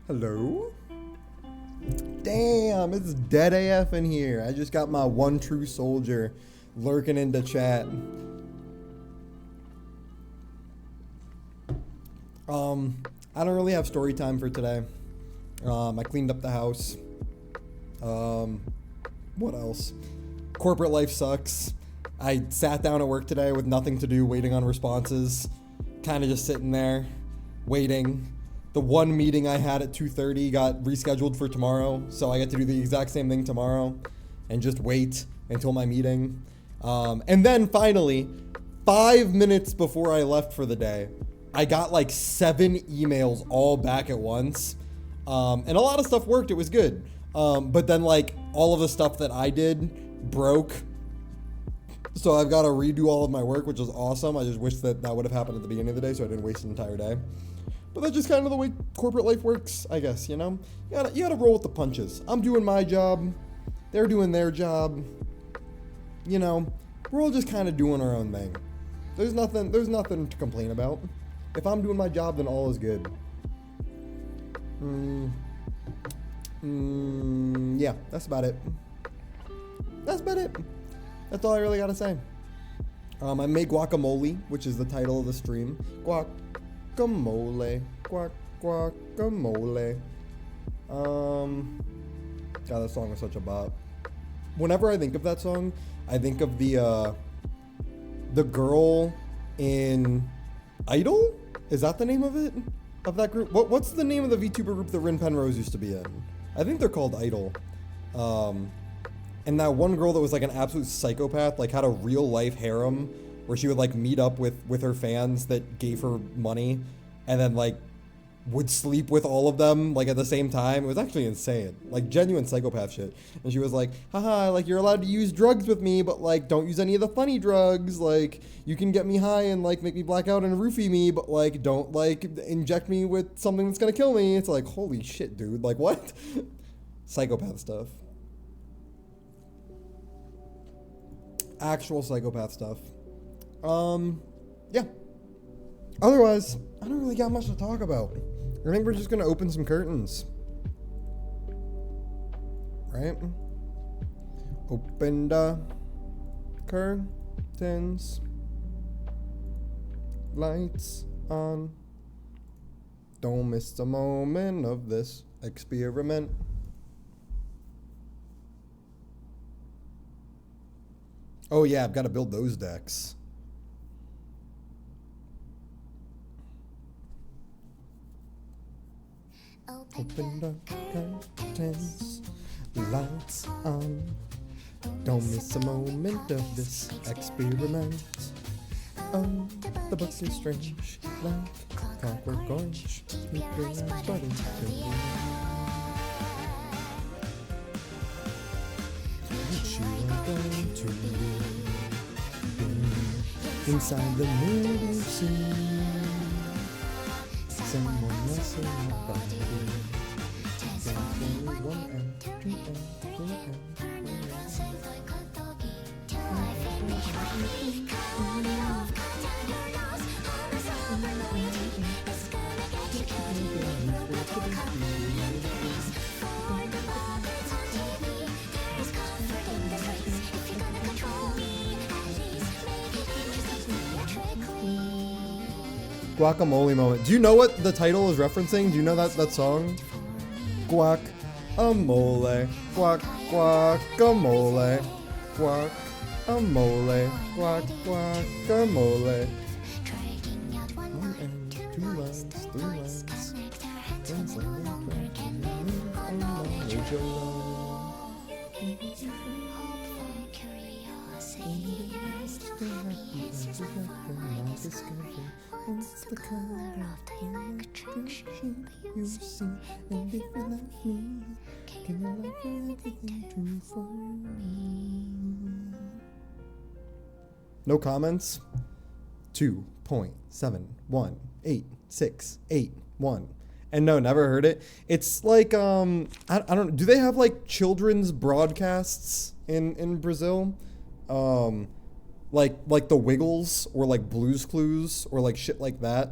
Hello? Damn, it's dead AF in here. I just got my one true soldier lurking into chat. I don't really have story time for today. I cleaned up the house. What else? Corporate life sucks. I sat down at work today with nothing to do, waiting on responses. Kind of just sitting there, waiting. The one meeting I had at 2:30 got rescheduled for tomorrow, so I get to do the exact same thing tomorrow and just wait until my meeting. And then finally, 5 minutes before I left for the day, I got like 7 emails all back at once. And a lot of stuff worked, it was good. But then like all of the stuff that I did broke. So I've got to redo all of my work, which is awesome. I just wish that that would have happened at the beginning of the day so I didn't waste an entire day. But that's just kind of the way corporate life works, I guess, you know? You gotta roll with the punches. I'm doing my job. They're doing their job. You know, we're all just kind of doing our own thing. There's nothing to complain about. If I'm doing my job, then all is good. Yeah, that's about it. That's about it. That's all I really gotta say. I made guacamole, which is the title of the stream. Guacamole. Guacamole. God, that song is such a bop. Whenever I think of that song, I think of the girl in Idol? Is that the name of it? Of that group? What's the name of the VTuber group that Rin Penrose used to be in? I think they're called Idol. And that one girl that was like an absolute psychopath, like had a real life harem where she would like meet up with her fans that gave her money and then like would sleep with all of them like at the same time. It was actually insane, like genuine psychopath shit. And she was like, haha, like you're allowed to use drugs with me, but like don't use any of the funny drugs. Like you can get me high and like make me black out and roofie me, but like don't like inject me with something that's gonna kill me. It's like, holy shit, dude, like what? Psychopath stuff. Actual psychopath stuff. Yeah. Otherwise, I don't really got much to talk about. I think we're just gonna open some curtains. Right? Open the curtains. Lights on. Don't miss a moment of this experiment. Oh yeah, I've got to build those decks. Open the curtains, lights on. Don't miss a moment of this experiment. Oh, the book is strange, like clockwork orange. People are starting to read. What you are going to read inside the movie scene. Someone else in my body. Guacamole moment. Do you know what the title is referencing? Do you know that song? Guac, a mole, guac, guacamole, guac, a mole, guac, guacamole. One and two lines, three lines. It's the color of the electrician you see, and if you love me, can you love everything do for me? No comments? 2.7186881. And no, never heard it. It's like I don't, do they have like children's broadcasts in Brazil? Like the Wiggles or like Blue's Clues or like shit like that.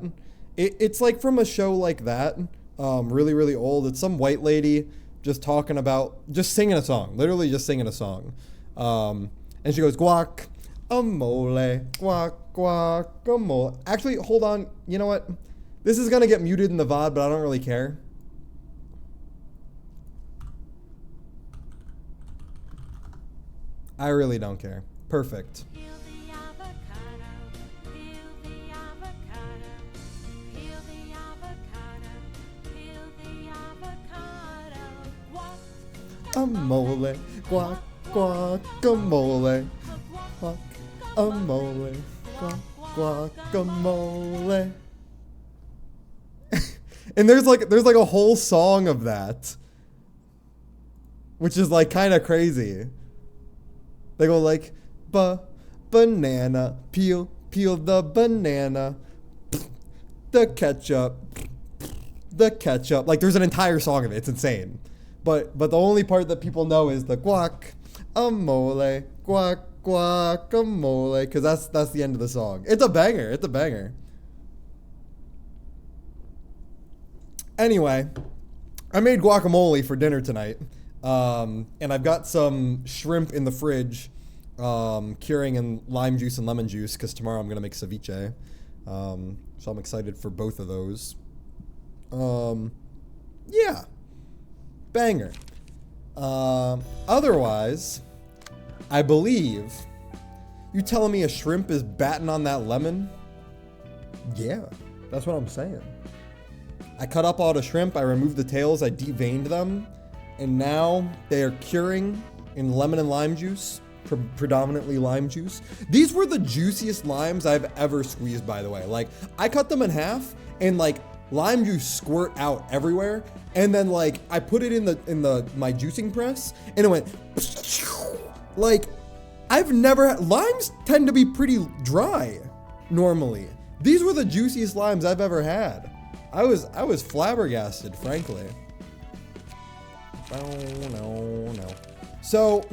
It's like from a show like that, really, really old. It's some white lady just talking about, just singing a song, literally just singing a song. And she goes, guac, a mole, guac, guacamole. Actually, hold on. You know what? This is going to get muted in the VOD, but I don't really care. I really don't care. Perfect. A mole, guac, guacamole, guac, a mole, guac, guacamole. And there's like a whole song of that, which is like kind of crazy. They go like, banana, peel the banana, the ketchup. Like there's an entire song of it. It's insane. But the only part that people know is the guac, a mole, guac, guacamole, because that's the end of the song. It's a banger. It's a banger. Anyway, I made guacamole for dinner tonight, and I've got some shrimp in the fridge, curing in lime juice and lemon juice, because tomorrow I'm gonna make ceviche. So I'm excited for both of those. Yeah. Banger. Otherwise, I believe you telling me a shrimp is batting on that lemon? Yeah, that's what I'm saying. I cut up all the shrimp, I removed the tails, I deveined them, and now they are curing in lemon and lime juice, predominantly lime juice. These were the juiciest limes I've ever squeezed, by the way. Like, I cut them in half and like lime juice squirt out everywhere. And then like I put it in my juicing press and it went like, I've never had, limes tend to be pretty dry normally. These were the juiciest limes I've ever had. I was flabbergasted, frankly. Oh, no. So,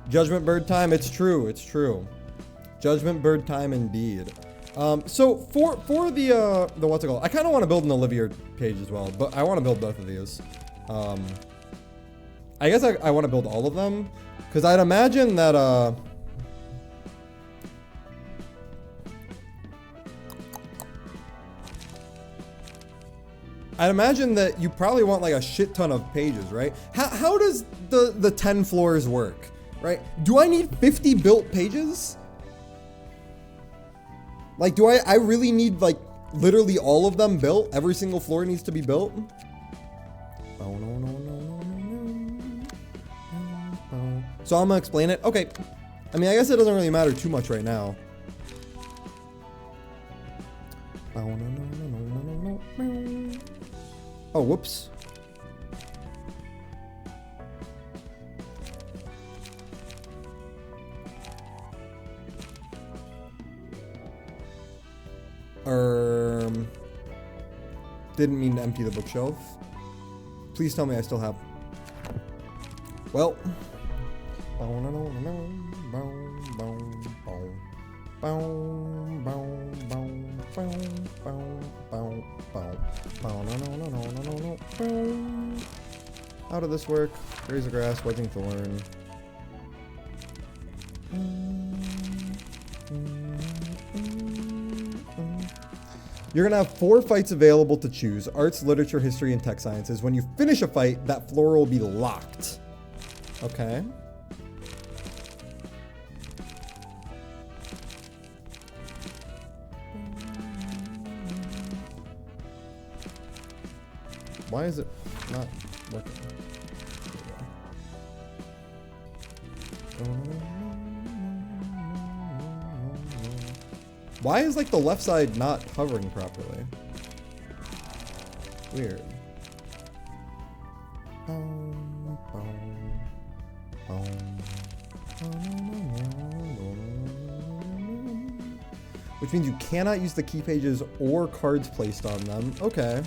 Judgment bird time. It's true. Judgment bird time indeed. So for the what's it called? I kind of want to build an Olivier page as well, but I want to build both of these. I guess I want to build all of them because I'd imagine that you probably want like a shit ton of pages, right? How does the 10 floors work, right? Do I need 50 built pages? Like, do I really need like literally all of them built? Every single floor needs to be built? Oh, no. So I'm gonna explain it. Okay. I mean, I guess it doesn't really matter too much right now. Oh, whoops. Didn't mean to empty the bookshelf. Please tell me I still have. Well. How did this work? Raise the grass, wedging thorn. You're gonna have 4 fights available to choose: arts, literature, history, and tech sciences. When you finish a fight, that floor will be locked. Okay. Why is it not working? Why is like the left side not hovering properly? Weird. Which means you cannot use the key pages or cards placed on them. Okay.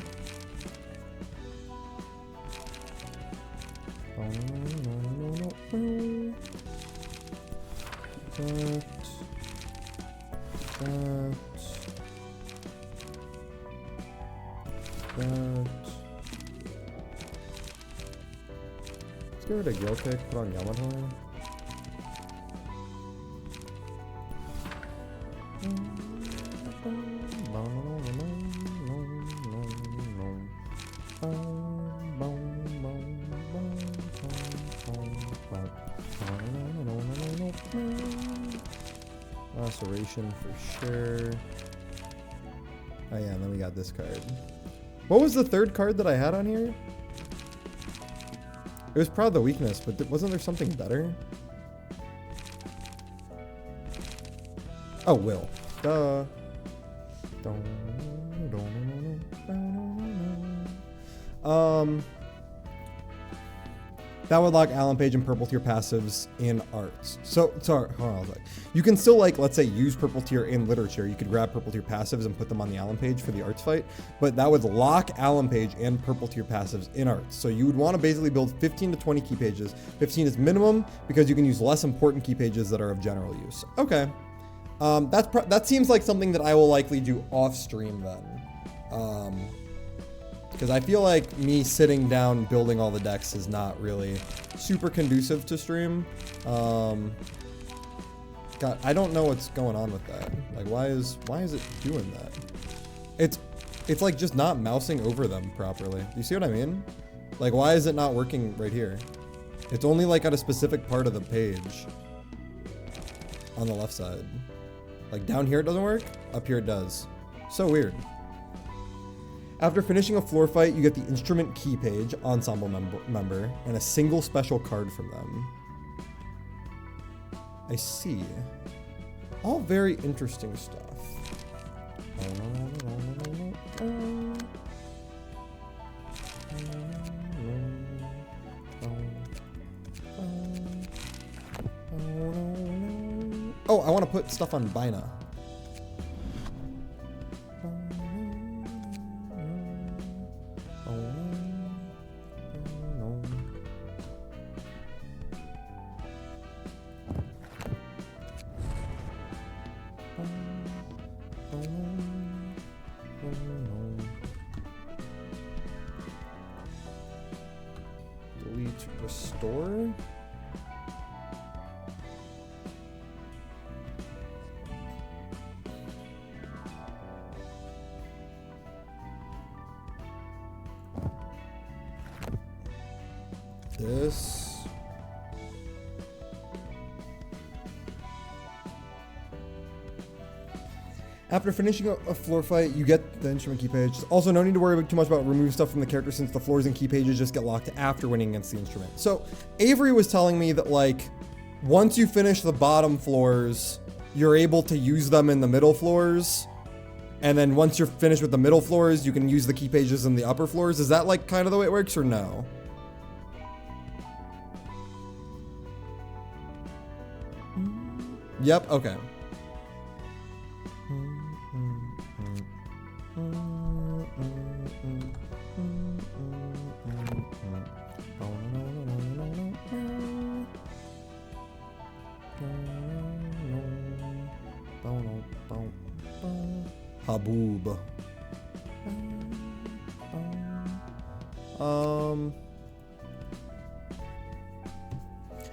Let's get rid of Gill Kick, put on Yamato. Laceration for sure. Oh yeah, and then we got this card. What was the third card that I had on here? It was probably the weakness, but wasn't there something better? Oh, will. Duh. That would lock Allen Page and purple tier passives in arts. So, sorry, hold on. You can still, like, let's say, use purple tier in literature. You could grab purple tier passives and put them on the Allen Page for the arts fight, but that would lock Allen Page and purple tier passives in arts. So you would want to basically build 15 to 20 key pages. 15 is minimum because you can use less important key pages that are of general use. Okay. That seems like something that I will likely do off stream then. Because I feel like me sitting down building all the decks is not really super conducive to stream. God, I don't know what's going on with that. Like, why is it doing that? It's like just not mousing over them properly. You see what I mean? Like, why is it not working right here? It's only like at a specific part of the page on the left side. Like down here it doesn't work, up here it does. So weird. After finishing a floor fight, you get the instrument key page, ensemble member, and a single special card from them. I see. All very interesting stuff. Oh, I want to put stuff on Bina. Delete restore. This. After finishing a floor fight, you get the instrument key page. Also, no need to worry too much about removing stuff from the character since the floors and key pages just get locked after winning against the instrument. So Avery was telling me that, like, once you finish the bottom floors, you're able to use them in the middle floors. And then once you're finished with the middle floors, you can use the key pages in the upper floors. Is that, like, kind of the way it works, or no? Yep, okay. Haboob.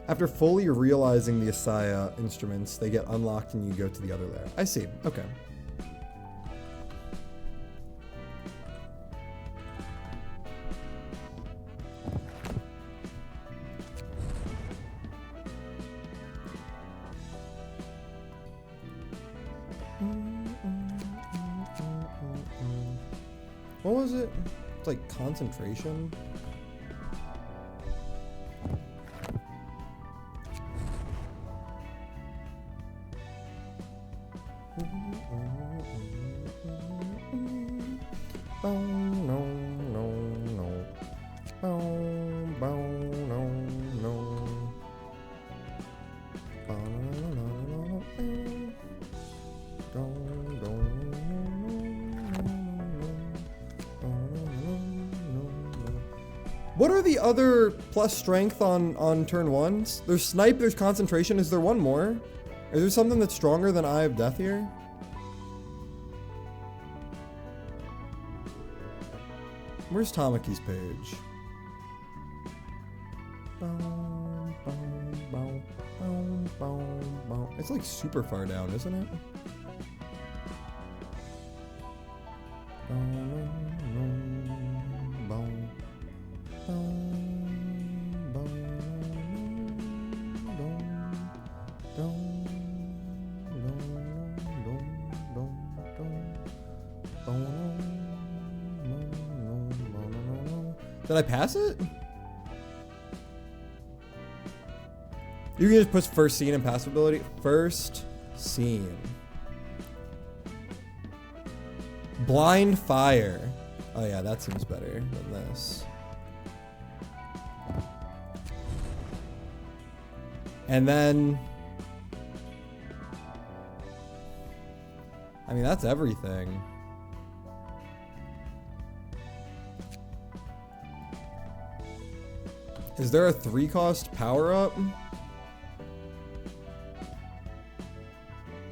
After fully realizing the Asaya instruments, they get unlocked and you go to the other layer. I see. Okay. What was it? It's like concentration. What are the other plus strength on turn ones? There's snipe, there's concentration. Is there one more? Is there something that's stronger than Eye of Death here? Where's Tamaki's page? It's like super far down, isn't it? Did I pass it? You can just push first scene and passive ability. First scene. Blind fire. Oh yeah, that seems better than this. And then, I mean, that's everything. Is there a 3-cost power-up?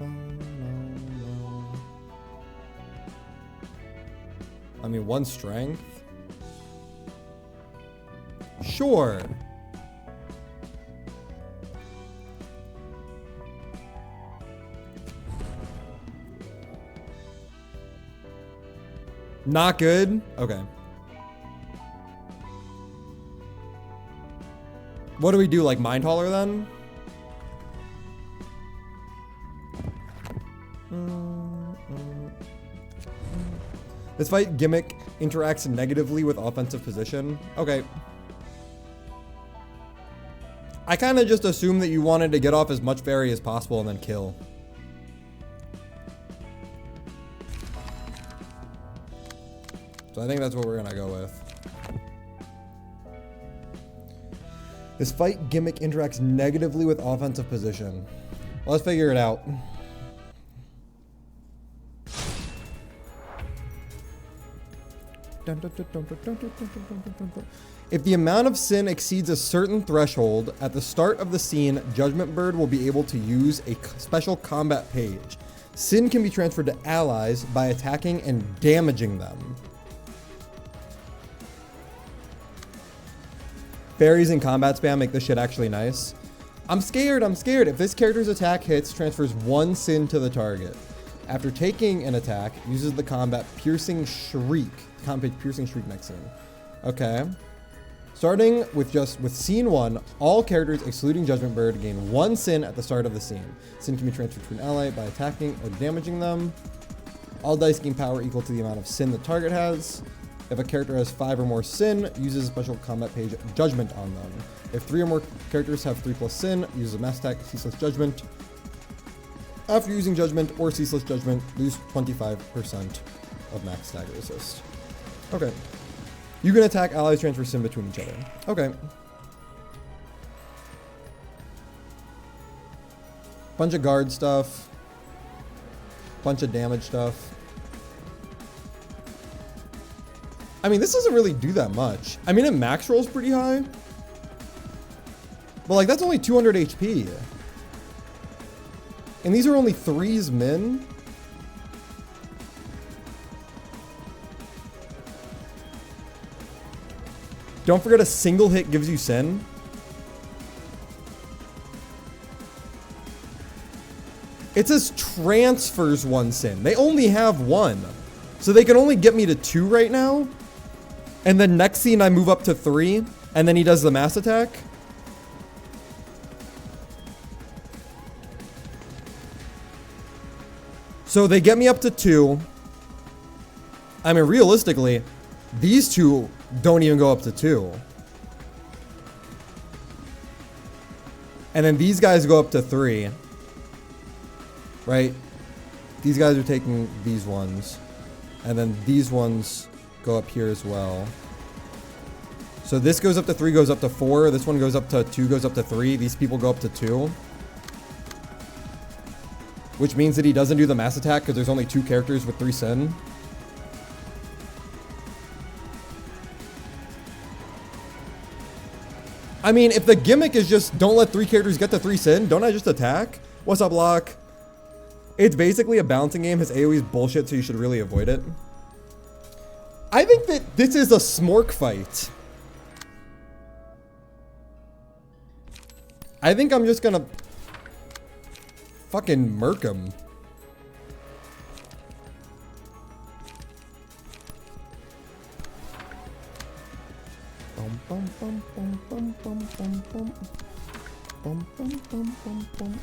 No. I mean, 1 strength? Sure. Not good? Okay. What do we do, like Mind Hauler then? This fight gimmick interacts negatively with offensive position. Okay. I kind of just assumed that you wanted to get off as much fairy as possible and then kill. So I think that's what we're gonna go with. This fight gimmick interacts negatively with offensive position. Well, let's figure it out. If the amount of sin exceeds a certain threshold, at the start of the scene, Judgment Bird will be able to use a special combat page. Sin can be transferred to allies by attacking and damaging them. Fairies and combat spam make this shit actually nice. I'm scared. If this character's attack hits, transfers 1 sin to the target. After taking an attack, uses the combat piercing shriek. Piercing shriek next scene. Okay. Starting with scene 1, all characters excluding Judgment Bird gain 1 sin at the start of the scene. Sin can be transferred to an ally by attacking or damaging them. All dice gain power equal to the amount of sin the target has. If a character has 5 or more sin, uses a special combat page Judgment on them. If 3 or more characters have 3+ sin, uses a mass attack Ceaseless Judgment. After using Judgment or Ceaseless Judgment, lose 25% of max stagger assist. Okay. You can attack allies, transfer sin between each other. Okay. Bunch of guard stuff. Bunch of damage stuff. I mean, this doesn't really do that much. I mean, it max rolls pretty high. But, like, that's only 200 HP. And these are only 3s min. Don't forget a single hit gives you sin. It says transfers 1 sin. They only have 1. So they can only get me to 2 right now. And then next scene I move up to 3. And then he does the mass attack. So they get me up to 2. I mean, realistically, these 2 don't even go up to 2. And then these guys go up to 3. Right? These guys are taking these ones. And then these ones go up here as well. So this goes up to 3, goes up to 4. This one goes up to 2, goes up to 3. These people go up to 2. Which means that he doesn't do the mass attack because there's only 2 characters with 3 sin. I mean, if the gimmick is just don't let 3 characters get to 3 sin, don't I just attack? What's up, Locke? It's basically a balancing game. His AoE is bullshit, so you should really avoid it. I think that this is a smork fight. I think I'm just gonna fucking murk him. Bum, bum, bum, bum, bum, bum, bum, bum. Bum, bum, bum, bum, bum.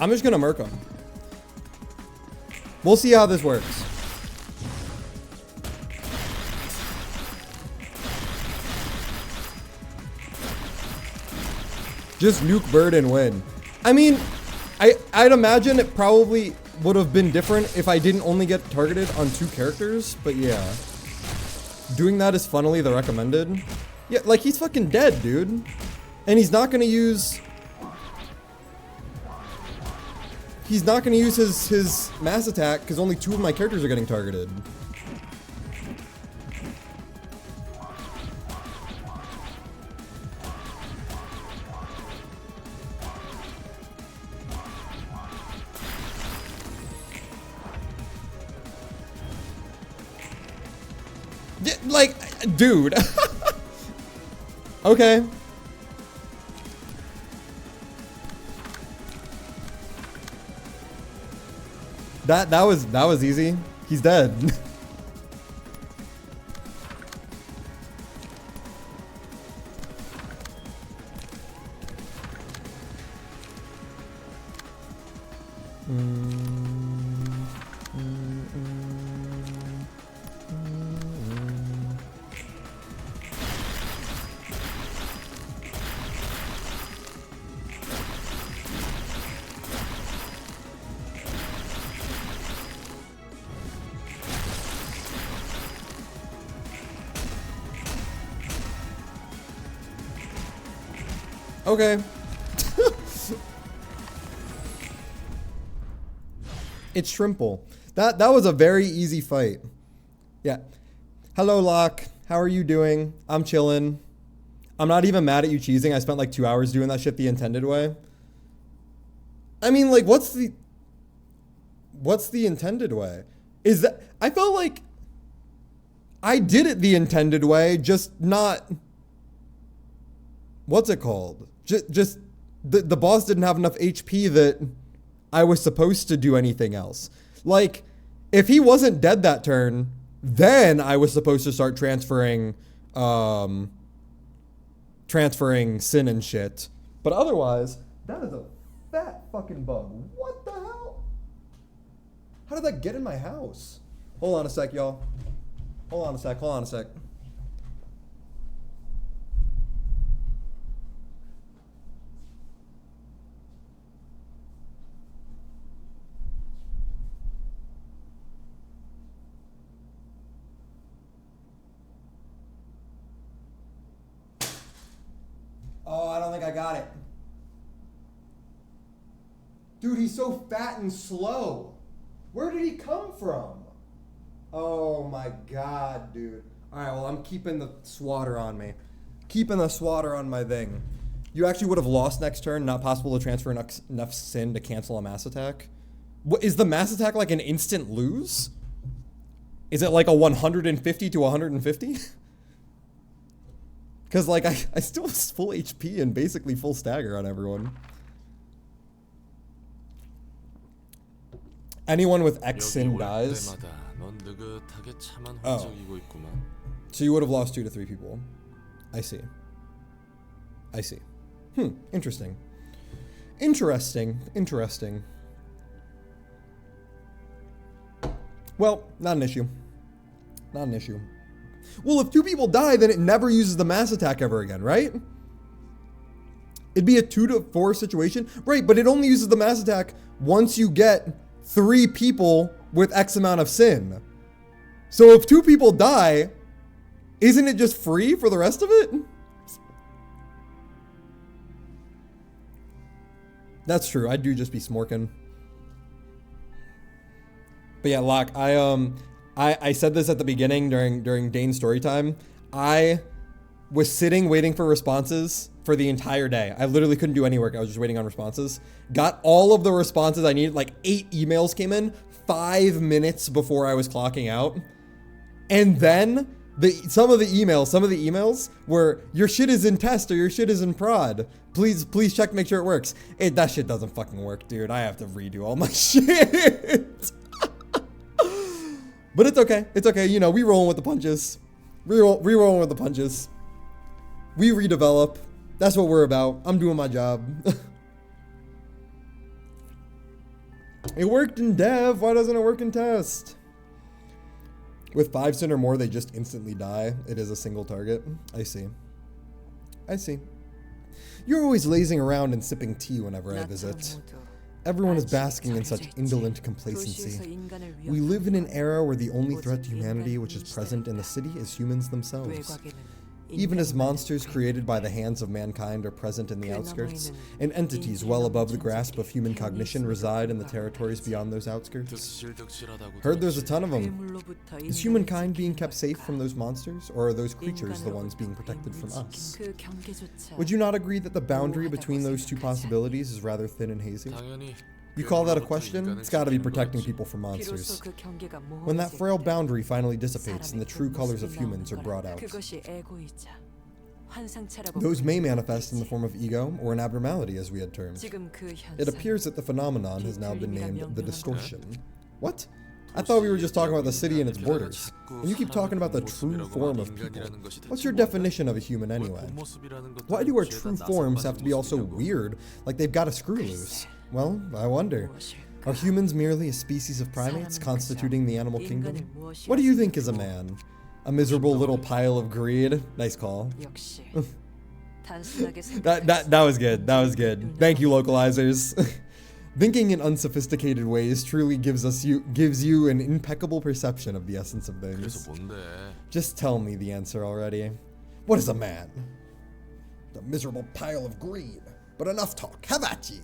I'm just gonna murk him. We'll see how this works. Just nuke bird and win. I mean, I'd imagine it probably would have been different if I didn't only get targeted on 2 characters, but yeah. Doing that is funnily the recommended. Yeah, like he's fucking dead, dude. And he's not gonna use... He's not gonna use his mass attack because only 2 of my characters are getting targeted. Yeah, like, dude. Okay. That was easy. He's dead. Okay. It's Shrimple. That was a very easy fight. Yeah. Hello, Locke. How are you doing? I'm chilling. I'm not even mad at you cheesing. I spent like 2 hours doing that shit the intended way. I mean, like, what's the intended way? Is that... I felt like I did it the intended way, just not... What's it called? Just the boss didn't have enough HP that I was supposed to do anything else. Like, if he wasn't dead that turn, then I was supposed to start transferring sin and shit. But otherwise, that is a fat fucking bug. What the hell? How did that get in my house? Hold on a sec, y'all. Hold on a sec. Oh, I don't think I got it. Dude, he's so fat and slow. Where did he come from? Oh my god, dude. Alright, well, I'm keeping the swatter on me. Keeping the swatter on my thing. You actually would have lost next turn. Not possible to transfer enough sin to cancel a mass attack. What, is the mass attack like an instant lose? Is it like a 150 to 150? Because, like, I still have full HP and basically full stagger on everyone. Anyone with X sin dies. Oh. So you would have lost 2 to 3 people. I see. Interesting. Well, not an issue. Well, if 2 people die, then it never uses the mass attack ever again, right? It'd be a 2 to 4 situation. Right, but it only uses the mass attack once you get 3 people with X amount of sin. So if 2 people die, isn't it just free for the rest of it? That's true. I do just be smorking. But yeah, Locke, I said this at the beginning during Dane's story time. I was sitting waiting for responses for the entire day. I literally couldn't do any work. I was just waiting on responses. Got all of the responses I needed. Like 8 emails came in 5 minutes before I was clocking out. And then some of the emails were, your shit is in test or your shit is in prod. Please check, make sure it works. That shit doesn't fucking work, dude. I have to redo all my shit. But it's okay. You know, we rolling with the punches. We rolling with the punches. We redevelop. That's what we're about. I'm doing my job. It worked in dev. Why doesn't it work in test? With 5 sin or more, they just instantly die. It is a single target. I see. I see. You're always lazing around and sipping tea whenever I visit. Everyone is basking in such indolent complacency. We live in an era where the only threat to humanity which is present in the city is humans themselves. Even as monsters created by the hands of mankind are present in the outskirts, and entities well above the grasp of human cognition reside in the territories beyond those outskirts. Heard there's a ton of them. Is humankind being kept safe from those monsters, or are those creatures the ones being protected from us? Would you not agree that the boundary between those two possibilities is rather thin and hazy? You call that a question? It's gotta be protecting people from monsters. When that frail boundary finally dissipates and the true colors of humans are brought out. Those may manifest in the form of ego or an abnormality, as we had termed. It appears that the phenomenon has now been named the distortion. What? I thought we were just talking about the city and its borders. And you keep talking about the true form of people. What's your definition of a human anyway? Why do our true forms have to be all so weird, like they've got a screw loose? Well, I wonder. Are humans merely a species of primates constituting the animal kingdom? What do you think is a man? A miserable little pile of greed? Nice call. that was good. That was good. Thank you, localizers. Thinking in unsophisticated ways truly gives you an impeccable perception of the essence of things. Just tell me the answer already. What is a man? The miserable pile of greed. But enough talk. Have at ye.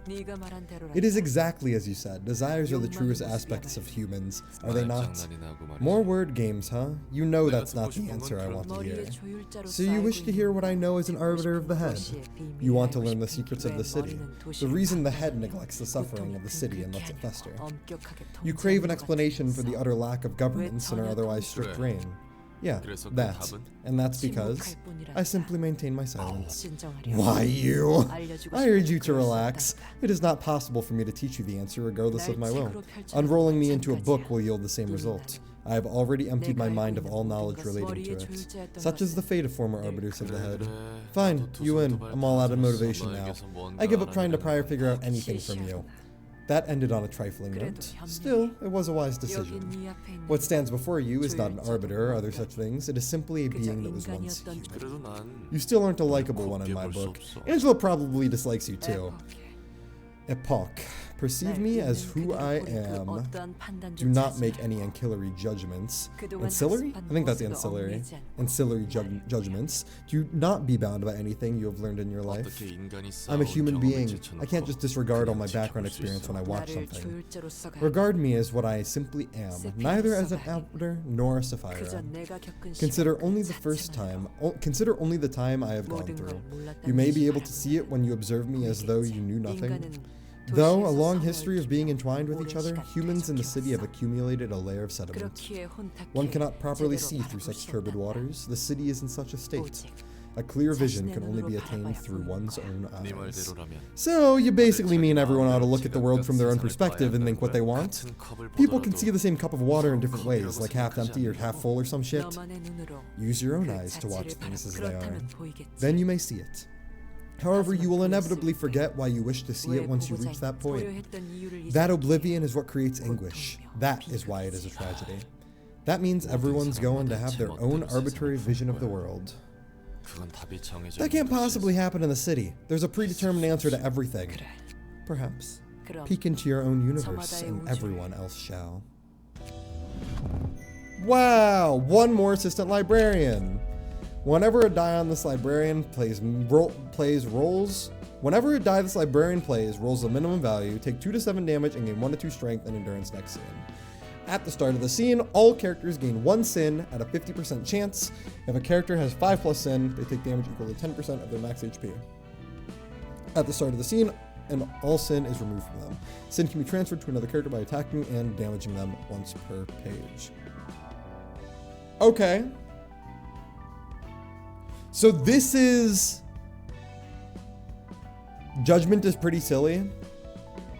It is exactly as you said. Desires are the truest aspects of humans, are they not? More word games, huh? You know that's not the answer I want to hear. So you wish to hear what I know as an arbiter of the head? You want to learn the secrets of the city, the reason the head neglects the suffering of the city and lets it fester. You crave an explanation for the utter lack of governance in our otherwise strict reign. Yeah, that. And that's because I simply maintain my silence. Why you? I urge you to relax. It is not possible for me to teach you the answer regardless of my will. Unrolling me into a book will yield the same result. I have already emptied my mind of all knowledge relating to it. Such is the fate of former arbiters of the head. Fine, you win. I'm all out of motivation now. I give up trying to pry or figure out anything from you. That ended on a trifling note. Still, it was a wise decision. What stands before you is not an arbiter or other such things. It is simply a being that was once human. You still aren't a likable one in my book. Angela probably dislikes you too. Epoch. Perceive me as who I am. Do not make any ancillary judgments. Ancillary? I think that's ancillary. Ancillary judgments. Do not be bound by anything you have learned in your life. I'm a human being. I can't just disregard all my background experience when I watch something. Regard me as what I simply am, neither as an arbiter nor a sapphire. Consider only the time I have gone through. You may be able to see it when you observe me as though you knew nothing. Though a long history of being entwined with each other, humans in the city have accumulated a layer of sediment. One cannot properly see through such turbid waters. The city is in such a state. A clear vision can only be attained through one's own eyes. So, you basically mean everyone ought to look at the world from their own perspective and think what they want? People can see the same cup of water in different ways, like half empty or half full or some shit. Use your own eyes to watch things as they are. Then you may see it. However, you will inevitably forget why you wish to see it once you reach that point. That oblivion is what creates anguish. That is why it is a tragedy. That means everyone's going to have their own arbitrary vision of the world. That can't possibly happen in the city. There's a predetermined answer to everything. Perhaps. Peek into your own universe, and everyone else shall. Wow! One more assistant librarian! Whenever a die this librarian plays rolls the minimum value, take 2 to 7 damage and gain 1 to 2 strength and endurance next scene. At the start of the scene, all characters gain 1 sin at a 50% chance. If a character has 5+ sin, they take damage equal to 10% of their max HP. At the start of the scene, and all sin is removed from them. Sin can be transferred to another character by attacking and damaging them once per page. Okay. So this is... Judgment is pretty silly.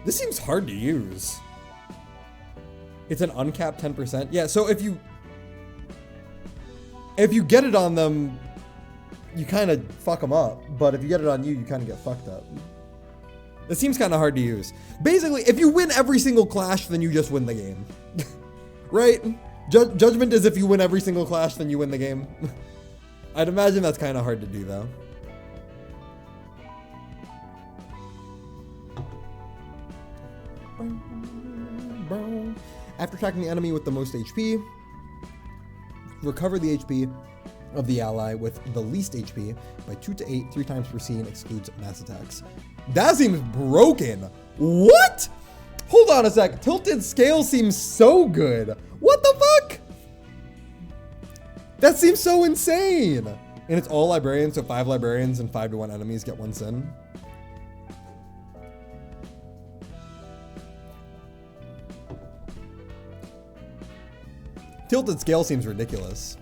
This seems hard to use. It's an uncapped 10%. Yeah, so if you get it on them, you kind of fuck them up. But if you get it on you, you kind of get fucked up. It seems kind of hard to use. Basically, if you win every single clash, then you just win the game. Right? Judgment is if you win every single clash, then you win the game. I'd imagine that's kind of hard to do, though. After attacking the enemy with the most HP, recover the HP of the ally with the least HP by 2 to 8, 3 times per scene, excludes mass attacks. That seems broken. What? Hold on a sec. Tilted scale seems so good. What the fuck? That seems so insane. And it's all librarians, so 5 librarians and 5 to 1 enemies get 1 sin. Tilted scale seems ridiculous.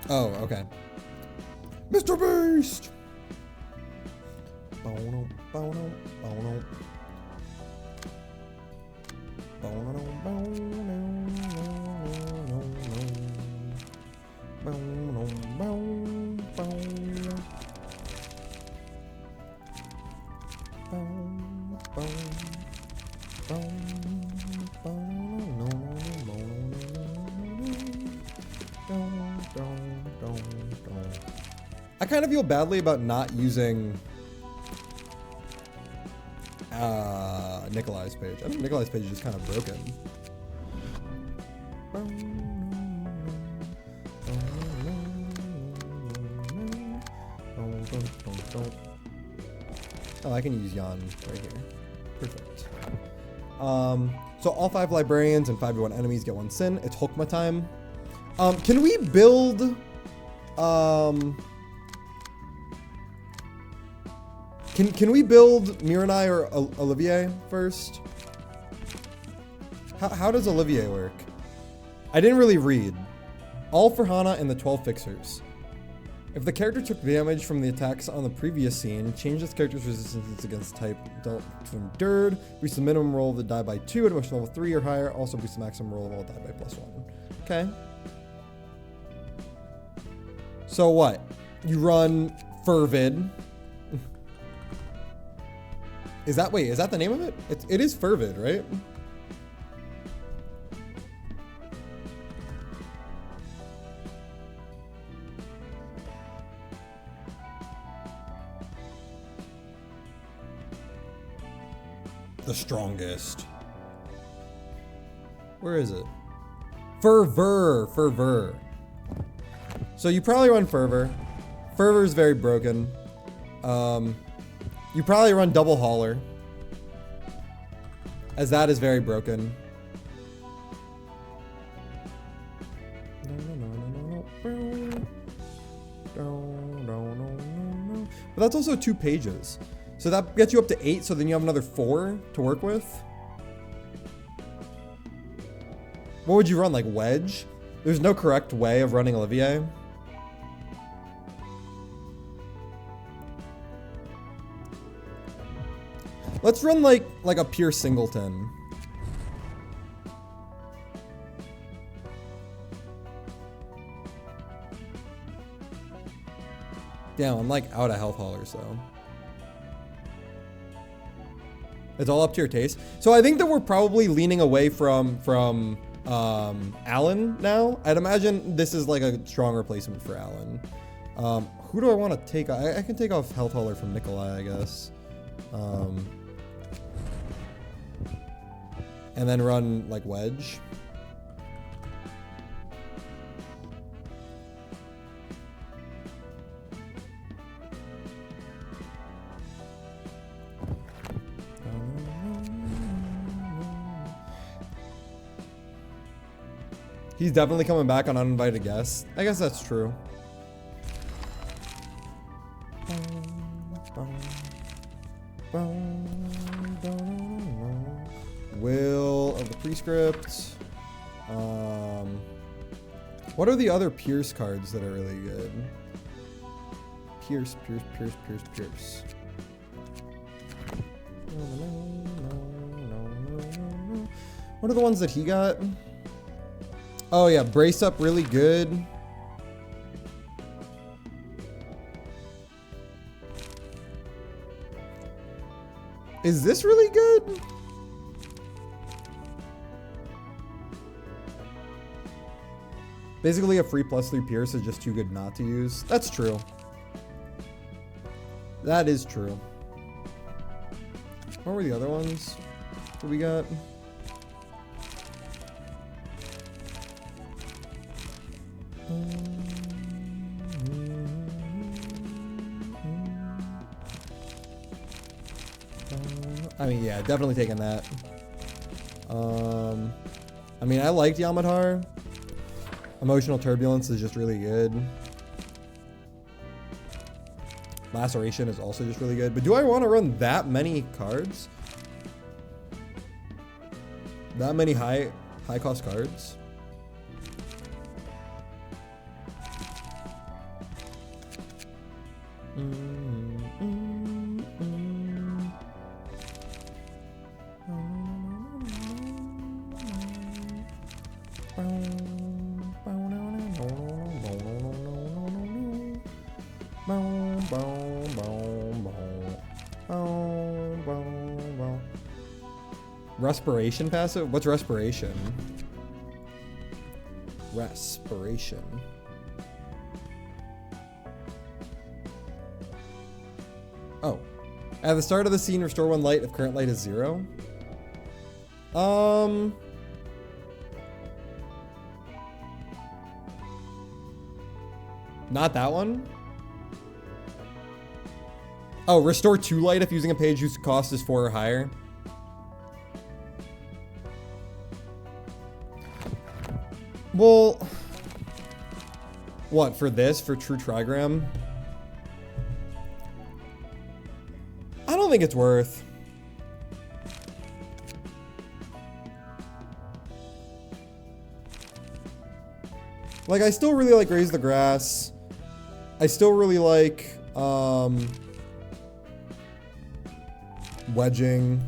Oh, okay. Mr. Beast! Bono, bono, bono. Bono, bono, bono, bono, bono. I kind of feel badly about not using Nikolai's page. I think Nikolai's page is kind of broken. Oh, I can use Jan right here. Perfect. So all 5 librarians and 5 to 1 enemies get 1 sin. It's Hokma time. Can we build Can we build Miranai or Olivier first? How does Olivier work? I didn't really read. All for Hana and the 12 fixers. If the character took damage from the attacks on the previous scene, change this character's resistance against type dealt to endured, boost the minimum roll of the die by 2 at emotional level 3 or higher, also boost the maximum roll of all die by +1. Okay. So what? You run Fervid. Is that the name of it? It is Fervid, right? The strongest. Where is it? Fervor. So you probably run Fervor. Fervor is very broken. You probably run Double Hauler, as that is very broken. But that's also 2 pages. So that gets you up to 8, so then you have another 4 to work with. What would you run, like Wedge? There's no correct way of running Olivier. Let's run like a pure singleton. Damn, I'm like out of health haulers though. It's all up to your taste. So I think that we're probably leaning away from Alan now. I'd imagine this is like a strong replacement for Alan. Who do I want to take? I can take off health hauler from Nikolai, I guess. And then run like Wedge. He's definitely coming back on uninvited guests. I guess that's true. Will of the Prescript. What are the other Pierce cards that are really good? Pierce. What are the ones that he got? Oh yeah, Brace Up, really good. Is this really good? Basically, a free +3 Pierce is just too good not to use. That's true. That is true. What were the other ones that we got? I mean, yeah, definitely taking that. I mean, I liked Yamatar. Emotional Turbulence is just really good. Laceration is also just really good. But do I want to run that many cards? That many high cost cards? Respiration passive? What's respiration? Respiration. Oh. At the start of the scene, restore 1 light if current light is 0. Not that one. Oh, restore 2 light if using a page whose cost is 4 or higher. Well, what, for this, for True Trigram? I don't think it's worth. Like, I still really like Raise the Grass. I still really like, Wedging.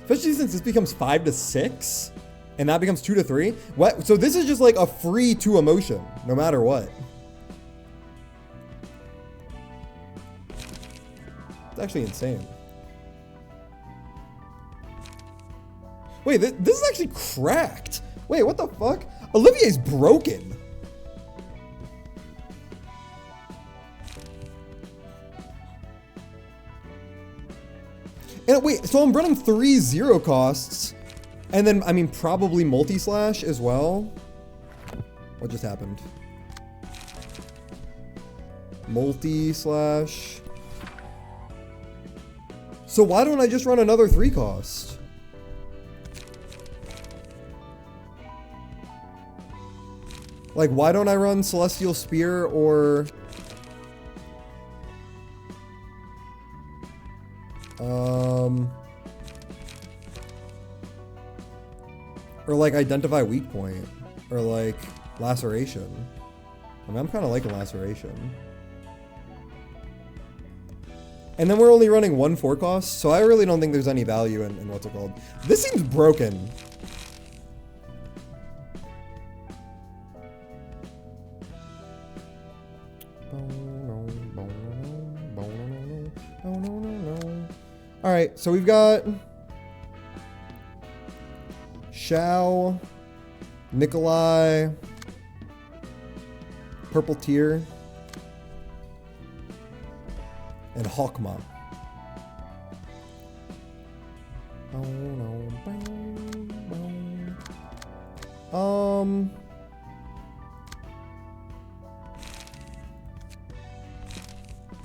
Especially since this becomes 5 to 6, and that becomes 2 to 3. What? So this is just like a free 2 emotion, no matter what. It's actually insane. Wait, this is actually cracked. Wait, what the fuck? Olivier's broken. And wait, so I'm running 3 0 costs, and then, I mean, probably multi-slash as well. What just happened? Multi-slash. So why don't I just run another 3 cost? Like, why don't I run Celestial Spear or... or like Identify Weak Point, or like Laceration. I mean, I'm kind of liking Laceration. And then we're only running 1 4 cost, so I really don't think there's any value in what's it called. This seems broken. All right, so we've got Shao, Nikolai, Purple Tear, and Hawkma.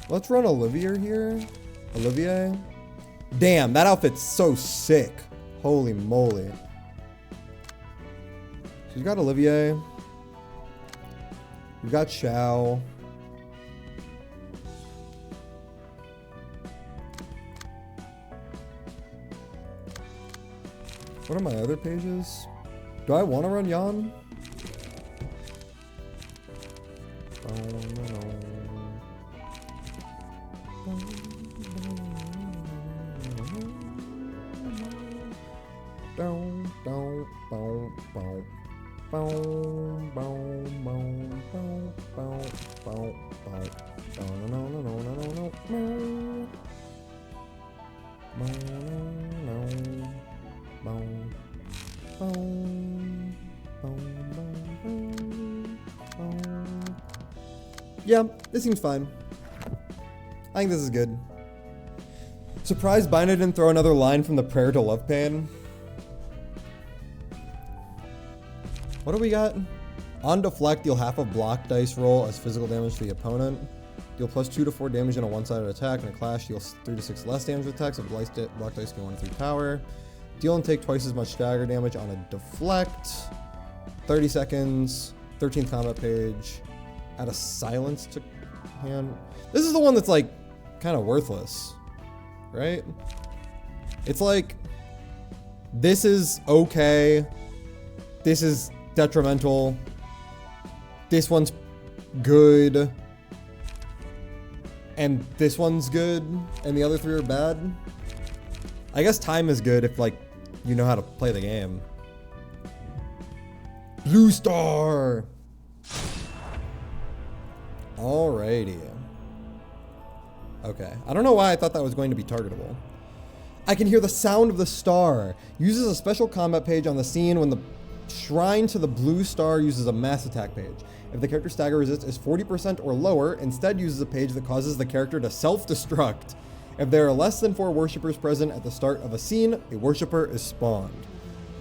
Let's run Olivier here. Olivier. Damn, that outfit's so sick. Holy moly. So you got Olivier. You got Shao. What are my other pages? Do I want to run Yan? Yeah, this seems fine. I think this is good. Surprised Bina didn't throw another line from the Prayer to Love Pain. What do we got? On deflect, deal half of block dice roll as physical damage to the opponent. Deal plus 2 to 4 damage in a one-sided attack. In a clash, deal 3 to 6 less damage with attacks if block dice go 1 through tower. Deal and take twice as much stagger damage on a deflect. 30 seconds. 13th combat page. Add a silence to hand. This is the one that's like kind of worthless, right? It's like, this is okay. This is detrimental. This one's good. And this one's good. And the other three are bad. I guess time is good if like you know how to play the game. Blue star. Alrighty. Okay. I don't know why I thought that was going to be targetable. I can hear the sound of the star. Uses a special combat page on the scene when the shrine to the blue star uses a mass attack page. If the character stagger resist is 40% or lower, instead uses a page that causes the character to self-destruct. If there are less than 4 worshippers present at the start of a scene, a worshipper is spawned.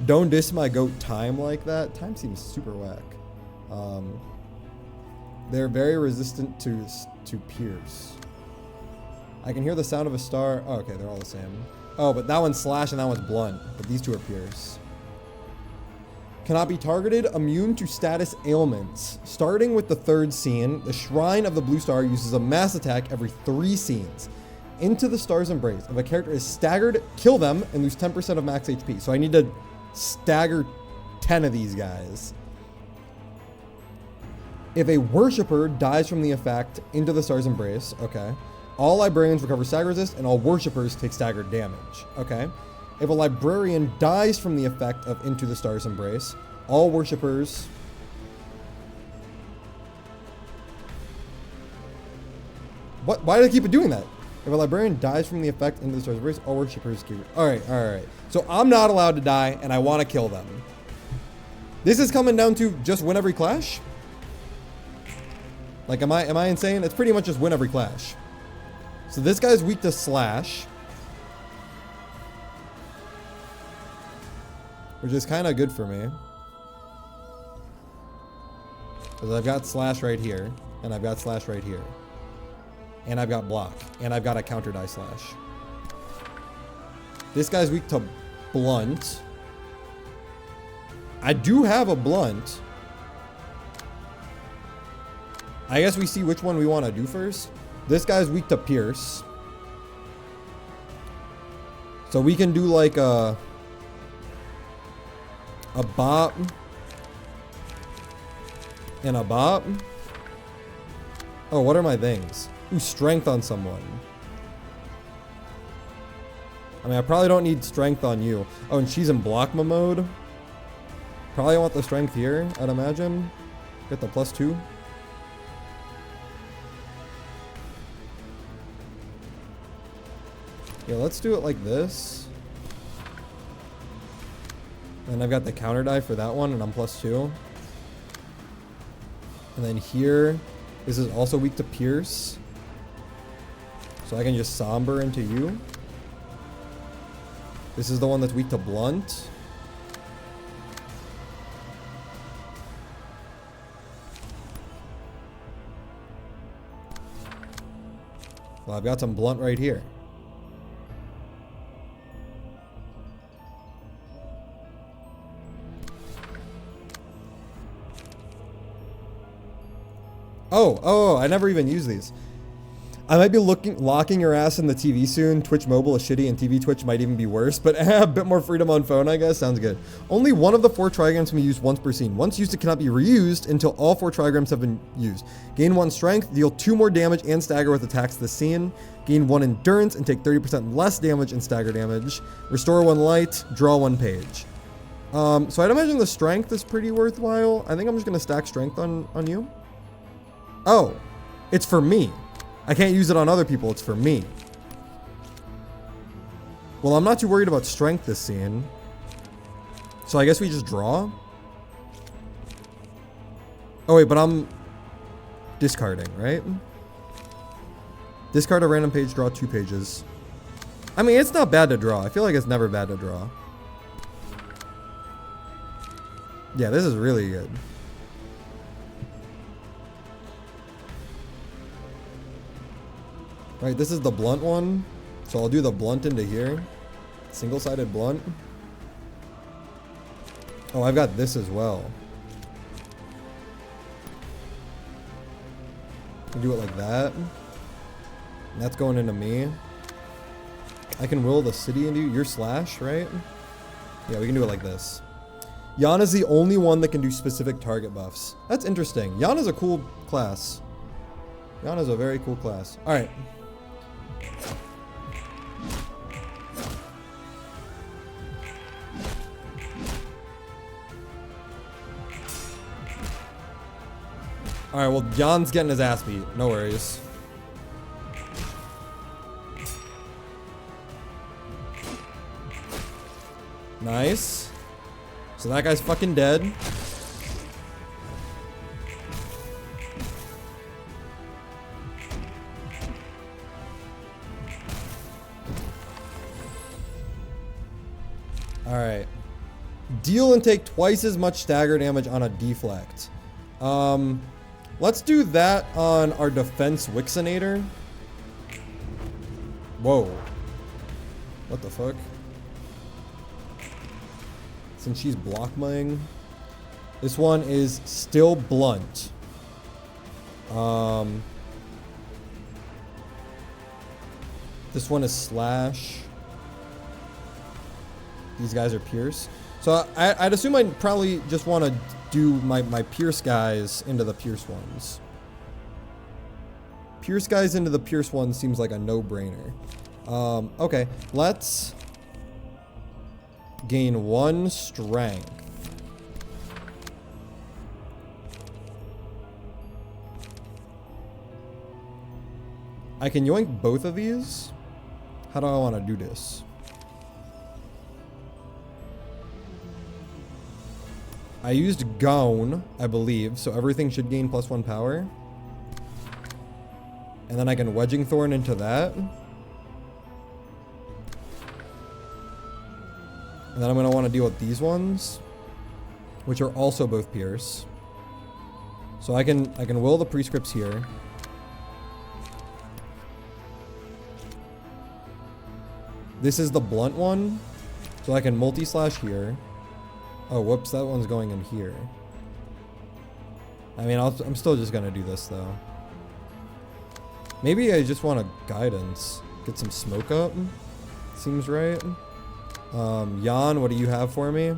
Don't diss my goat time like that. Time seems super whack. They're very resistant to pierce. I can hear the sound of a star. Oh, okay, they're all the same. Oh, but that one's slash and that one's blunt. But these two are pierce. Cannot be targeted, immune to status ailments. Starting with the 3rd scene, the Shrine of the Blue Star uses a mass attack every 3 scenes. Into the Star's Embrace. If a character is staggered, kill them and lose 10% of max HP. So I need to stagger 10 of these guys. If a worshipper dies from the effect, Into the Star's Embrace, okay. All librarians recover stagger resist and all worshippers take staggered damage, okay. If a librarian dies from the effect of Into the Star's Embrace, all worshippers why do they keep doing that? If a librarian dies from the effect Into the Star's Embrace, all worshippers keep it. Alright. So I'm not allowed to die and I want to kill them. This is coming down to just win every clash? Like, am I insane? It's pretty much just win every clash. So this guy's weak to slash. Which is kind of good for me. Because I've got slash right here. And I've got slash right here. And I've got block. And I've got a counter die slash. This guy's weak to blunt. I do have a blunt. I guess we see which one we want to do first. This guy's weak to pierce. So we can do like a bop and a bop. Oh, what are my things? Ooh, strength on someone. I mean, I probably don't need strength on you. Oh, and she's in block mode. Probably want the strength here, I'd imagine. Get the +2. Yeah, let's do it like this. And I've got the counter die for that one, and I'm +2. And then here, this is also weak to pierce. So I can just somber into you. This is the one that's weak to blunt. Well, I've got some blunt right here. Oh, I never even use these. I might be locking your ass in the TV soon. Twitch mobile is shitty and TV Twitch might even be worse, but a bit more freedom on phone, I guess. Sounds good. Only one of the 4 trigrams can be used once per scene. Once used, it cannot be reused until all 4 trigrams have been used. Gain 1 strength, deal 2 more damage and stagger with attacks this scene. Gain 1 endurance and take 30% less damage and stagger damage. Restore 1 light, draw 1 page. So I'd imagine the strength is pretty worthwhile. I think I'm just going to stack strength on you. Oh, it's for me. I can't use it on other people. It's for me. Well, I'm not too worried about strength this scene. So I guess we just draw. Oh, wait, but I'm discarding, right? Discard a random page, draw 2 pages. I mean, it's not bad to draw. I feel like it's never bad to draw. Yeah, this is really good. Right, this is the blunt one. So I'll do the blunt into here. Single-sided blunt. Oh, I've got this as well. Do it like that. And that's going into me. I can will the city into you. You're slash, right? Yeah, we can do it like this. Yana's the only one that can do specific target buffs. That's interesting. Yana's a cool class. Yana's a very cool class. Alright. Alright, well, Jan's getting his ass beat. No worries. Nice. So that guy's fucking dead. Alright. Deal and take twice as much stagger damage on a deflect. Let's do that on our defense Wixinator. Whoa. What the fuck? Since she's blockmying. This one is still blunt. This one is slash. These guys are pierce. So I'd assume I'd probably just want to do my pierce guys into the pierce ones. Pierce guys into the pierce ones seems like a no-brainer. Okay, let's gain 1 strength. I can yoink both of these. How do I want to do this? I used Gone, I believe, so everything should gain +1 power. And then I can Wedging Thorn into that. And then I'm going to want to deal with these ones, which are also both pierce. So I can will the prescripts here. This is the blunt one, so I can multi-slash here. Oh, whoops, that one's going in here. I mean, I'm still just gonna do this, though. Maybe I just want a guidance. Get some smoke up. Seems right. Jan, what do you have for me?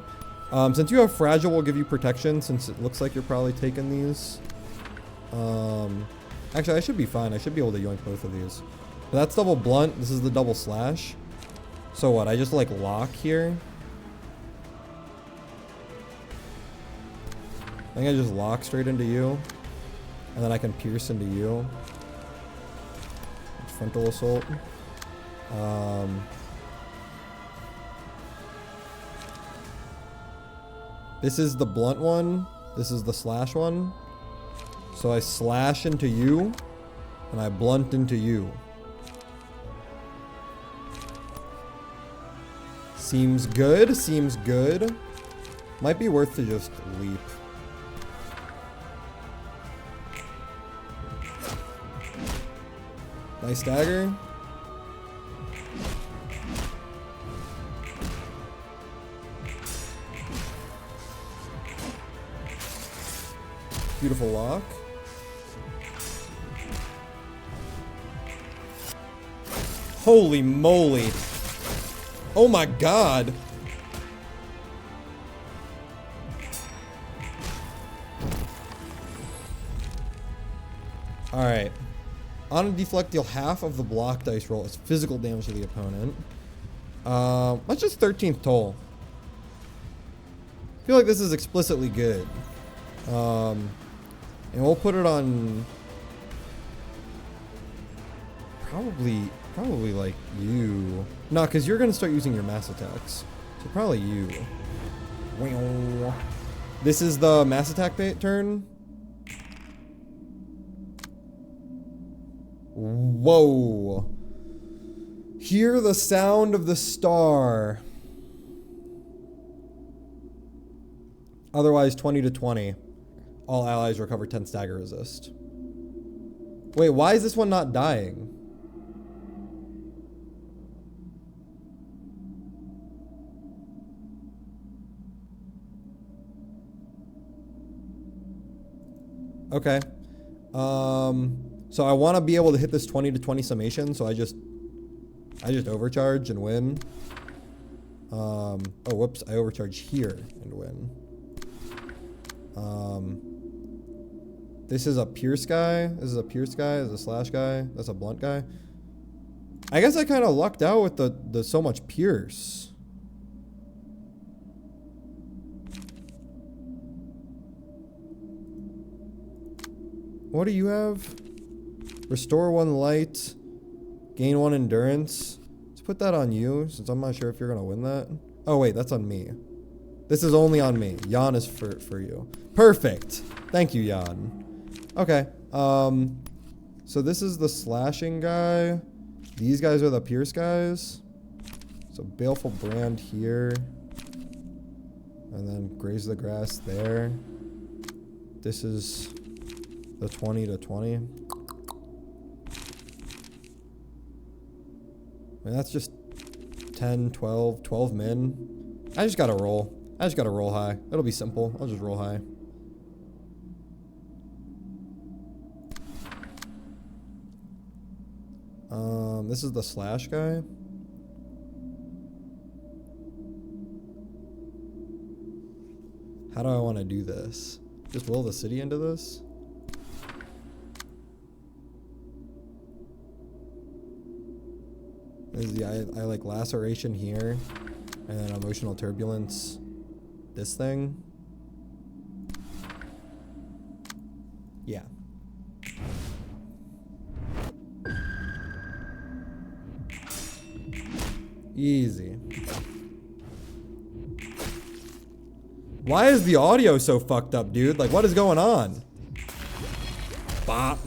Since you have fragile, we'll give you protection, since it looks like you're probably taking these. Actually, I should be fine. I should be able to yoink both of these. But that's double blunt. This is the double slash. So what? I just, like, lock here? I think I just lock straight into you. And then I can pierce into you. Frontal assault. This is the blunt one. This is the slash one. So I slash into you. And I blunt into you. Seems good. Seems good. Might be worth to just leap. Nice dagger. Beautiful lock. Holy moly. Oh my god. Alright. On a deflect, deal half of the block dice roll as physical damage to the opponent. Let's just 13th toll. I feel like this is explicitly good. And we'll put it on Probably like you. No, because you're gonna start using your mass attacks. So probably you. This is the mass attack turn. Whoa. Hear the sound of the star. Otherwise 20 to 20. All allies recover 10 stagger resist. Wait, why is this one not dying? Okay. So I want to be able to hit this 20 to 20 summation, so I just overcharge and win. Oh, whoops, I overcharge here and win. This is a pierce guy. This is a pierce guy. This is a slash guy. That's a blunt guy. I guess I kind of lucked out with the so much pierce. What do you have? Restore 1 light. Gain 1 endurance. Let's put that on you, since I'm not sure if you're going to win that. Oh, wait, that's on me. This is only on me. Jan is for you. Perfect. Thank you, Jan. Okay. So this is the slashing guy. These guys are the pierce guys. So Baleful Brand here. And then Graze the Grass there. This is the 20 to 20. And that's just 10, 12 min. I just gotta roll. I just gotta roll high. It'll be simple. I'll just roll high. This is the slash guy. How do I want to do this? Just will the city into this? This is the I like laceration here, and then emotional turbulence. This thing. Yeah. Easy. Why is the audio so fucked up, dude? Like, what is going on? Bop.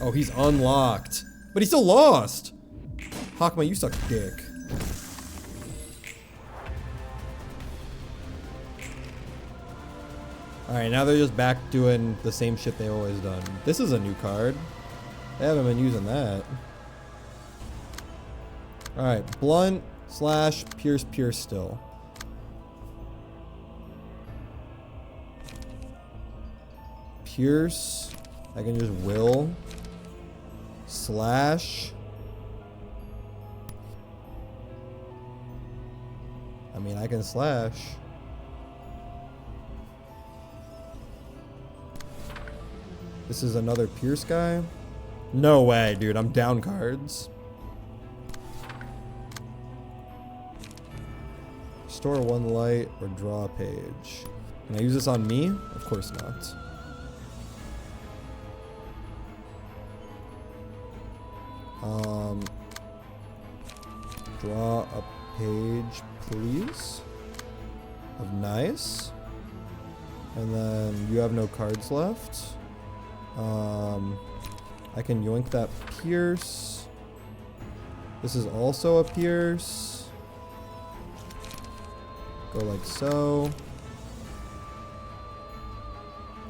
Oh, he's unlocked. But he still lost. Hakma, you suck dick. Alright, now they're just back doing the same shit they always done. This is a new card. They haven't been using that. Alright, blunt, slash, pierce, pierce still. Pierce. I can just will. Slash. I mean, I can slash. This is another pierce guy. No way, dude. I'm down cards. Store 1 light or draw a page. Can I use this on me? Of course not. Draw a page, please. Of nice. And then you have no cards left. I can yoink that pierce. This is also a pierce. Go like so.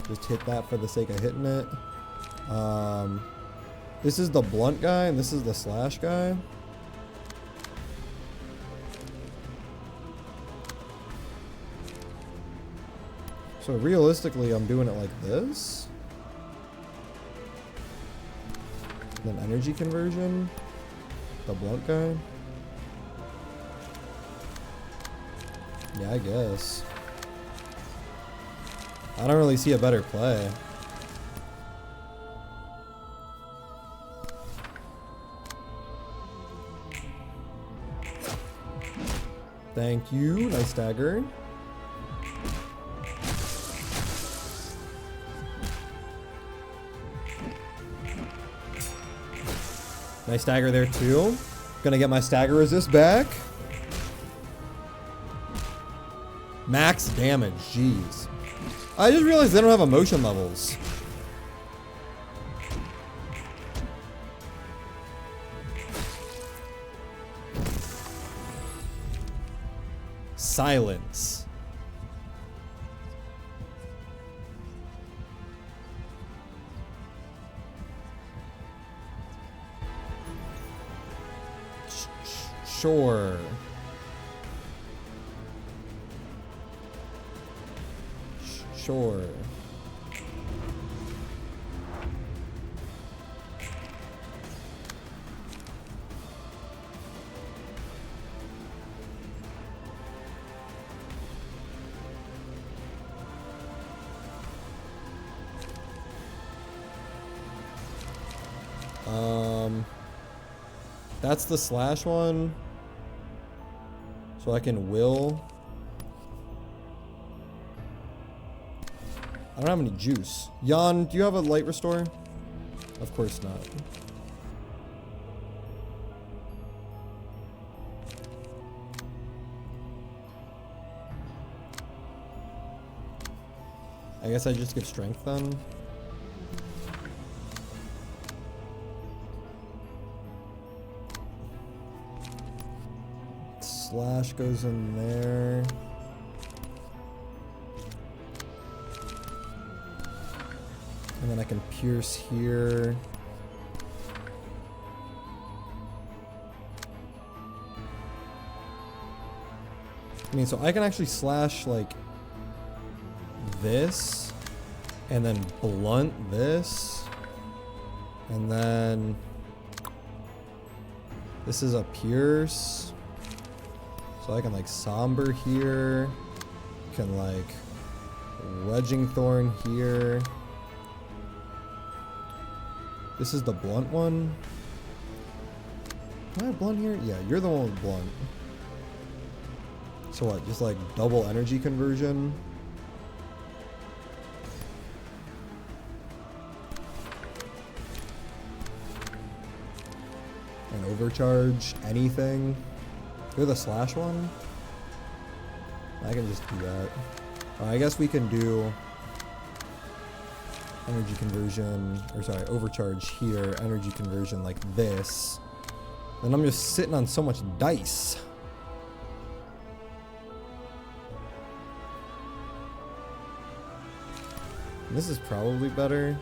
Just hit that for the sake of hitting it. This is the blunt guy, and this is the slash guy. So realistically, I'm doing it like this. Then energy conversion. The blunt guy. Yeah, I guess. I don't really see a better play. Thank you. Nice dagger. Nice stagger there too. Gonna get my stagger resist back. Max damage, jeez. I just realized they don't have emotion levels. Silence. Sure. Sure. That's the slash one. So I can will. I don't have any juice. Jan, do you have a light restore? Of course not. I guess I just give strength then. Slash goes in there. And then I can pierce here. I mean, so I can actually slash like this and then blunt this. And then this is a pierce. So I can like somber here. Can like wedging thorn here. This is the blunt one. Am I blunt here? Yeah, you're the one with blunt. So what, just like double energy conversion? And overcharge anything? You're the slash one? I can just do that. I guess we can do energy conversion, or sorry, overcharge here, energy conversion like this. Then I'm just sitting on so much dice. This is probably better.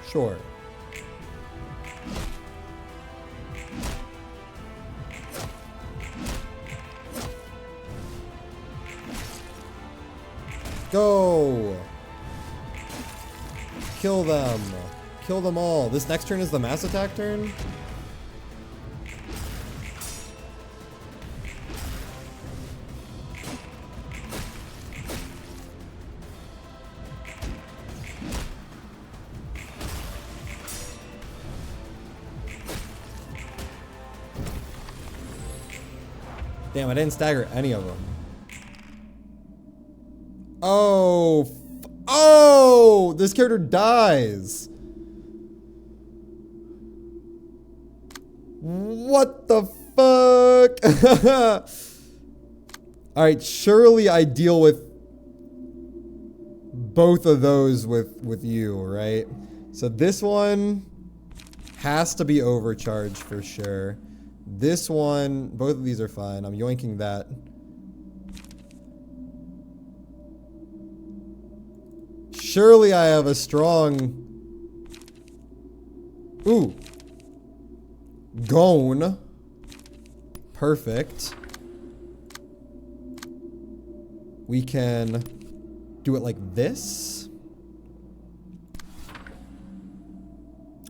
Sure. Go! Kill them. Kill them all. This next turn is the mass attack turn? Damn, I didn't stagger any of them. Oh, oh, this character dies. What the fuck? All right, surely I deal with both of those with you, right? So this one has to be overcharged for sure. This one, both of these are fine. I'm yoinking that. Surely I have a strong... Ooh. Gone. Perfect. We can do it like this.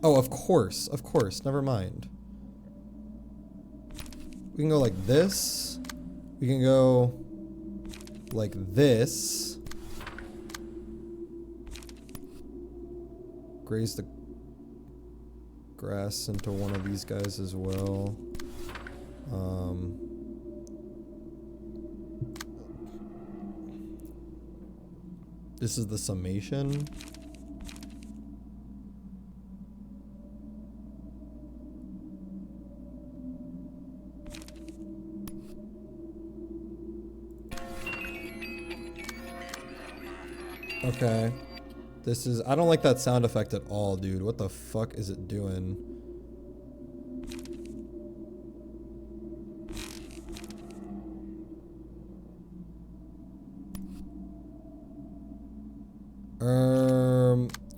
Oh, of course. Never mind. We can go like this. We can go like this. Graze the grass into one of these guys as well. This is the summation. Okay. This is... I don't like that sound effect at all, dude. What the fuck is it doing?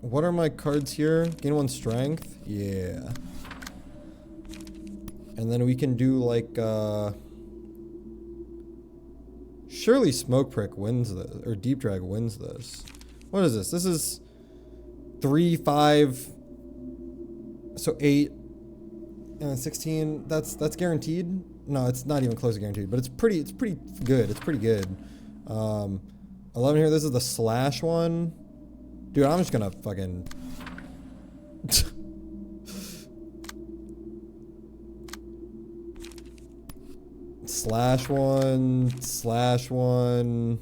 What are my cards here? Gain 1 strength? Yeah. And then we can do like, surely Smoke Prick wins this, or Deep Drag wins this. What is this? This is 3, 5, so 8, 16. That's guaranteed. No, it's not even close to guaranteed, but it's pretty good. It's pretty good. 11 here. This is the slash one. Dude, I'm just gonna fucking... slash one, slash one,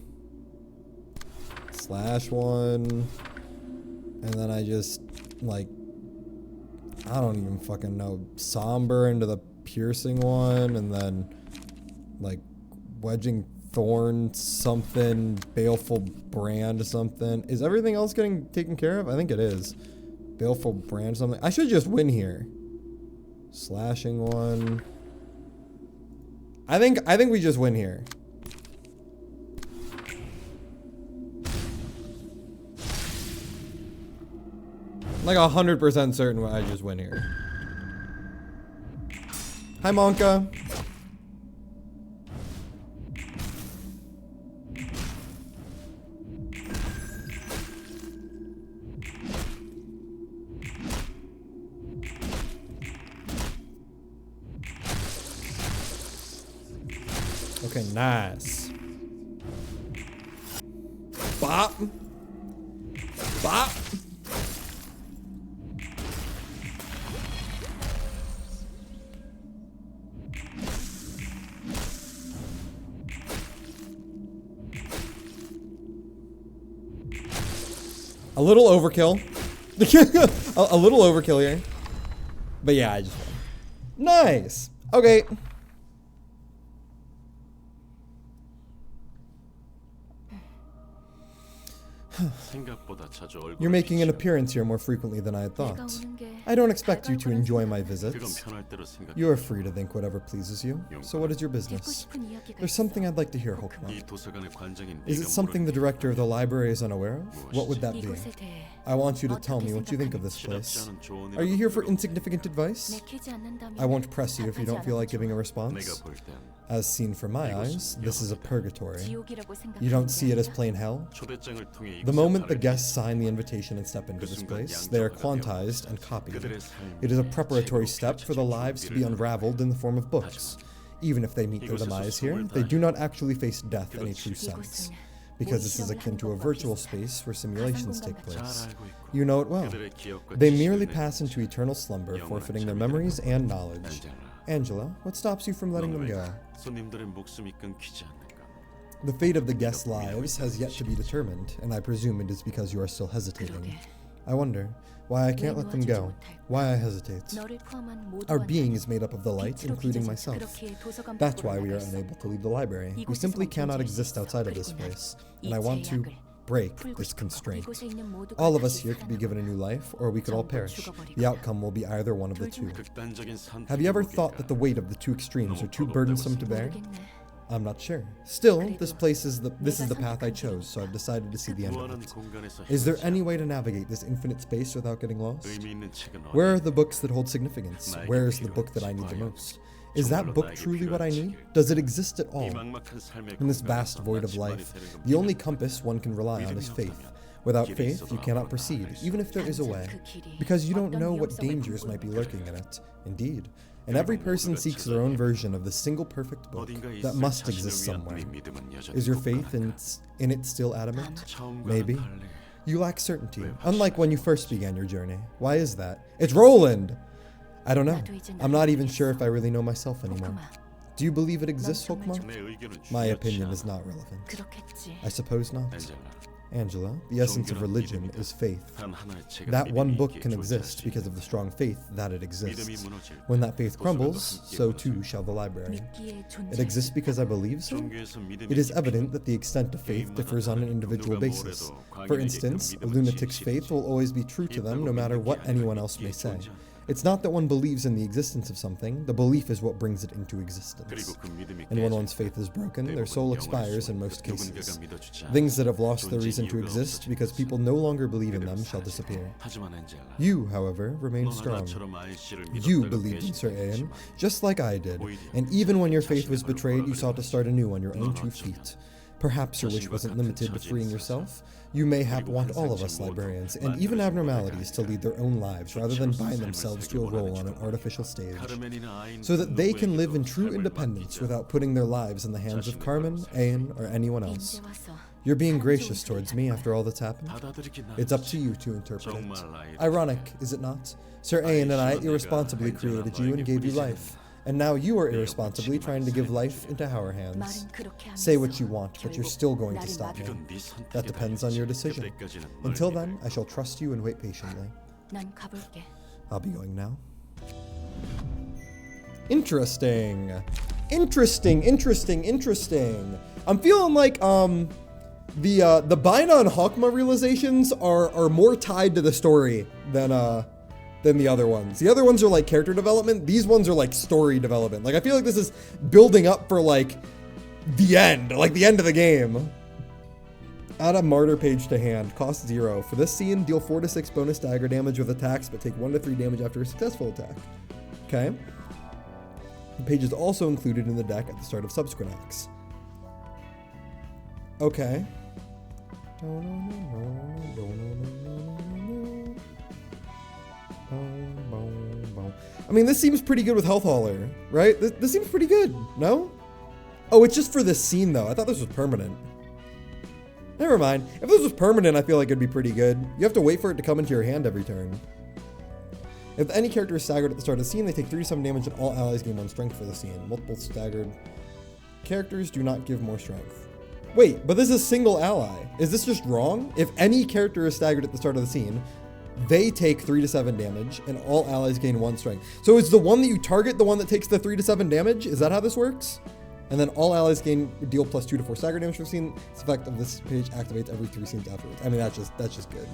slash one, and then I just, like, I don't even fucking know, somber into the piercing one, and then, like, wedging thorn something, baleful brand something. Is everything else getting taken care of? I think it is. Baleful brand something. I should just win here. Slashing one. I think we just win here. Like 100% certain I just win here. Hi, Monka. Okay, nice. Bop. Bop. A little overkill. a little overkill here. But yeah, I just won. Nice. Okay. You're making an appearance here more frequently than I had thought. I don't expect you to enjoy my visits. You are free to think whatever pleases you. So what is your business? There's something I'd like to hear, Hokuma. Is it something the director of the library is unaware of? What would that be? I want you to tell me what you think of this place. Are you here for insignificant advice? I won't press you if you don't feel like giving a response. As seen from my eyes, this is a purgatory. You don't see it as plain hell? The moment the guests sign the invitation and step into this place, they are quantized and copied. It is a preparatory step for the lives to be unraveled in the form of books. Even if they meet their demise here, they do not actually face death in a true sense. Because this is akin to a virtual space where simulations take place. You know it well. They merely pass into eternal slumber, forfeiting their memories and knowledge. Angela, what stops you from letting them go? The fate of the guests' lives has yet to be determined, and I presume it is because you are still hesitating. I wonder why I can't let them go, why I hesitate. Our being is made up of the light, including myself. That's why we are unable to leave the library. We simply cannot exist outside of this place, and I want to break this constraint. All of us here could be given a new life, or we could all perish. The outcome will be either one of the two. Have you ever thought that the weight of the two extremes are too burdensome to bear? I'm not sure. Still, this is the path I chose, so I've decided to see the end of it. Is there any way to navigate this infinite space without getting lost? Where are the books that hold significance? Where is the book that I need the most? Is that book truly what I need? Does it exist at all? In this vast void of life, the only compass one can rely on is faith. Without faith, you cannot proceed, even if there is a way, because you don't know what dangers might be lurking in it. Indeed, and every person seeks their own version of the single perfect book that must exist somewhere. Is your faith in it still adamant? Maybe. You lack certainty, unlike when you first began your journey. Why is that? It's Roland! I don't know. I'm not even sure if I really know myself anymore. Do you believe it exists, Hokma? My opinion is not relevant. I suppose not. Angela, the essence of religion is faith. That one book can exist because of the strong faith that it exists. When that faith crumbles, so too shall the library. It exists because I believe so? It is evident that the extent of faith differs on an individual basis. For instance, a lunatic's faith will always be true to them no matter what anyone else may say. It's not that one believes in the existence of something, the belief is what brings it into existence. And when one's faith is broken, their soul expires in most cases. Things that have lost their reason to exist because people no longer believe in them shall disappear. You, however, remain strong. You believed in Sir Aeon, just like I did, and even when your faith was betrayed, you sought to start anew on your own 2 feet. Perhaps your wish wasn't limited to freeing yourself. You mayhap want all of us librarians, and even abnormalities, to lead their own lives rather than bind themselves to a role on an artificial stage, so that they can live in true independence without putting their lives in the hands of Carmen, Aeon, or anyone else. You're being gracious towards me after all that's happened. It's up to you to interpret it. Ironic, is it not? Sir Aeon and I irresponsibly created you and gave you life. And now you are irresponsibly trying to give life into our hands. Say what you want, but you're still going to stop me. That depends on your decision. Until then, I shall trust you and wait patiently. I'll be going now. Interesting. Interesting. I'm feeling like the Baina and Hawkma realizations are more tied to the story than the other ones. The other ones are like character development. These ones are like story development. Like, I feel like this is building up for like the end of the game. Add a martyr page to hand. Cost 0. For this scene, deal 4 to 6 bonus dagger damage with attacks, but take 1 to 3 damage after a successful attack. Okay. The page is also included in the deck at the start of subsequent acts. Okay. I mean, this seems pretty good with Health Hauler, right? This seems pretty good, no? Oh, it's just for this scene, though. I thought this was permanent. Never mind. If this was permanent, I feel like it'd be pretty good. You have to wait for it to come into your hand every turn. If any character is staggered at the start of the scene, they take 3 to 7 damage and all allies gain 1 strength for the scene. Multiple staggered characters do not give more strength. Wait, but this is single ally. Is this just wrong? If any character is staggered at the start of the scene, they take 3 to 7 damage, and all allies gain 1 strength. So is the one that you target the one that takes the 3 to 7 damage? Is that how this works? And then all allies deal plus 2 to 4 stagger damage per scene. This effect of this page activates every 3 scenes afterwards. I mean, that's just good.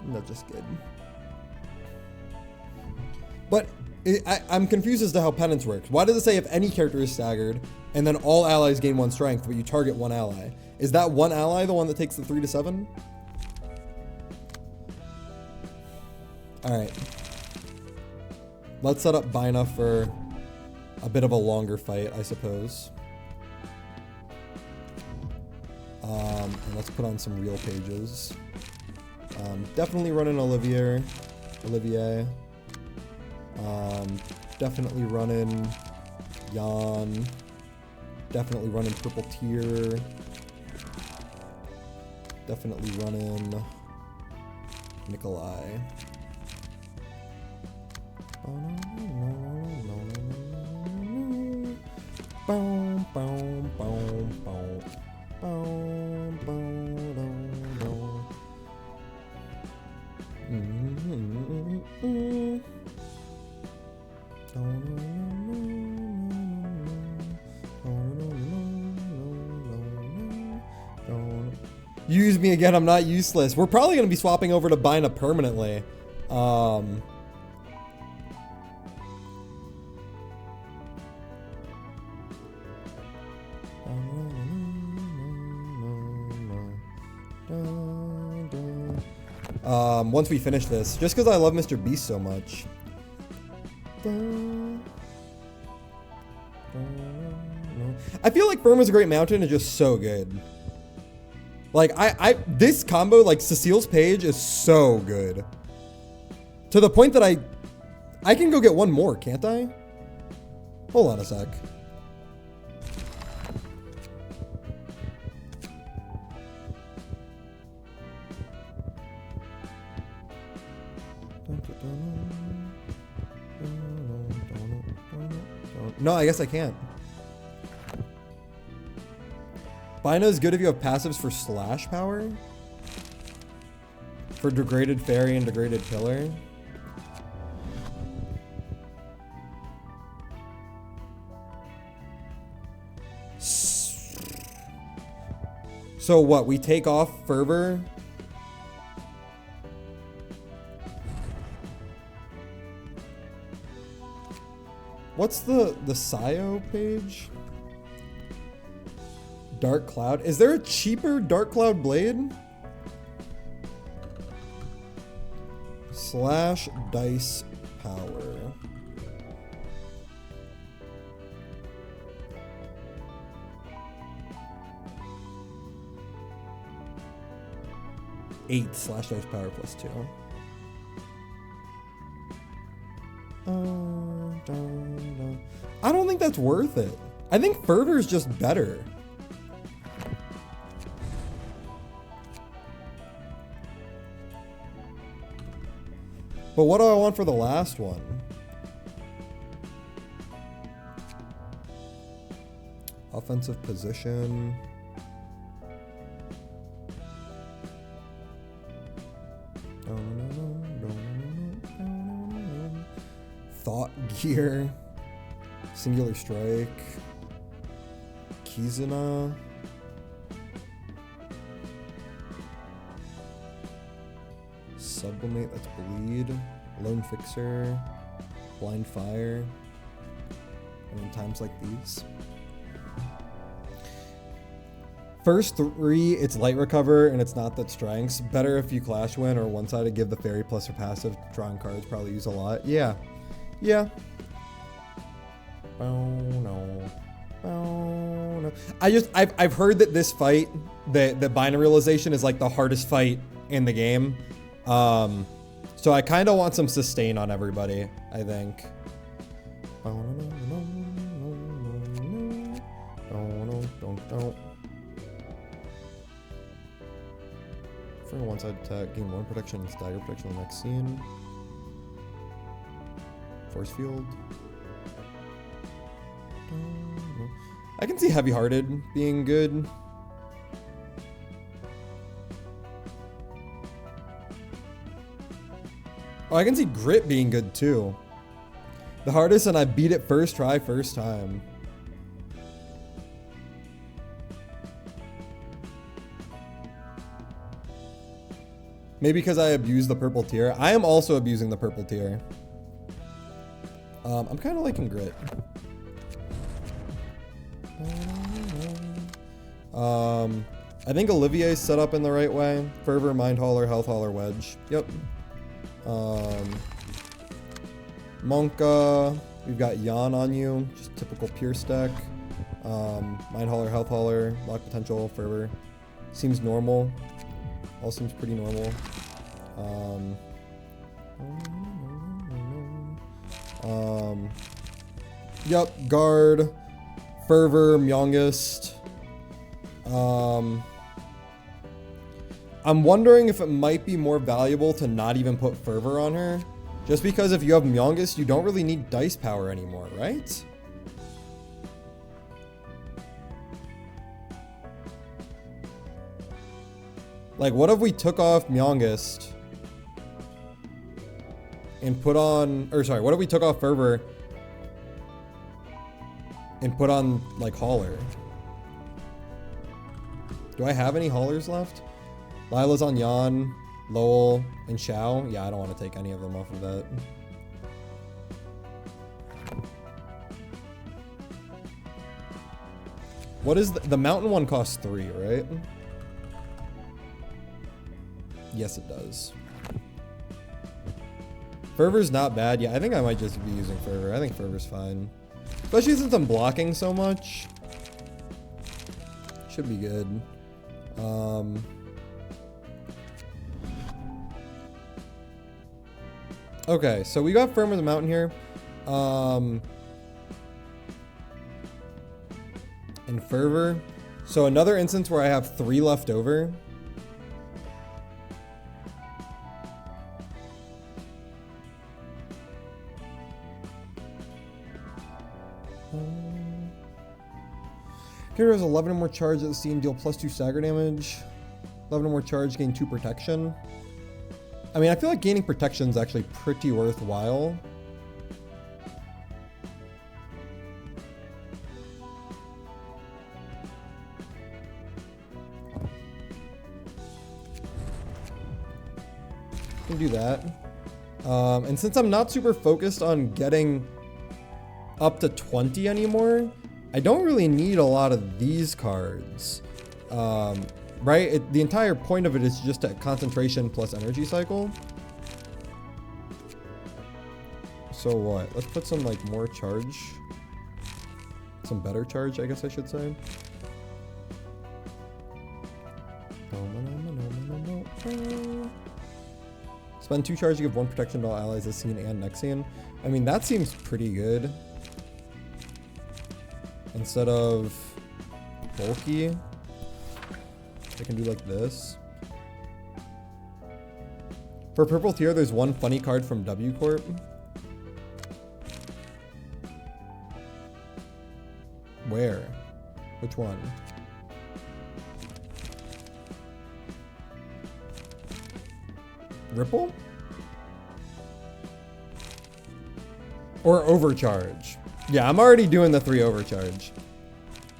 That's just good. But I'm confused as to how penance works. Why does it say if any character is staggered, and then all allies gain 1 strength, but you target 1 ally? Is that 1 ally the one that takes the 3 to 7? Alright. Let's set up Baina for a bit of a longer fight, I suppose. And let's put on some real pages. Definitely running Olivier. Definitely running Jan. Definitely running Purple Tear. Definitely running Nikolai. Use me again, I'm not useless. We're probably going to be swapping over to Baina permanently. Once we finish this, just because I love Mr. Beast so much. I feel like Firma's a Great Mountain is just so good. Like, this combo, like, Cecile's Page is so good. To the point that I can go get one more, can't I? Hold on a sec. No, I guess I can't. Bino is good if you have passives for slash power. For degraded fairy and degraded pillar. So what, we take off Fervor? What's the Sio page? Dark Cloud. Is there a cheaper Dark Cloud blade? Slash dice power. Eight slash dice power plus 2. I don't think that's worth it. I think Fervor is just better. But what do I want for the last one? Offensive position. Thought Gear. Singular Strike. Kizuna. Sublimate, that's Bleed. Lone Fixer. Blind Fire. And in times like these. First 3, it's Light Recover, and it's not that strengths. Better if you Clash Win or one-sided, give the Fairy plus or passive. Drawing cards probably use a lot. Yeah. Yeah. Oh no. Oh no. I've heard that this fight, the binary realization is like the hardest fight in the game. So I kind of want some sustain on everybody, I think. For one side attack, gain 1 protection and stagger protection on the next scene. Force field. I can see Heavy Hearted being good. Oh, I can see Grit being good too. The hardest, and I beat it first try, first time. Maybe because I abused the purple tier. I am also abusing the purple tier. I'm kind of liking Grit. I think Olivier's set up in the right way. Fervor, Mind Hauler, Health Hauler, Wedge. Yep. Monka, we've got Yan on you, just typical pure stack. Mind Hauler, Health Hauler, Lock Potential, Fervor. Seems normal. All seems pretty normal. Yep, Guard, Fervor, Myongest. I'm wondering if it might be more valuable to not even put Fervor on her. Just because if you have Myongest, you don't really need dice power anymore, right? Like, what if we took off Myongest and put on, or sorry, what if we took off Fervor and put on, like, Hauler? Do I have any Haulers left? Lila's on Yan, Lowell, and Xiao. Yeah, I don't want to take any of them off of that. What is the mountain one costs 3, right? Yes, it does. Fervor's not bad. Yeah, I think I might just be using Fervor. I think Fervor's fine. Especially since I'm blocking so much. Should be good. Okay, so we got Firm of the Mountain here. And Fervor. So another instance where I have 3 left over. Here is 11 or more charge at the scene, deal +2 stagger damage. 11 or more charge, gain 2 protection. I mean, I feel like gaining protection is actually pretty worthwhile. Can do that. And since I'm not super focused on getting up to 20 anymore, I don't really need a lot of these cards. Right? The entire point of it is just a concentration plus energy cycle. So what? Let's put some like more charge. Some better charge, I guess I should say. Spend 2 charge to give 1 protection to all allies this scene and next scene. I mean, that seems pretty good. Instead of bulky, I can do like this. For purple tier, there's 1 funny card from W Corp. Where? Which one? Ripple? Or overcharge? Yeah, I'm already doing the 3 overcharge.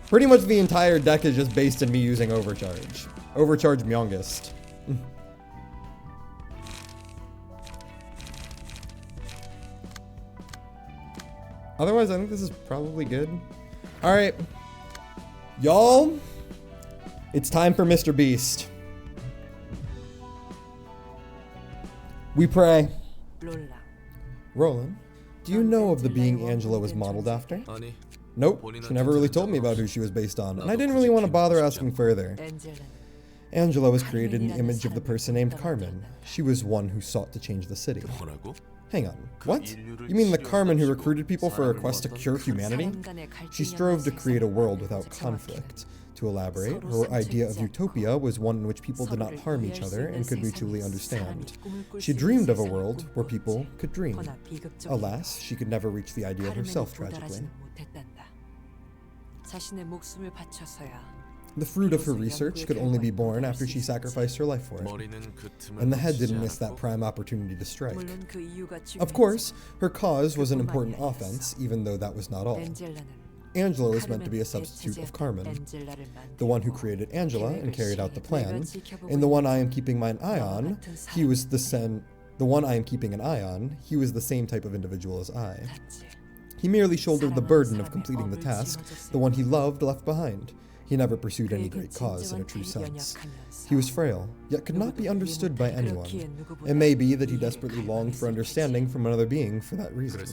Pretty much the entire deck is just based in me using overcharge. Overcharge Myongest. Otherwise, I think this is probably good. Alright. Y'all, it's time for Mr. Beast. We pray. Roland, do you know of the being Angela was modeled after? Nope, she never really told me about who she was based on, and I didn't really want to bother asking further. Angela was created in the image of the person named Carmen. She was one who sought to change the city. Hang on, what? You mean the Carmen who recruited people for a quest to cure humanity? She strove to create a world without conflict. To elaborate, her idea of utopia was one in which people did not harm each other and could mutually understand. She dreamed of a world where people could dream. Alas, she could never reach the ideal herself, tragically. The fruit of her research could only be born after she sacrificed her life for it. And the head didn't miss that prime opportunity to strike. Of course, her cause was an important offense, even though that was not all. Angela was meant to be a substitute of Carmen, the one who created Angela and carried out the plan, and the one I am keeping my eye on, he was the same type of individual as I. He merely shouldered the burden of completing the task the one he loved left behind. He never pursued any great cause in a true sense. He was frail, yet could not be understood by anyone. It may be that he desperately longed for understanding from another being for that reason.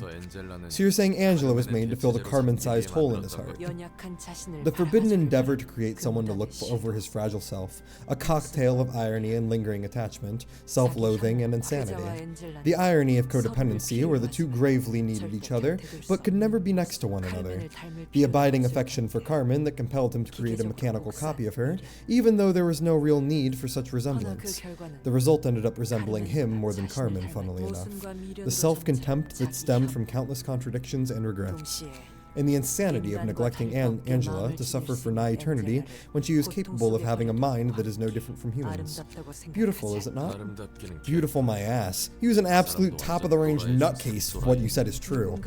So you're saying Angela was made to fill the Carmen-sized hole in his heart. The forbidden endeavor to create someone to look over his fragile self, a cocktail of irony and lingering attachment, self-loathing and insanity. The irony of codependency, where the two gravely needed each other, but could never be next to one another. The abiding affection for Carmen that compelled him to create a mechanical copy of her, even though there was no real need for such resemblance. The result ended up resembling him more than Carmen, funnily enough. The self-contempt that stemmed from countless contradictions and regrets. And the insanity of neglecting Angela to suffer for nigh eternity when she was capable of having a mind that is no different from humans. Beautiful, is it not? Beautiful my ass. He was an absolute top-of-the-range nutcase if what you said is true.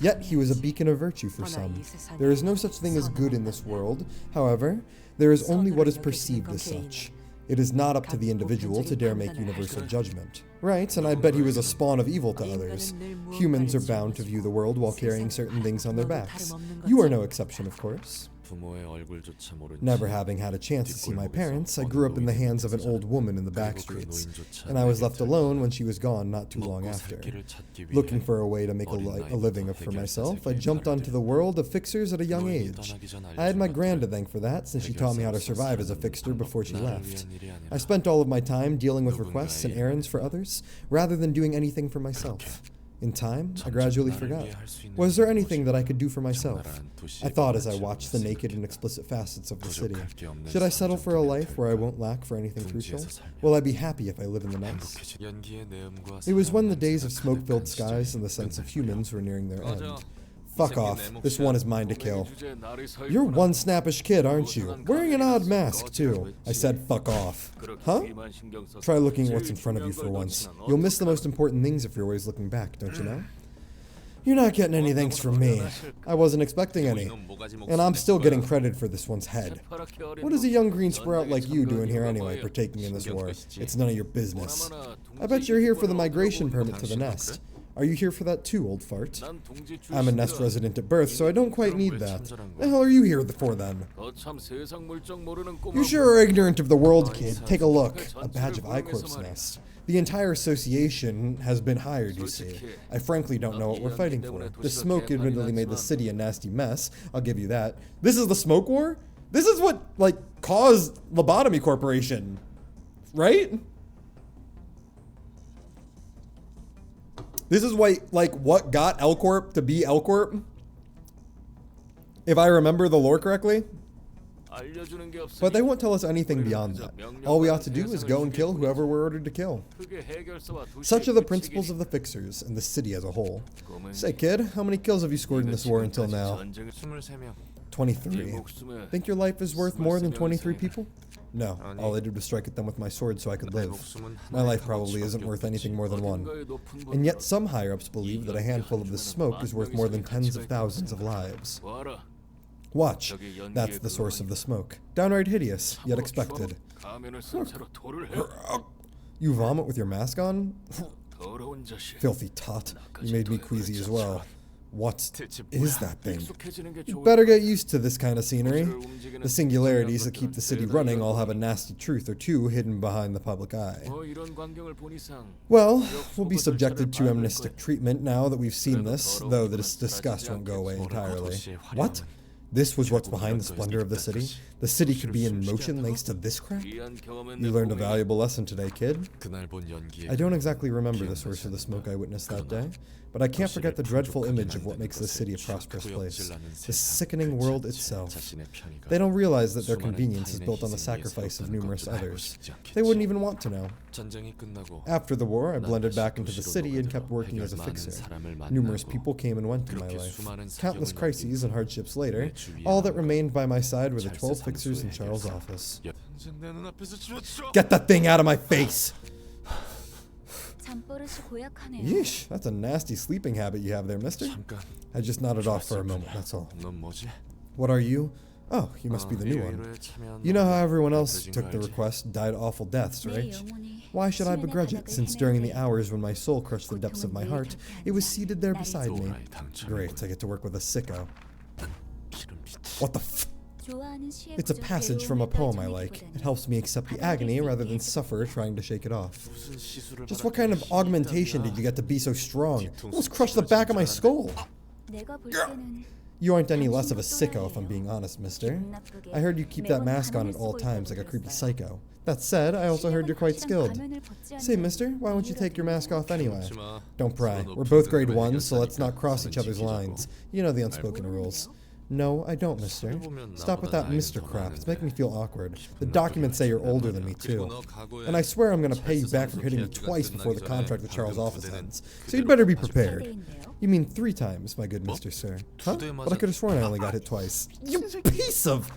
Yet he was a beacon of virtue for some. There is no such thing as good in this world. However, there is only what is perceived as such. It is not up to the individual to dare make universal judgment. Right, and I bet he was a spawn of evil to others. Humans are bound to view the world while carrying certain things on their backs. You are no exception, of course. Never having had a chance to see my parents, I grew up in the hands of an old woman in the back streets, and I was left alone when she was gone not too long after. Looking for a way to make a living for myself, I jumped onto the world of fixers at a young age. I had my gran to thank for that, since she taught me how to survive as a fixer before she left. I spent all of my time dealing with requests and errands for others, rather than doing anything for myself. In time, I gradually forgot. Was there anything that I could do for myself? I thought as I watched the naked and explicit facets of the city. Should I settle for a life where I won't lack for anything crucial? Will I be happy if I live in the nice? It was when the days of smoke-filled skies and the sense of humans were nearing their end. Fuck off. This one is mine to kill. You're one snappish kid, aren't you? Wearing an odd mask, too. I said fuck off. Huh? Try looking at what's in front of you for once. You'll miss the most important things if you're always looking back, don't you know? You're not getting any thanks from me. I wasn't expecting any. And I'm still getting credit for this one's head. What is a young green sprout like you doing here anyway, partaking in this war? It's none of your business. I bet you're here for the migration permit to the nest. Are you here for that too, old fart? I'm a nest resident at birth, so I don't quite need that. The hell are you here for then? You sure are ignorant of the world, kid. Take a look. A badge of I-Corp's nest. The entire association has been hired, you see. I frankly don't know what we're fighting for. The smoke admittedly made the city a nasty mess, I'll give you that. This is the smoke war? This is what, like, caused Lobotomy Corporation. Right? This is why, like, what got L Corp to be L Corp? If I remember the lore correctly. But they won't tell us anything beyond that. All we ought to do is go and kill whoever we're ordered to kill. Such are the principles of the Fixers and the city as a whole. Say, kid, how many kills have you scored in this war until now? 23. Think your life is worth more than 23 people? No, all I did was strike at them with my sword so I could live. My life probably isn't worth anything more than one. And yet some higher-ups believe that a handful of this smoke is worth more than tens of thousands of lives. Watch, that's the source of the smoke. Downright hideous, yet expected. You vomit with your mask on? Filthy tot, you made me queasy as well. What is that thing? You better get used to this kind of scenery. The singularities that keep the city running all have a nasty truth or two hidden behind the public eye. Well, we'll be subjected to amnestic treatment now that we've seen this, though the disgust won't go away entirely. What? This was what's behind the splendor of the city? The city could be in motion thanks to this crap? You learned a valuable lesson today, kid. I don't exactly remember the source of the smoke I witnessed that day, but I can't forget the dreadful image of what makes this city a prosperous place. The sickening world itself. They don't realize that their convenience is built on the sacrifice of numerous others. They wouldn't even want to know. After the war, I blended back into the city and kept working as a fixer. Numerous people came and went in my life. Countless crises and hardships later, all that remained by my side were the 12 fixers in Charles' office. Get that thing out of my face! Yeesh, that's a nasty sleeping habit you have there, mister. I just nodded off for a moment, that's all. What are you? Oh, you must be the new one. You know how everyone else took the request, died awful deaths, right? Why should I begrudge it, since during the hours when my soul crushed the depths of my heart, it was seated there beside me. Great, I get to work with a sicko. What the f- It's a passage from a poem I like. It helps me accept the agony rather than suffer trying to shake it off. Just what kind of augmentation did you get to be so strong? Almost crushed the back of my skull. You aren't any less of a sicko if I'm being honest, mister. I heard you keep that mask on at all times like a creepy psycho. That said, I also heard you're quite skilled. Say, mister, why don't you take your mask off anyway? Don't pry. We're both grade 1, so let's not cross each other's lines. You know the unspoken rules. No, I don't, mister. Stop with that Mr. crap. It's making me feel awkward. The documents say you're older than me, too. And I swear I'm gonna pay you back for hitting me twice before the contract with Charles' office ends. So you'd better be prepared. You mean 3 times, my good Mr. Sir. Huh? But I could have sworn I only got hit twice. You piece of...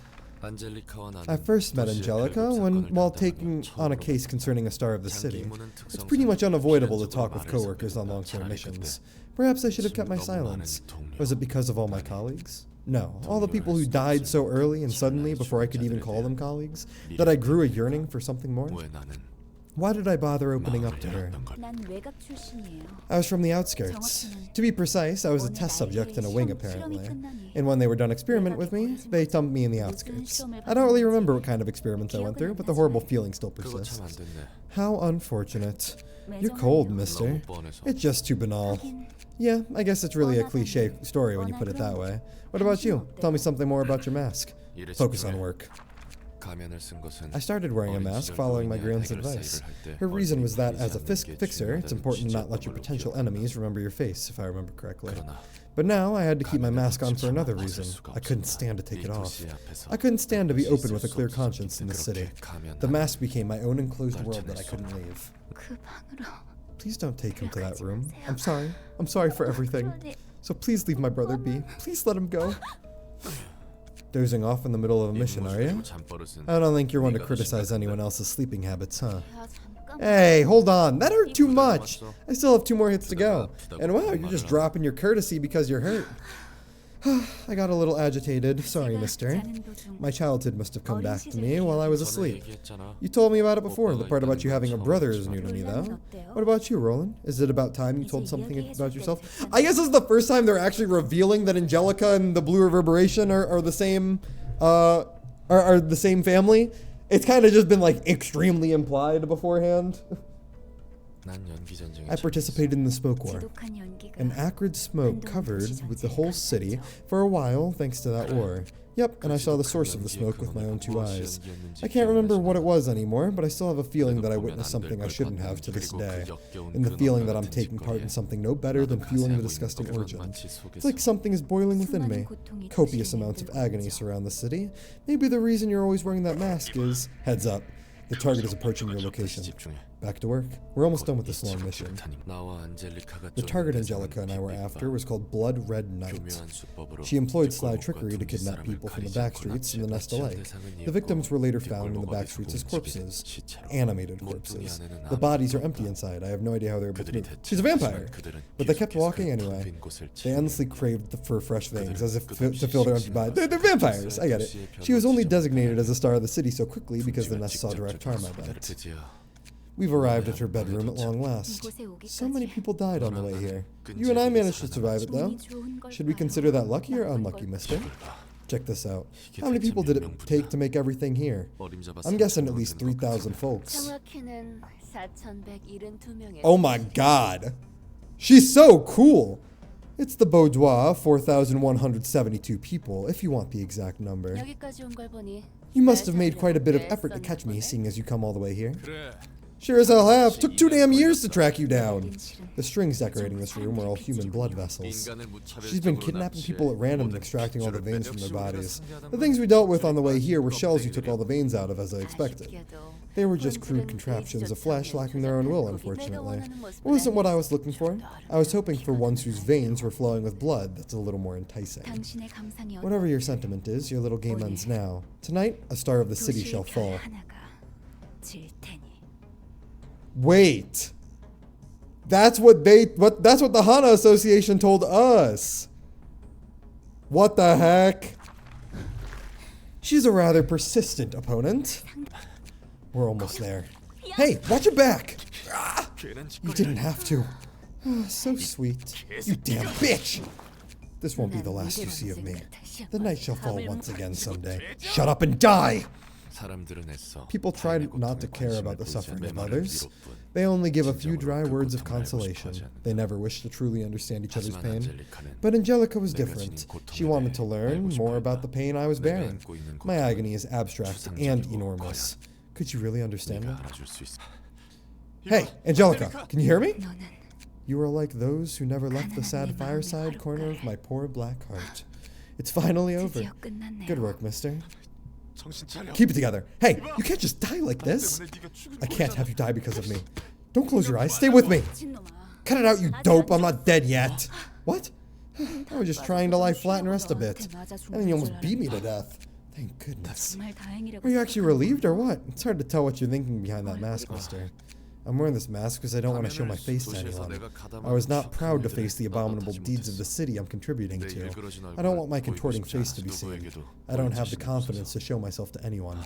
I first met Angelica while taking on a case concerning a star of the city. It's pretty much unavoidable to talk with coworkers on long-term missions. Perhaps I should have kept my silence. Was it because of all my colleagues? No, all the people who died so early and suddenly before I could even call them colleagues, that I grew a yearning for something more. Why did I bother opening up to her? I was from the outskirts. To be precise, I was a test subject in a wing, apparently. And when they were done experimenting with me, they dumped me in the outskirts. I don't really remember what kind of experiments I went through, but the horrible feeling still persists. How unfortunate. You're cold, mister. It's just too banal. Yeah, I guess it's really a cliche story when you put it that way. What about you? Tell me something more about your mask. Focus on work. I started wearing a mask following my grand's advice. Her reason was that as a fixer, it's important to not let your potential enemies remember your face, if I remember correctly. But now I had to keep my mask on for another reason. I couldn't stand to take it off. I couldn't stand to be open with a clear conscience in the city. The mask became my own enclosed world that I couldn't leave. Please don't take him to that room. I'm sorry. I'm sorry for everything. So please leave my brother be. Please let him go. Dozing off in the middle of a mission, are you? I don't think you're one to criticize anyone else's sleeping habits, huh? Hey, hold on. That hurt too much. I still have 2 more hits to go. And wow, you're just dropping your courtesy because you're hurt. I got a little agitated. Sorry, mister. My childhood must have come back to me while I was asleep. You told me about it before. The part about you having a brother is new to me, though. What about you, Roland? Is it about time you told something about yourself? I guess this is the first time they're actually revealing that Angelica and the Blue Reverberation are the same, are the same family. It's kind of just been like extremely implied beforehand. I participated in the smoke war. An acrid smoke covered with the whole city for a while thanks to that war. Yep, and I saw the source of the smoke with my own 2 eyes. I can't remember what it was anymore, but I still have a feeling that I witnessed something I shouldn't have to this day. And the feeling that I'm taking part in something no better than fueling the disgusting origin. It's like something is boiling within me. Copious amounts of agony surround the city. Maybe the reason you're always wearing that mask is... Heads up. The target is approaching your location. Back to work. We're almost done with this long mission. The target Angelica and I were after was called Blood Red Knight. She employed sly trickery to kidnap people from the backstreets in the Nesta Lake. The victims were later found in the backstreets as corpses. Animated corpses. The bodies are empty inside. I have no idea how they were able to move. She's a vampire! But they kept walking anyway. They endlessly craved for fresh veins, as if to fill their empty body. They're vampires! I get it. She was only designated as a star of the city so quickly because the Nest saw direct harm, I bet. We've arrived at her bedroom at long last. So many people died on the way here. You and I managed to survive it, though. Should we consider that lucky or unlucky, mister? Check this out. How many people did it take to make everything here? I'm guessing at least 3,000 folks. Oh my god! She's so cool! It's the boudoir, 4,172 people, if you want the exact number. You must have made quite a bit of effort to catch me, seeing as you come all the way here. Sure as hell have. Took 2 damn years to track you down. The strings decorating this room are all human blood vessels. She's been kidnapping people at random and extracting all the veins from their bodies. The things we dealt with on the way here were shells you took all the veins out of, as I expected. They were just crude contraptions of flesh lacking their own will, unfortunately. It wasn't what I was looking for. I was hoping for ones whose veins were flowing with blood that's a little more enticing. Whatever your sentiment is, your little game ends now. Tonight, a star of the city shall fall. Wait. That's what the Hana Association told us. What the heck? She's a rather persistent opponent. We're almost there. Hey, watch your back. You didn't have to. So sweet. You damn bitch. This won't be the last you see of me. The night shall fall once again someday. Shut up and die! People try not to care about the suffering of others. They only give a few dry words of consolation. They never wish to truly understand each other's pain. But Angelica was different. She wanted to learn more about the pain I was bearing. My agony is abstract and enormous. Could you really understand me? Hey, Angelica, can you hear me? You are like those who never left the sad fireside corner of my poor black heart. It's finally over. Good work, mister. Keep it together. Hey, you can't just die like this. I can't have you die because of me. Don't close your eyes. Stay with me. Cut it out, you dope. I'm not dead yet. What? I was just trying to lie flat and rest a bit. And then you almost beat me to death. Thank goodness. Are you actually relieved or what? It's hard to tell what you're thinking behind that mask, mister. I'm wearing this mask because I don't want to show my face to anyone. I was not proud to face the abominable deeds of the city I'm contributing to. I don't want my contorting face to be seen. I don't have the confidence to show myself to anyone.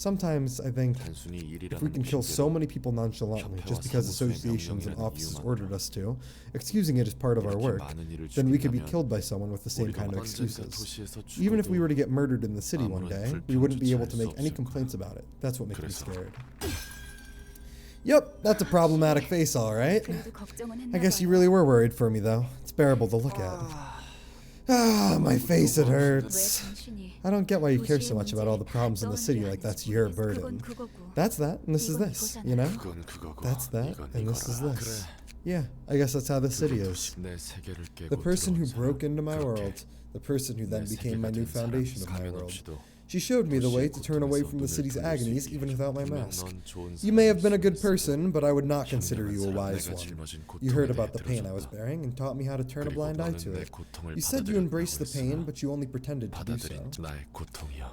Sometimes I think if we can kill so many people nonchalantly just because associations and offices ordered us to, excusing it as part of our work, then we could be killed by someone with the same kind of excuses. Even if we were to get murdered in the city one day, we wouldn't be able to make any complaints about it. That's what makes me scared. Yep, that's a problematic face, alright. I guess you really were worried for me, though. It's bearable to look at. Ah, my face, it hurts. I don't get why you care so much about all the problems in the city like that's your burden. That's that, and this is this, you know? That's that, and this is this. Yeah, I guess that's how the city is. The person who broke into my world, the person who then became my new foundation of my world. She showed me the way to turn away from the city's agonies even without my mask. You may have been a good person, but I would not consider you a wise one. You heard about the pain I was bearing and taught me how to turn a blind eye to it. You said you embraced the pain, but you only pretended to do so.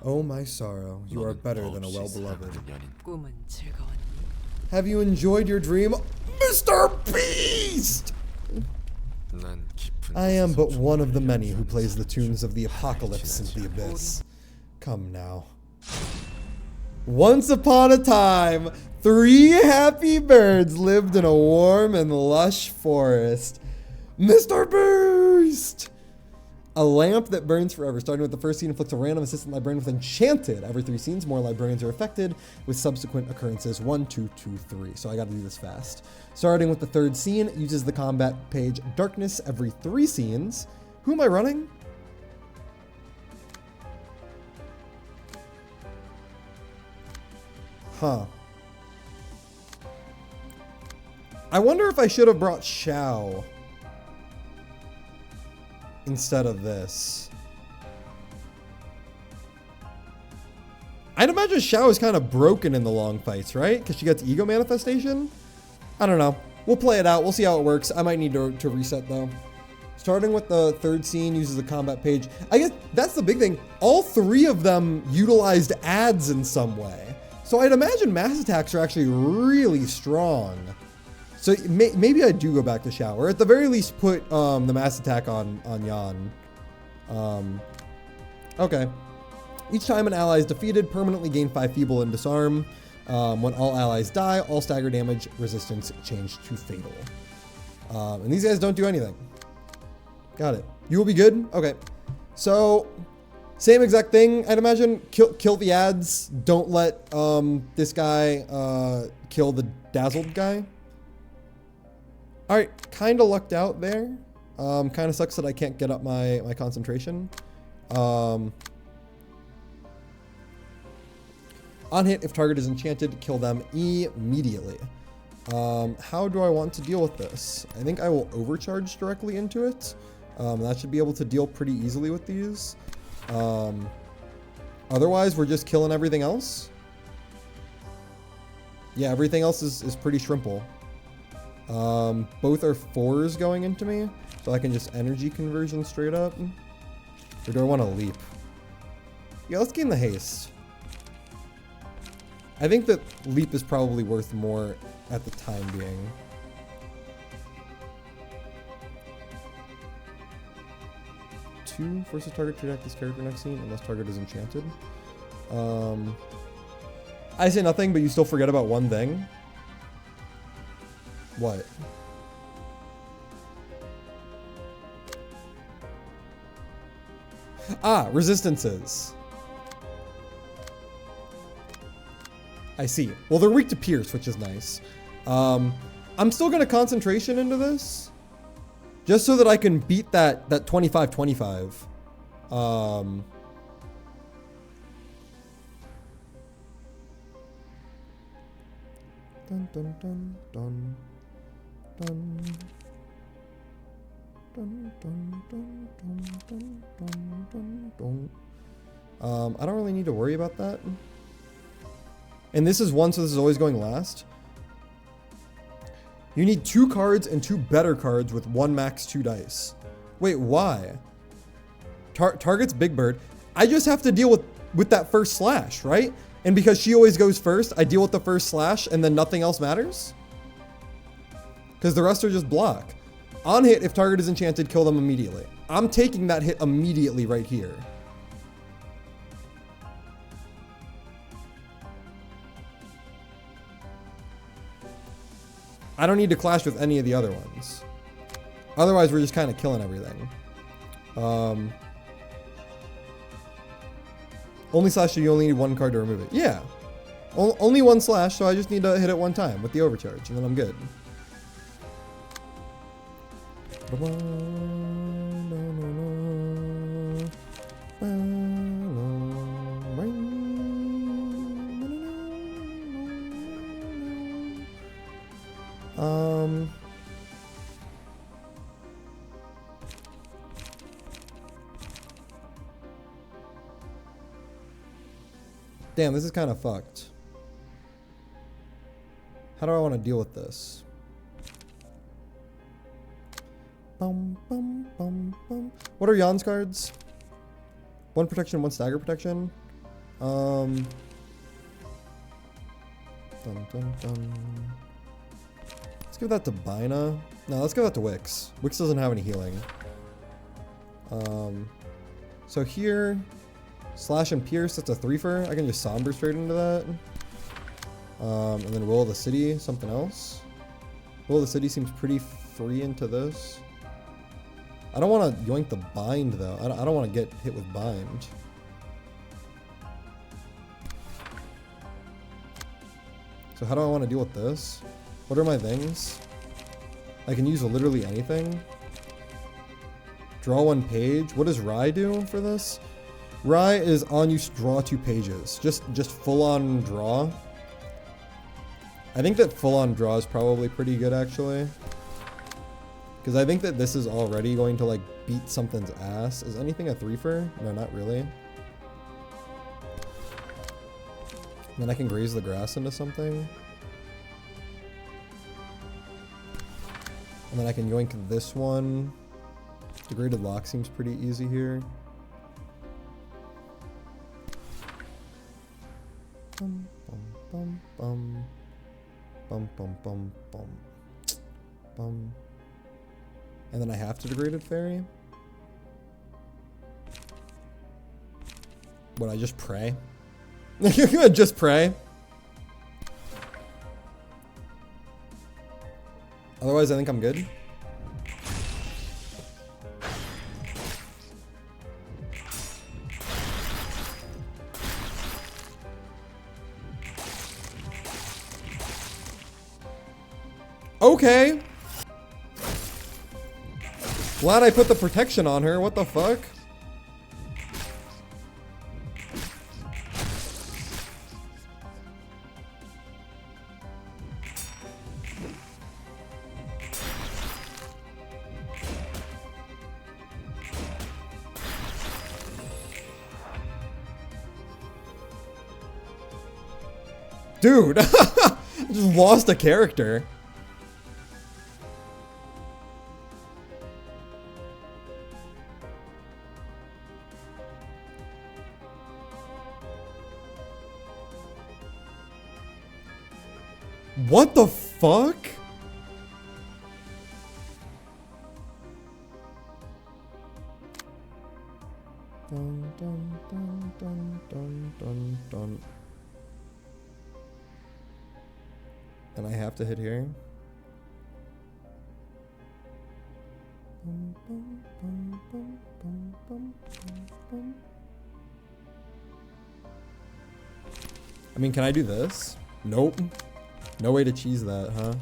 Oh my sorrow, you are better than a well-beloved. Have you enjoyed your dream, Mr. Beast? I am but one of the many who plays the tunes of the apocalypse and the abyss. Come now. Once upon a time, 3 happy birds lived in a warm and lush forest. Mr. Beast! A lamp that burns forever. Starting with the first scene, inflicts a random assistant librarian with enchanted. Every 3 scenes, more librarians are affected with subsequent occurrences. 1, 2, 2, 3. So I gotta do this fast. Starting with the 3rd scene, uses the combat page darkness every 3 scenes. Who am I running? Huh. I wonder if I should have brought Xiao instead of this. I'd imagine Xiao is kind of broken in the long fights, right? Because she gets ego manifestation? I don't know. We'll play it out. We'll see how it works. I might need to reset, though. Starting with the 3rd scene, uses the combat page. I guess that's the big thing. All 3 of them utilized ads in some way. So I'd imagine mass attacks are actually really strong. So maybe I do go back to Xiao, or at the very least put the mass attack on Yan. Okay. Each time an ally is defeated, permanently gain 5 feeble and disarm. When all allies die, all stagger damage resistance change to fatal. And these guys don't do anything. Got it. You will be good? Okay. So same exact thing, I'd imagine. Kill the ads. Don't let this guy kill the dazzled guy. Alright, kind of lucked out there. Kind of sucks that I can't get up my concentration. On hit, if target is enchanted, kill them immediately. How do I want to deal with this? I think I will overcharge directly into it. That should be able to deal pretty easily with these. Otherwise, we're just killing everything else. Yeah, everything else is pretty shrimple. Both are 4s going into me, so I can just energy conversion straight up. Or do I want to leap? Yeah, let's gain the haste. I think that leap is probably worth more at the time being. Force the target to attack this character next scene unless target is enchanted. I say nothing, but you still forget about one thing. What? Ah, resistances. I see. Well, they're weak to pierce, which is nice. I'm still going to concentration into this. Just so that I can beat that 25-25. Dun, dun, dun, dun, dun, dun. Dun, dun, dun, dun, dun, dun, dun, dun. I don't really need to worry about that. And this is 1, so this is always going last. You need 2 cards and 2 better cards with 1 max 2 dice. Wait, why? Target's Big Bird. I just have to deal with that first slash, right? And because she always goes first, I deal with the first slash and then nothing else matters? Because the rest are just block. On hit, if target is enchanted, kill them immediately. I'm taking that hit immediately right here. I don't need to clash with any of the other ones. Otherwise, we're just kind of killing everything. Only slash, so you only need one card to remove it. Yeah. Only one slash, so I just need to hit it one time with the overcharge, and then I'm good. Damn, this is kind of fucked. How do I want to deal with this? What are Jan's cards? 1 protection, 1 stagger protection. Dun, dun, dun. Let's give that to Bina. No, let's give that to Wix. Wix doesn't have any healing. So here, slash and pierce, that's a 3-fer. I can just somber straight into that. And then Will of the City, something else. Will of the City seems pretty free into this. I don't want to yoink the bind though. I don't want to get hit with bind. So how do I want to deal with this? What are my things? I can use literally anything. Draw 1 page. What does Rye do for this? Rye is on you draw 2 pages. Just full on draw. I think that full on draw is probably pretty good actually. Because I think that this is already going to like beat something's ass. Is anything a 3-fer? No, not really. And then I can graze the grass into something. And then I can yoink this one. Degraded Lock seems pretty easy here. Bum, bum, bum, bum. Bum, bum, bum, bum. Bum. And then I have to Degraded Fairy. What, I just pray? Just pray? Otherwise, I think I'm good. Okay. Glad I put the protection on her. What the fuck? Dude, I just lost a character. What the fuck? Dun, dun, dun, dun, dun, dun, dun. And I have to hit here. Bum, bum, bum, bum, bum, bum, bum. I mean, can I do this? Nope. No way to cheese that, huh?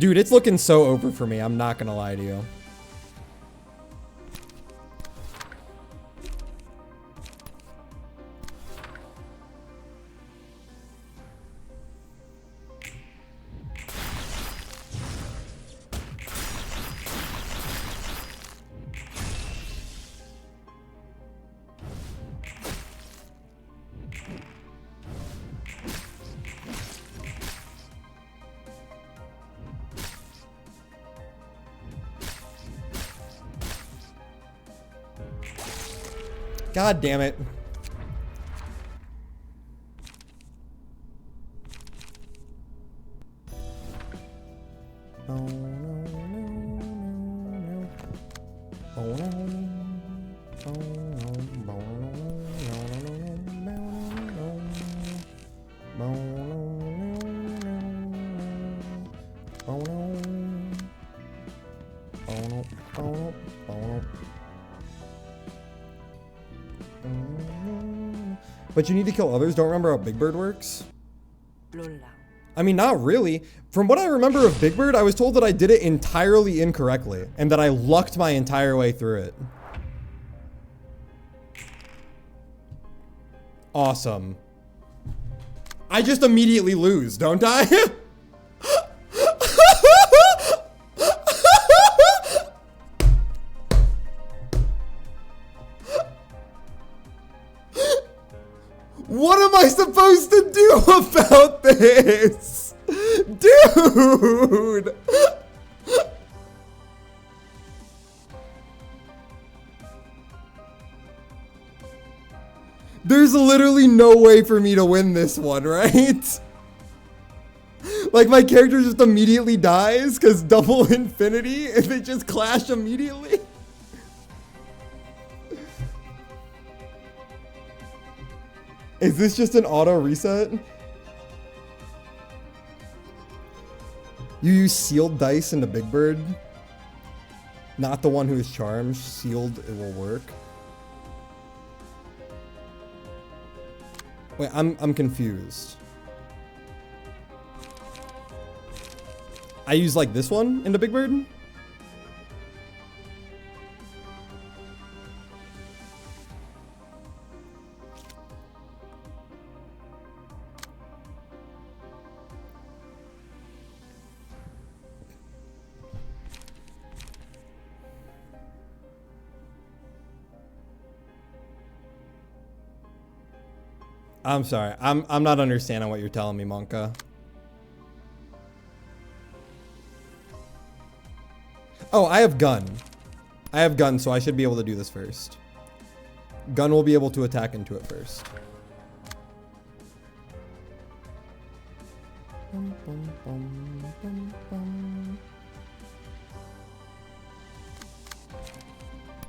Dude, it's looking so over for me. I'm not gonna lie to you. God damn it. Oh no, no, no, no. Oh no. Oh no. But you need to kill others. Don't remember how Big Bird works? I mean, not really. From what I remember of Big Bird, I was told that I did it entirely incorrectly and that I lucked my entire way through it. Awesome. I just immediately lose, don't I? What am I supposed to do about this? Dude! There's literally no way for me to win this one, right? Like, my character just immediately dies because double infinity and they just clash immediately? Is this just an auto reset? You use sealed dice into Big Bird? Not the one who is charmed. Sealed, it will work. Wait, I'm confused. I use like this one into Big Bird? I'm sorry. I'm not understanding what you're telling me, Monka. Oh, I have gun. I have gun, so I should be able to do this first. Gun will be able to attack into it first.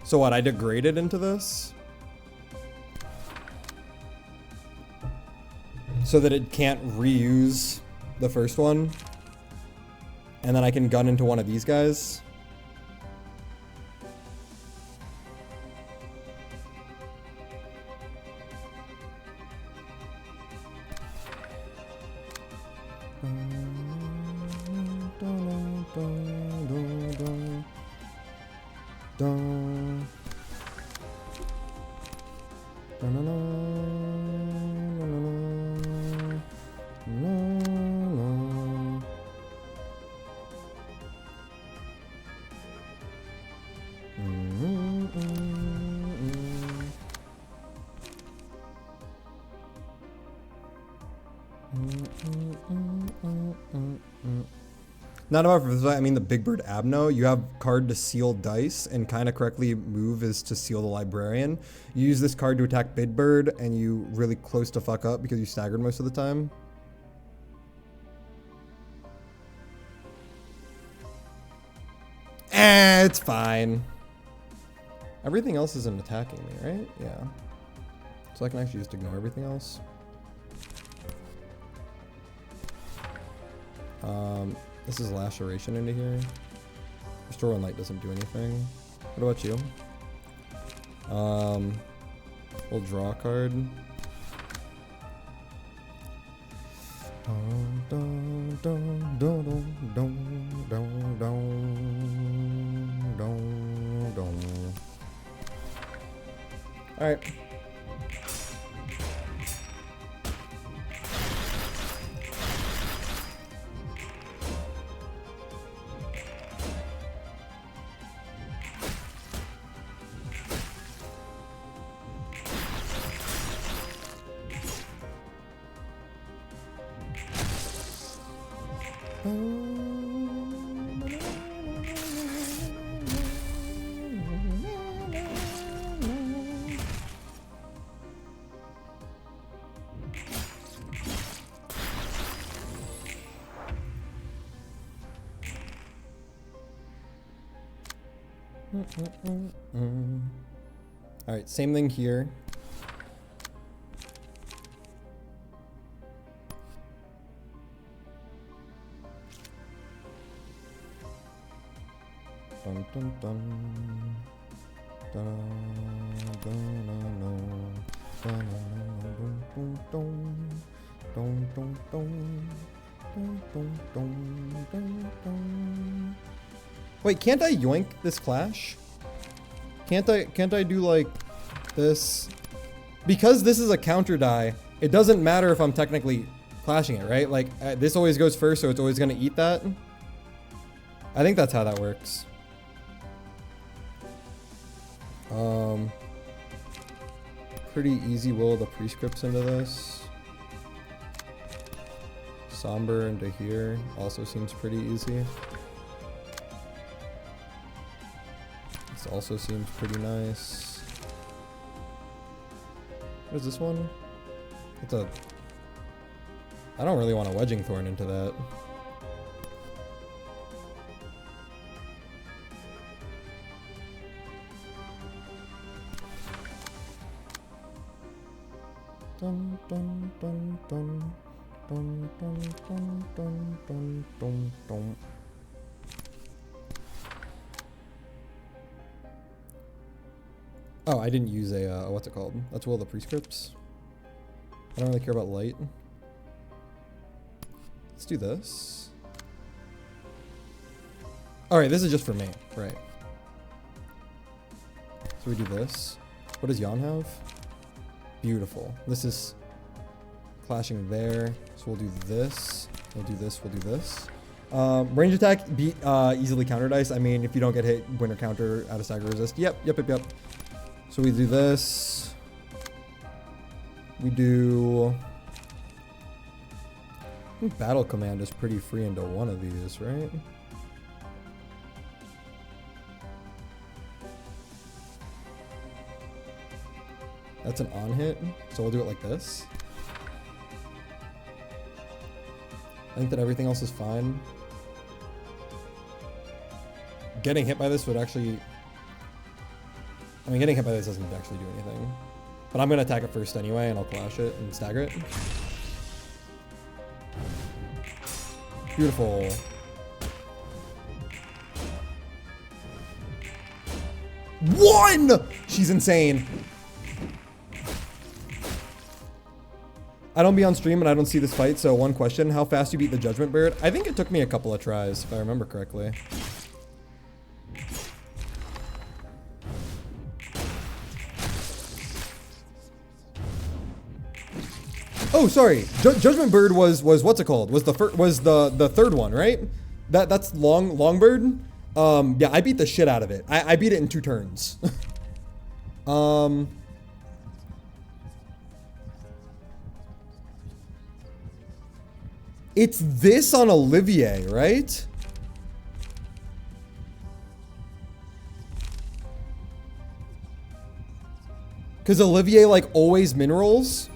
So what, I degraded into this? So that it can't reuse the first one. And then I can gun into one of these guys. Not about for this, I mean the Big Bird Abno. You have card to seal dice, and kind of correctly move is to seal the librarian. You use this card to attack Big Bird, and you really close to fuck up because you staggered most of the time. It's fine. Everything else isn't attacking me, right? Yeah. So I can actually just ignore everything else. This is laceration into here. Restore one light doesn't do anything. What about you? We'll draw a card. All right. All right, same thing here. Dun, dun, dun. Dun, dun, dun, dun. Wait, can't I yoink this clash? Can't I do like this? Because this is a counter die, it doesn't matter if I'm technically clashing it, right? Like this always goes first, so it's always gonna eat that. I think that's how that works. Pretty easy will of the prescripts into this. Somber into here also seems pretty easy. This also seems pretty nice. What is this one? It's a... I don't really want a wedging thorn into that. Dun, dun, dun, dun, dun, dun, dun, dun, dun, dun, dun. Oh, I didn't use a, what's it called? That's Will of the Prescripts. I don't really care about light. Let's do this. Alright, this is just for me, right. So we do this. What does Jan have? Beautiful. This is clashing there. So we'll do this. We'll do this. We'll do this. Range attack beat easily counter dice. I mean, if you don't get hit, winter counter out of stagger resist. Yep. So we do this. We do... I think battle command is pretty free into one of these, right? That's an on hit, so we'll do it like this. I think that everything else is fine. Getting hit by this would actually... I mean, getting hit by this doesn't actually do anything. But I'm going to attack it first anyway, and I'll clash it and stagger it. Beautiful. One! She's insane. I don't be on stream and I don't see this fight, so one question. How fast do you beat the Judgment Bird? I think it took me a couple of tries, if I remember correctly. Oh, sorry. Judgment Bird was what's it called? Was the third one, right? That's Longbird. Yeah, I beat the shit out of it. I beat it in 2 turns. It's this on Olivier, right? Because Olivier, like, always minerals.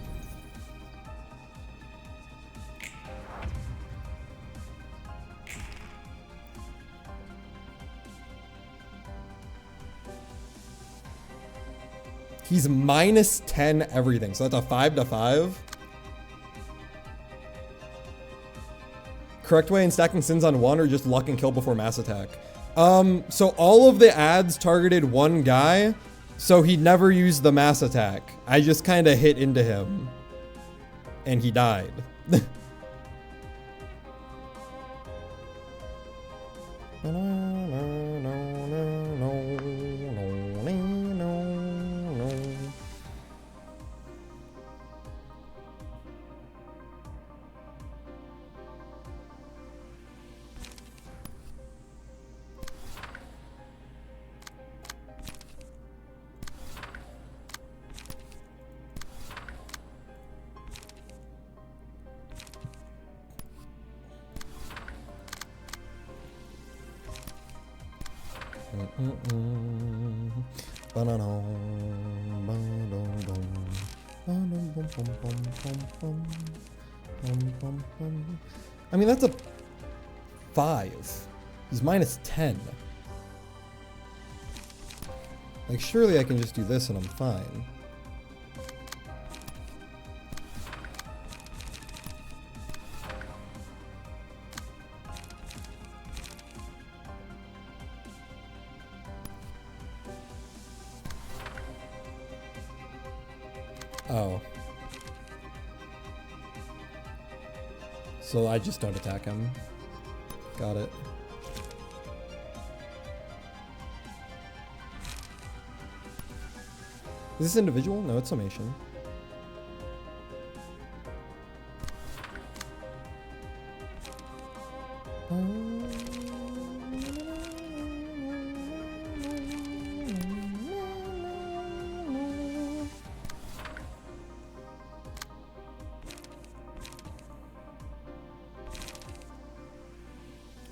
He's -10 everything, so that's a 5-5. Correct way in stacking sins on 1 or just luck and kill before mass attack? So all of the ads targeted one guy, so he never used the mass attack. I just kind of hit into him. And he died. I mean, that's a 5. He's minus 10. Like, surely I can just do this and I'm fine. Oh. So I just don't attack him. Got it. Is this individual? No, it's summation.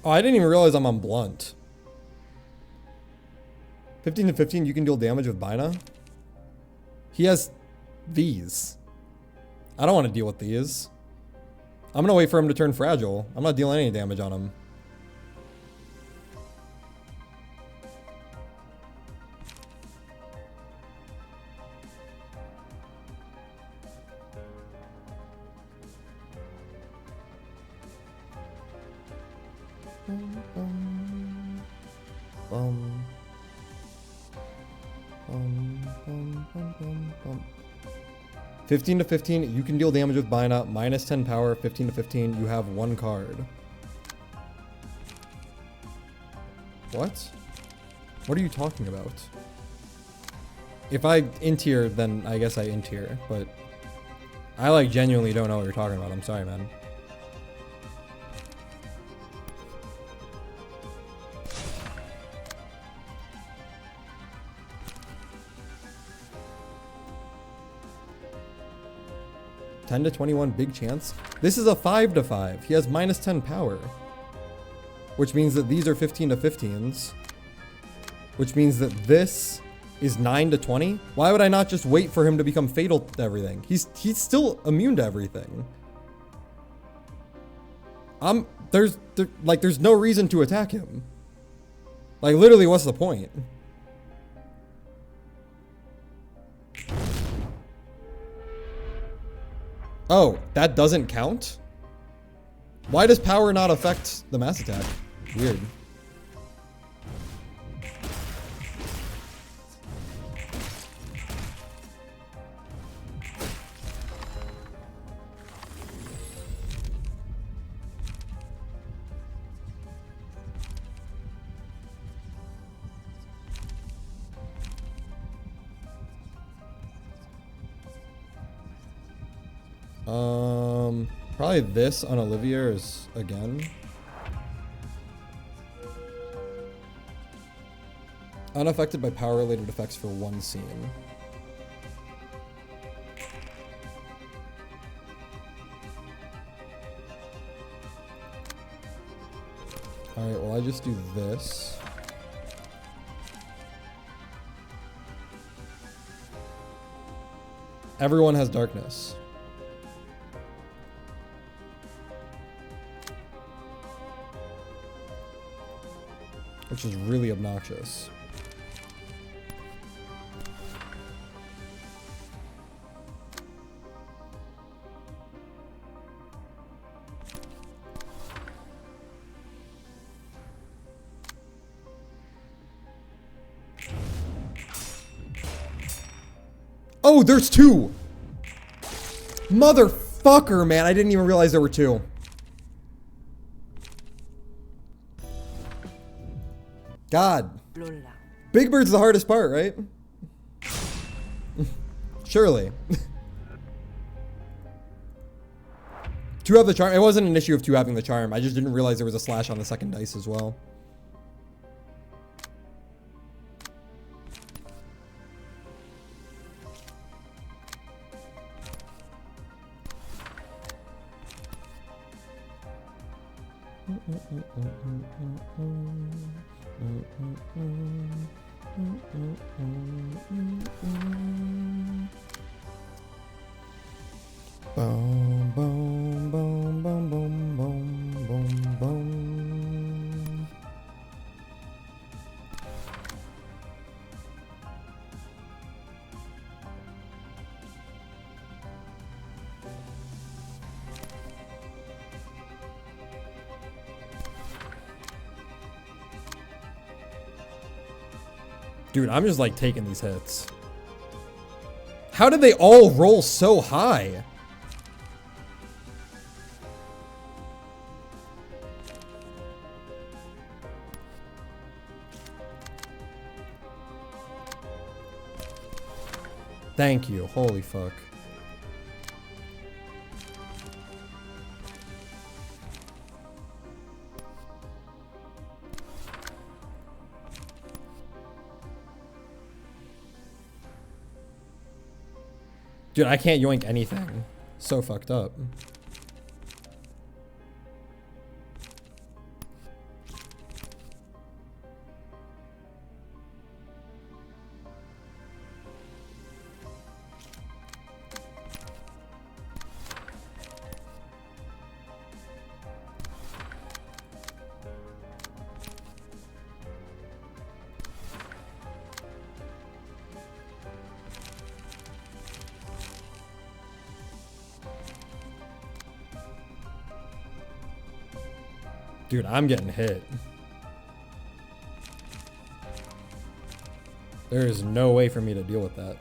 Oh, I didn't even realize I'm on blunt. 15 to 15, you can deal damage with Bina. He has these. I don't want to deal with these. I'm going to wait for him to turn fragile. I'm not dealing any damage on him. Bum, bum, bum. Bum, bum, bum, bum, bum. 15 to 15, you can deal damage with Bina. Minus 10 power, 15 to 15, you have 1 card. What? What are you talking about? If I int-tier, then I guess I int-tier, but I like genuinely don't know what you're talking about. I'm sorry, man. $10 to 21, big chance. This is a 5 to 5. He has minus 10 power. Which means that these are 15 to 15s. Which means that this is 9 to 20. Why would I not just wait for him to become fatal to everything? He's still immune to everything. There's no reason to attack him. Like, literally, what's the point? Oh, that doesn't count? Why does power not affect the mass attack? Weird. Probably this on Olivia is again. Unaffected by power related effects for 1 scene. Alright, well I just do this. Everyone has darkness. Which is really obnoxious. Oh, there's 2! Motherfucker, man. I didn't even realize there were 2. God. Big Bird's the hardest part, right? Surely. 2 have the charm. It wasn't an issue of 2 having the charm. I just didn't realize there was a slash on the second dice as well. Boom, boom, boom, boom, boom, boom, boom, boom. Dude, I'm just like taking these hits. How did they all roll so high? Thank you. Holy fuck. Dude, I can't yoink anything. So fucked up. Dude, I'm getting hit. There is no way for me to deal with that.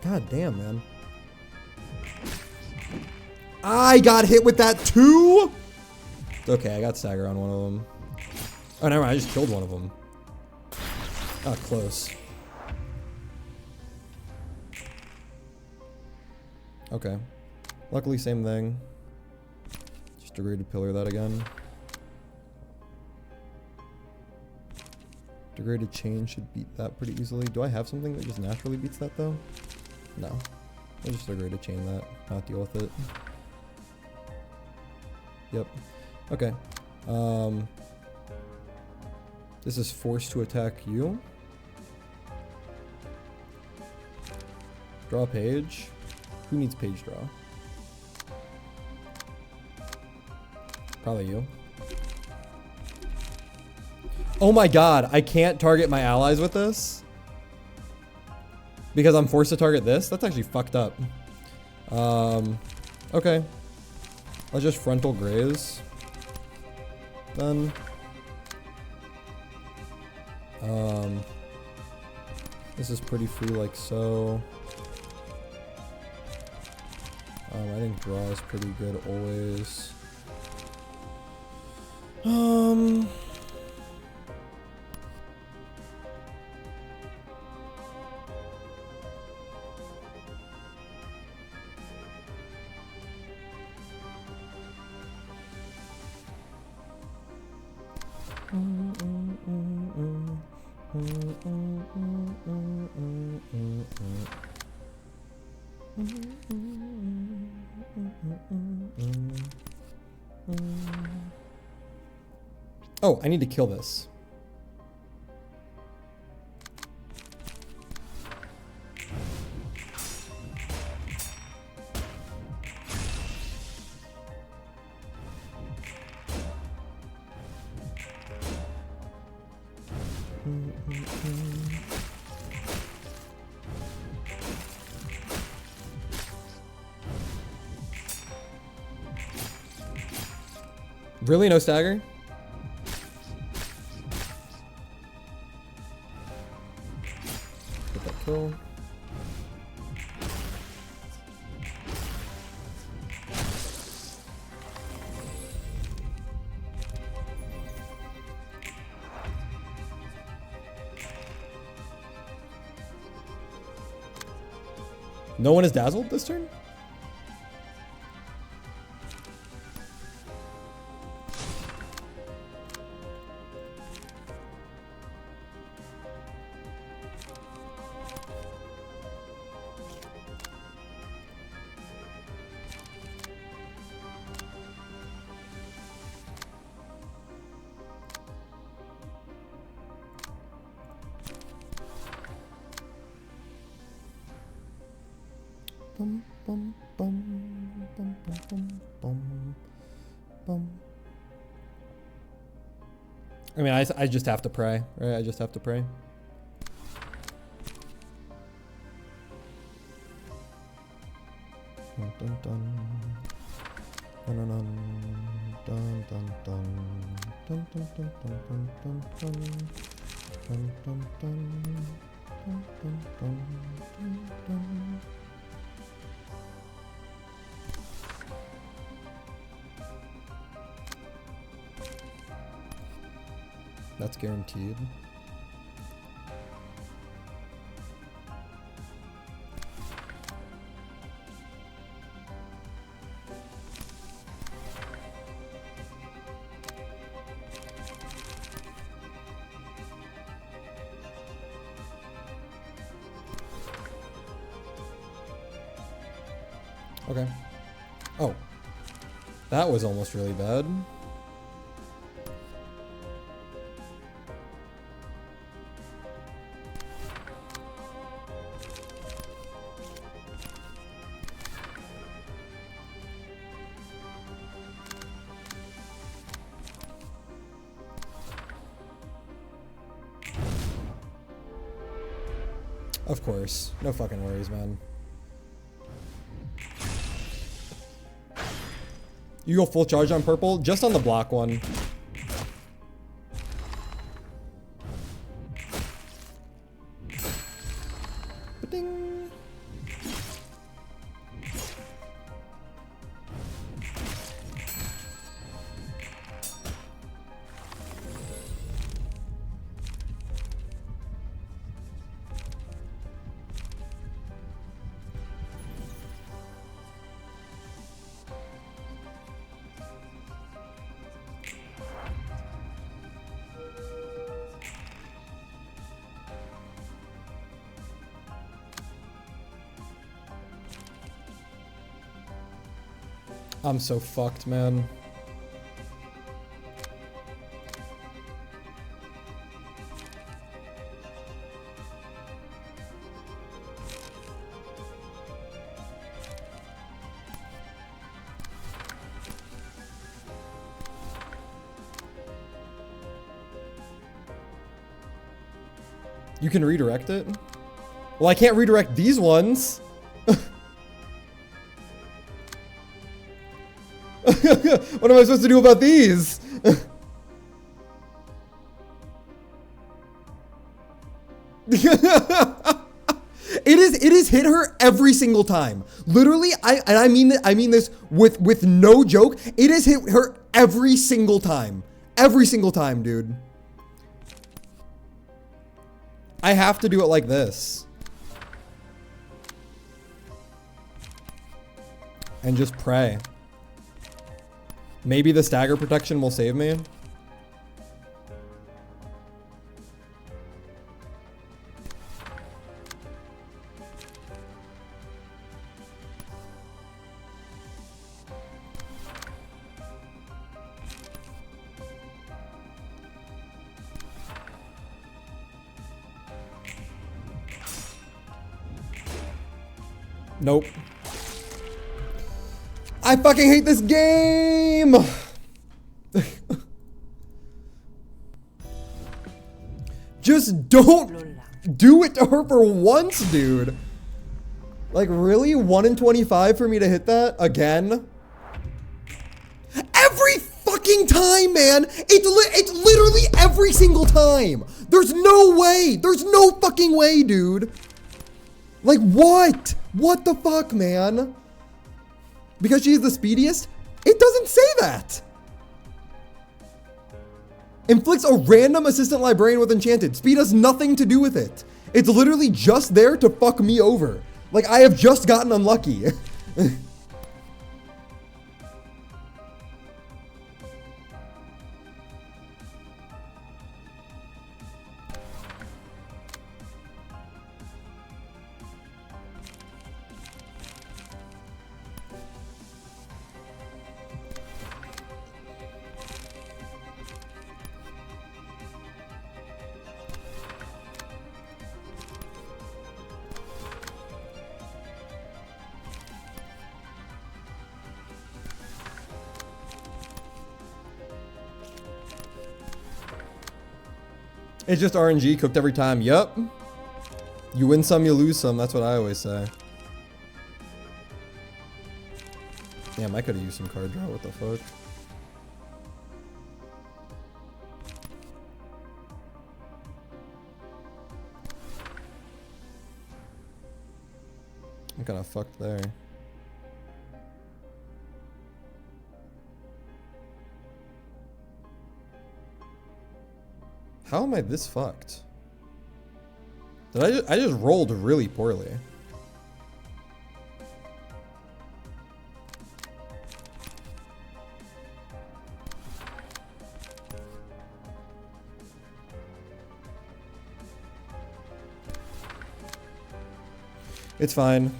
God damn, man. I got hit with that too? It's okay, I got stagger on one of them. Oh, never mind, I just killed one of them. Ah, close. Okay. Luckily, same thing. Just degraded pillar that again. Degraded chain should beat that pretty easily. Do I have something that just naturally beats that though? No. I'll just degraded chain that, not deal with it. Yep. Okay. This is forced to attack you. Draw a page. Who needs page draw? Probably you. Oh my god, I can't target my allies with this? Because I'm forced to target this? That's actually fucked up. Okay. Let's just frontal graze. Then. This is pretty free like so. I think draw is pretty good always. Oh, I need to kill this. Really? No stagger? Get that kill. No one is dazzled this turn? Bum, bum, bum, bum, bum, bum, bum. I mean, I just have to pray, right? I just have to pray. Dun, dun, dun. Dun, dun, dun, dun, dun, dun, dun, dun, dun, dun, dun, dun, dun, dun, dun, dun, dun, dun. That's guaranteed. Okay. Oh. That was almost really bad. Of course. No fucking worries, man. You go full charge on purple? Just on the block one. Ba-ding. I'm so fucked, man. You can redirect it? Well, I can't redirect these ones. What am I supposed to do about these? It is hit her every single time. Literally, I mean this with no joke. It has hit her every single time. Every single time, dude. I have to do it like this. And just pray. Maybe the stagger protection will save me. Nope. I fucking hate this game! Just don't do it to her for once, dude. Like, really? 1 in 25 for me to hit that again? Every fucking fucking time, man. It's literally every single time. There's no way. There's no fucking way, dude. Like, what? What the fuck, man? Because she's the speediest? It doesn't say that. Inflicts a random assistant librarian with enchanted. Speed has nothing to do with it. It's literally just there to fuck me over. Like, I have just gotten unlucky. It's just RNG cooked every time. Yup. You win some, you lose some. That's what I always say. Damn, I could have used some card draw. What the fuck? I'm kind of fucked there. How am I this fucked? I just rolled really poorly. It's fine.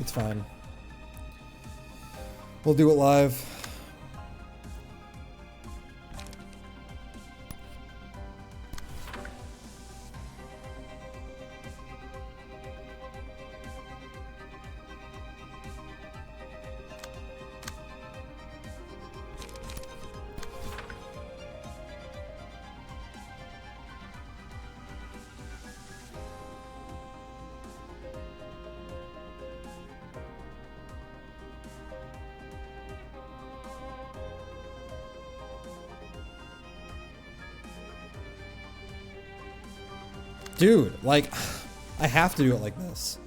It's fine. We'll do it live. Dude, like, I have to do it like this.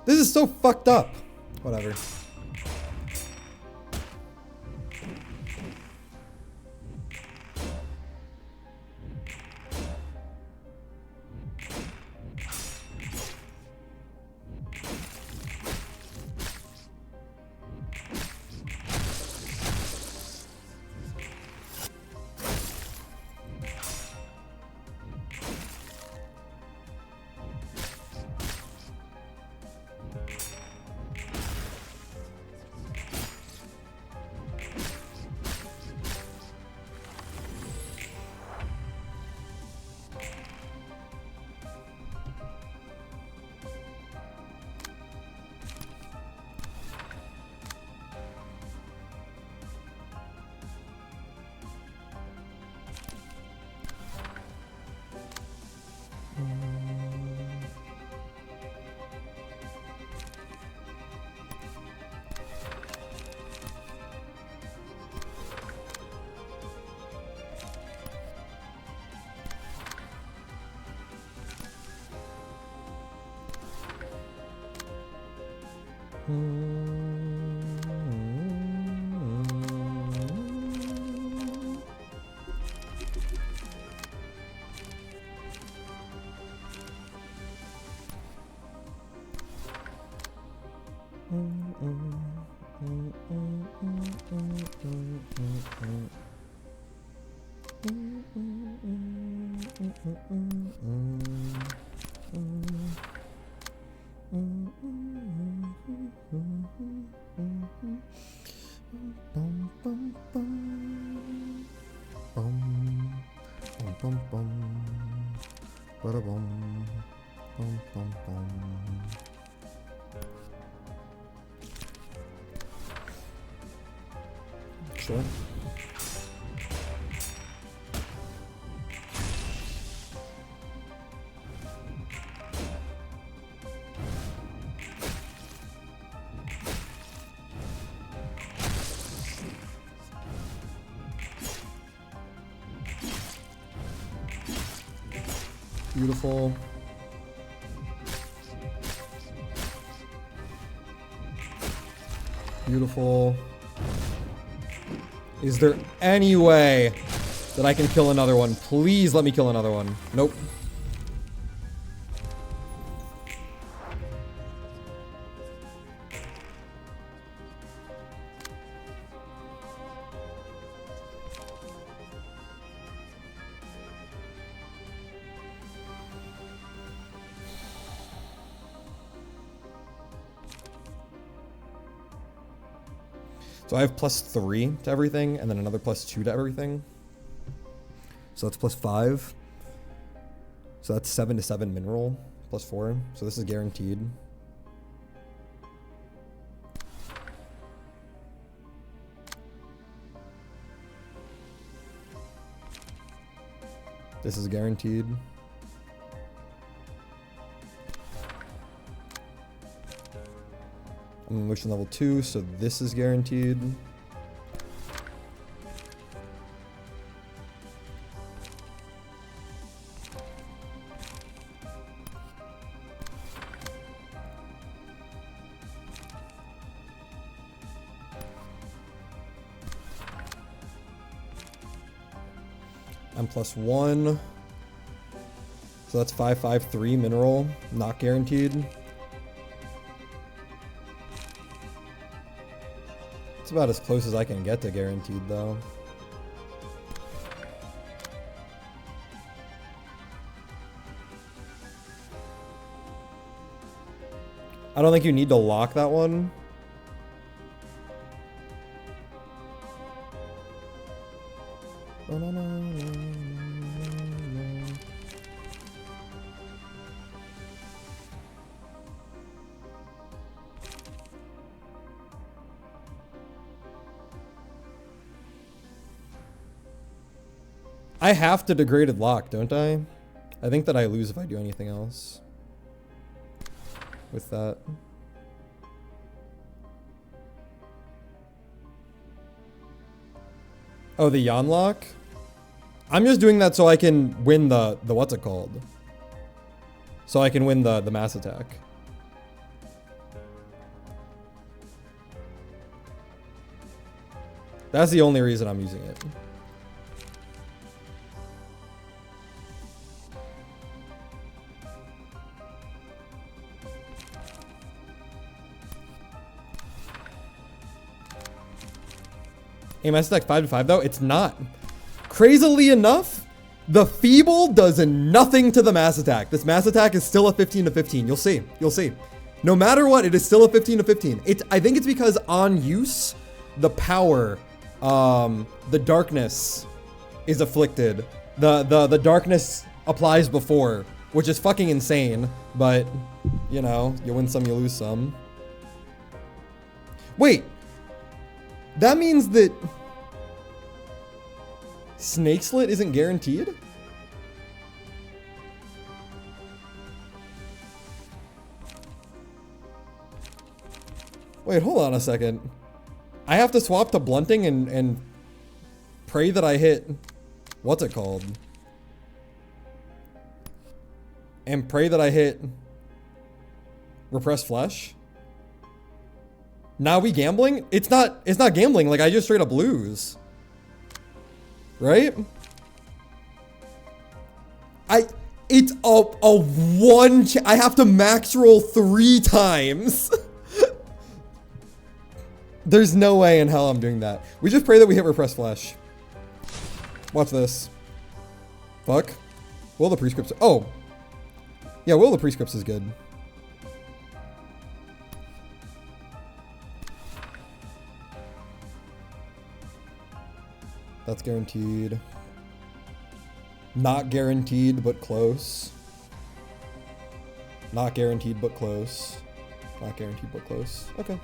This is so fucked up. Whatever. Sure. Beautiful. Beautiful. Is there any way that I can kill another one? Please let me kill another one. Nope. So I have +3 to everything, and then another +2 to everything. So that's +5. So that's 7 to 7 mineral, +4. So this is guaranteed. This is guaranteed. I'm emotion level 2, so this is guaranteed. I'm +1. So that's 553 mineral, not guaranteed. It's about as close as I can get to guaranteed, though. I don't think you need to lock that one. I have to degraded lock, don't I? I think that I lose if I do anything else with that. Oh, the Yan lock? I'm just doing that so I can win the what's it called? So I can win the mass attack. That's the only reason I'm using it. Hey, mass attack 5 to 5 though? It's not. Crazily enough, the feeble does nothing to the mass attack. This mass attack is still a 15 to 15. You'll see. You'll see. No matter what, it is still a 15 to 15. I think it's because on use, the power, the darkness is afflicted. The darkness applies before, which is fucking insane. But, you know, you win some, you lose some. Wait. That means that Snake Slit isn't guaranteed? Wait, hold on a second. I have to swap to blunting and pray that I hit, what's it called? And pray that I hit Repressed Flesh? Now we gambling? It's not gambling, like I just straight up lose. Right? It's a one, I have to max roll 3 times. There's no way in hell I'm doing that. We just pray that we hit Repressed Flesh. Watch this. Fuck. Will the Prescripts, oh. Yeah, Will the Prescripts is good. That's guaranteed. Not guaranteed, but close. Not guaranteed, but close. Not guaranteed, but close. Okay.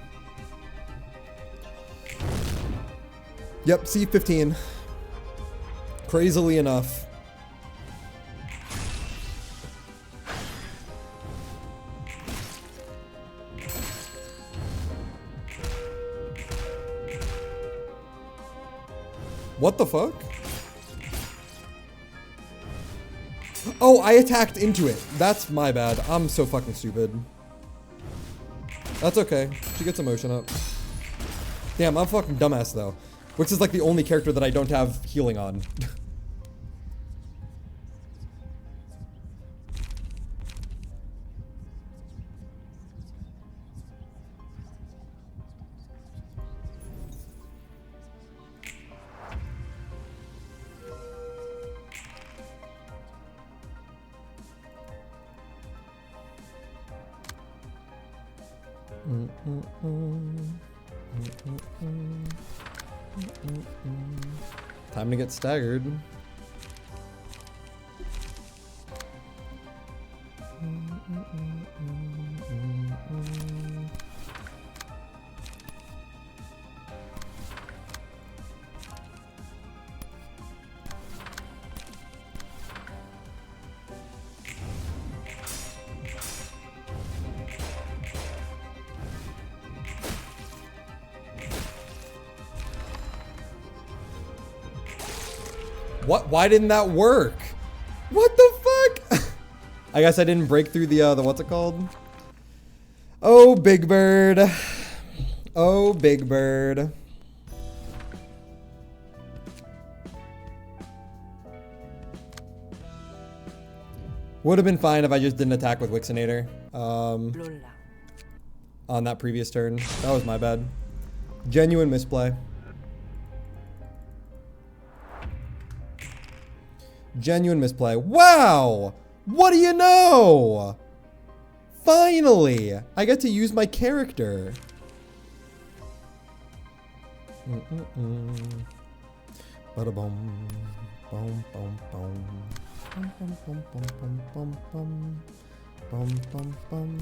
Yep, C15. Crazily enough. What the fuck? Oh, I attacked into it. That's my bad. I'm so fucking stupid. That's okay. She gets emotion up. Damn, I'm fucking dumbass though. Which is like the only character that I don't have healing on. Time to get staggered. What? Why didn't that work? What the fuck? I guess I didn't break through the what's it called? Oh, Big Bird. Oh, Big Bird. Would have been fine if I just didn't attack with Wixinator. On that previous turn. That was my bad. Genuine misplay. Genuine misplay. Wow! What do you know? Finally! I get to use my character. Bada-bum. Bum, bum, bum. Bum, bum, bum, bum, bum, bum. Bum, bum, bum.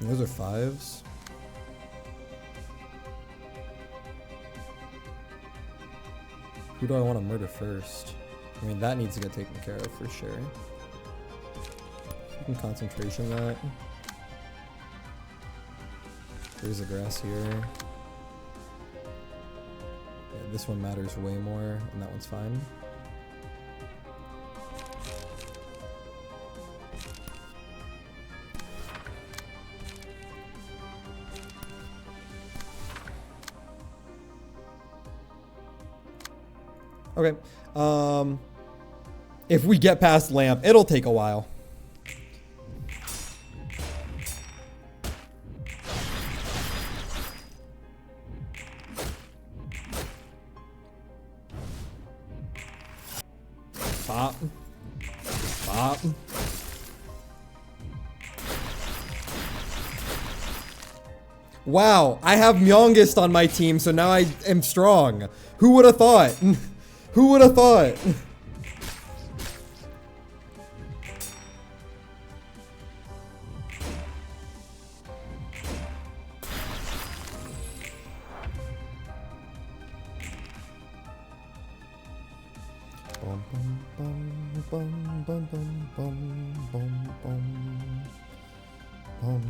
Those are fives. Who do I want to murder first? I mean, that needs to get taken care of for sure. You can concentration that. There's the grass here. Yeah, this one matters way more, and that one's fine. Okay. If we get past lamp, it'll take a while. Pop. Pop. Wow, I have Myongest on my team, so now I am strong. Who would have thought? Who would have thought? Bum, bum, bum, bum, bum, bum, bum, bum, bum,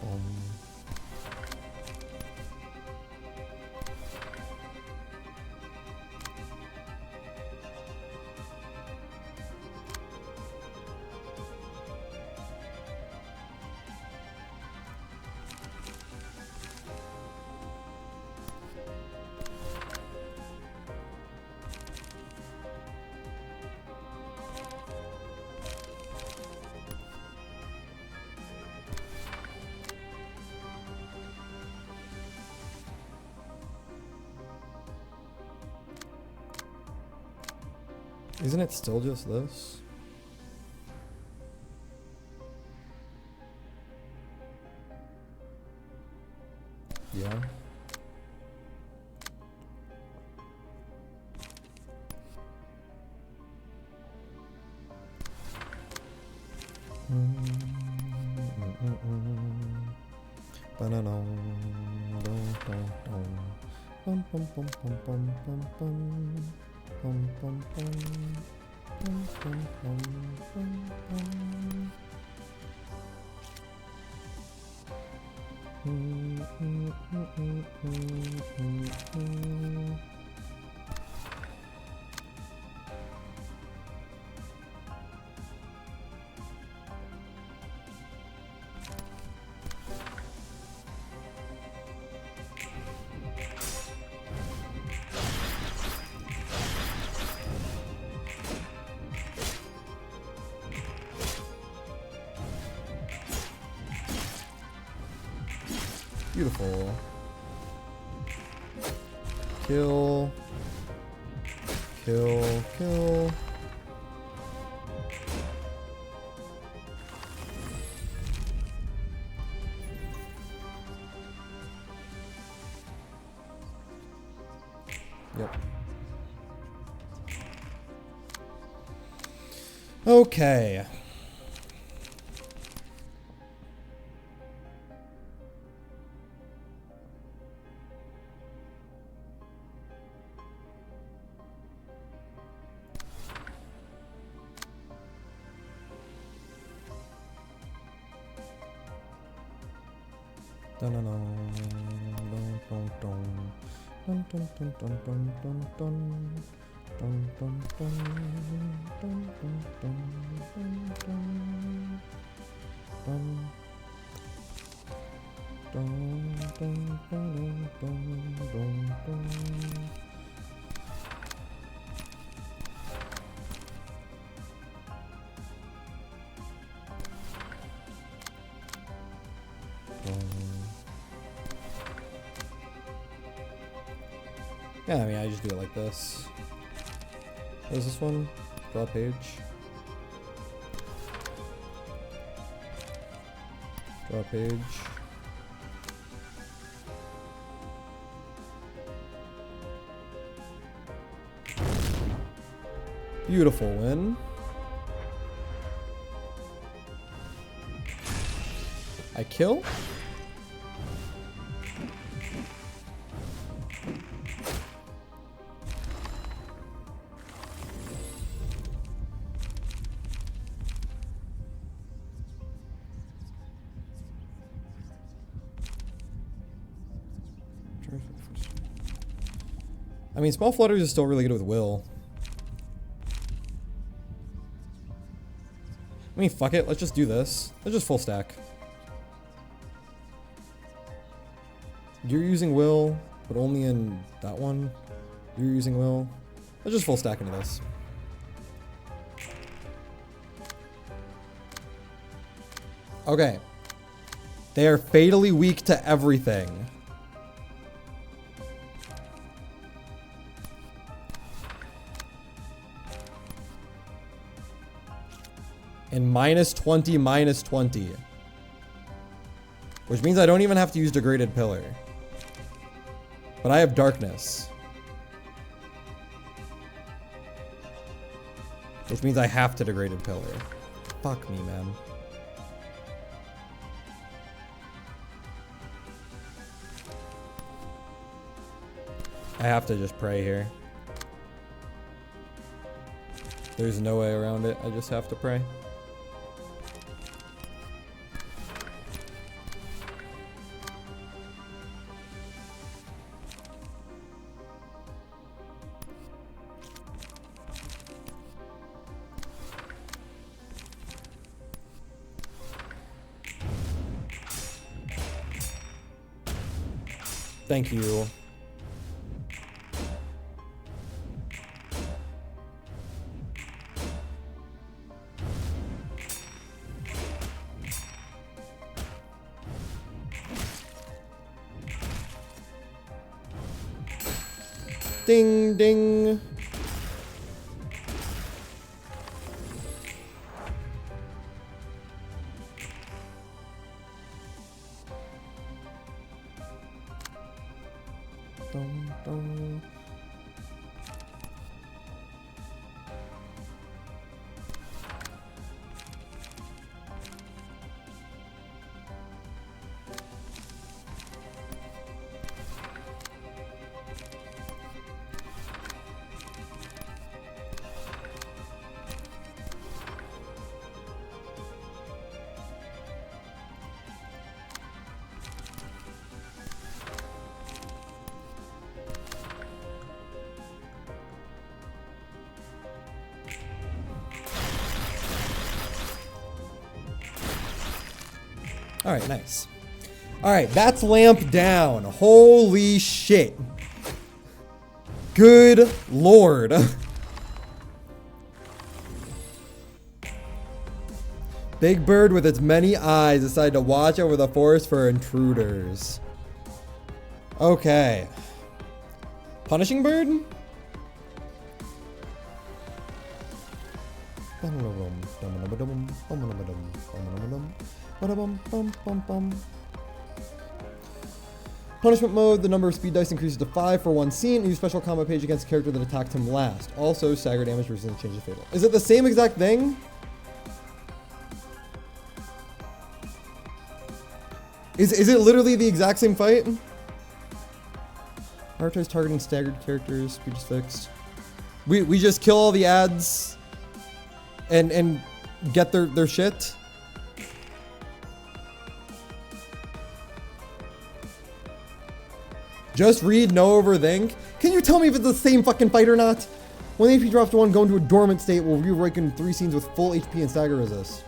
bum. Isn't it still just this? Yeah. Bum, bum, bum, bum, bum, bum, bum. Bum, bum, bum. Bum, bum, bum, bum, bum. Beautiful. Kill. Kill. Kill. Yep. Okay. Dun dun dun dun dun dun dun dun dun dun dun dun dun dun dun dun dun dun. Yeah, I mean, I just do it like this. What is this one? Draw page. Draw page. Beautiful win. I kill? I mean, small flutters is still really good with will. I mean, fuck it. Let's just do this. Let's just full stack. You're using will, but only in that one. You're using will. Let's just full stack into this. Okay. They are fatally weak to everything. And -20, -20. Which means I don't even have to use Degraded Pillar. But I have Darkness. Which means I have to Degraded Pillar. Fuck me, man. I have to just pray here. There's no way around it. I just have to pray. Thank you. Ding, ding. Dum, dum. Alright, nice. Alright, that's lamp down. Holy shit. Good lord. Big bird with its many eyes decided to watch over the forest for intruders. Okay. Punishing bird? Punishment mode, the number of speed dice increases to 5 for one scene. Use special combat page against a character that attacked him last. Also, stagger damage resistance changes fatal. Is it the same exact thing? Is it literally the exact same fight? Prioritize targeting staggered characters. Speed is fixed. We just kill all the ads and get their shit. Just read, no overthink. Can you tell me if it's the same fucking fight or not? When the HP drops to 1, go into a dormant state. Will reawaken 3 scenes with full HP and stagger resist.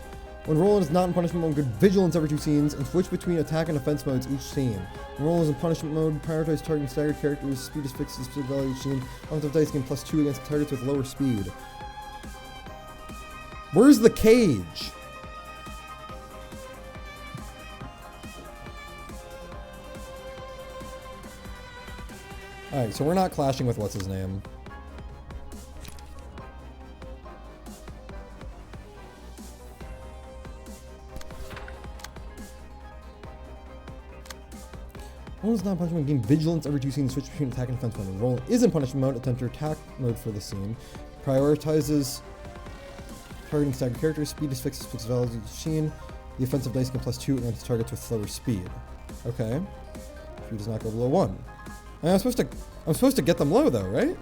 When Roland is not in punishment mode, good vigilance every 2 scenes, and switch between attack and defense modes each scene. When Roland is in punishment mode, prioritize targeting staggered characters, speed is fixed, speed value each scene. Offensive dice gain +2 against targets with lower speed. Where's the cage? Alright, so we're not clashing with what's his name. Roland is not in punishment mode, gain vigilance every 2 scenes, switch between attack and defense mode. When Roland is in punishment mode, attempt to attack mode for the scene. Prioritizes targeting staggered characters, speed is fixed values each scene. The offensive dice gain +2 against targets with slower speed. Okay. Speed does not go below 1. I'm supposed to get them low though, right?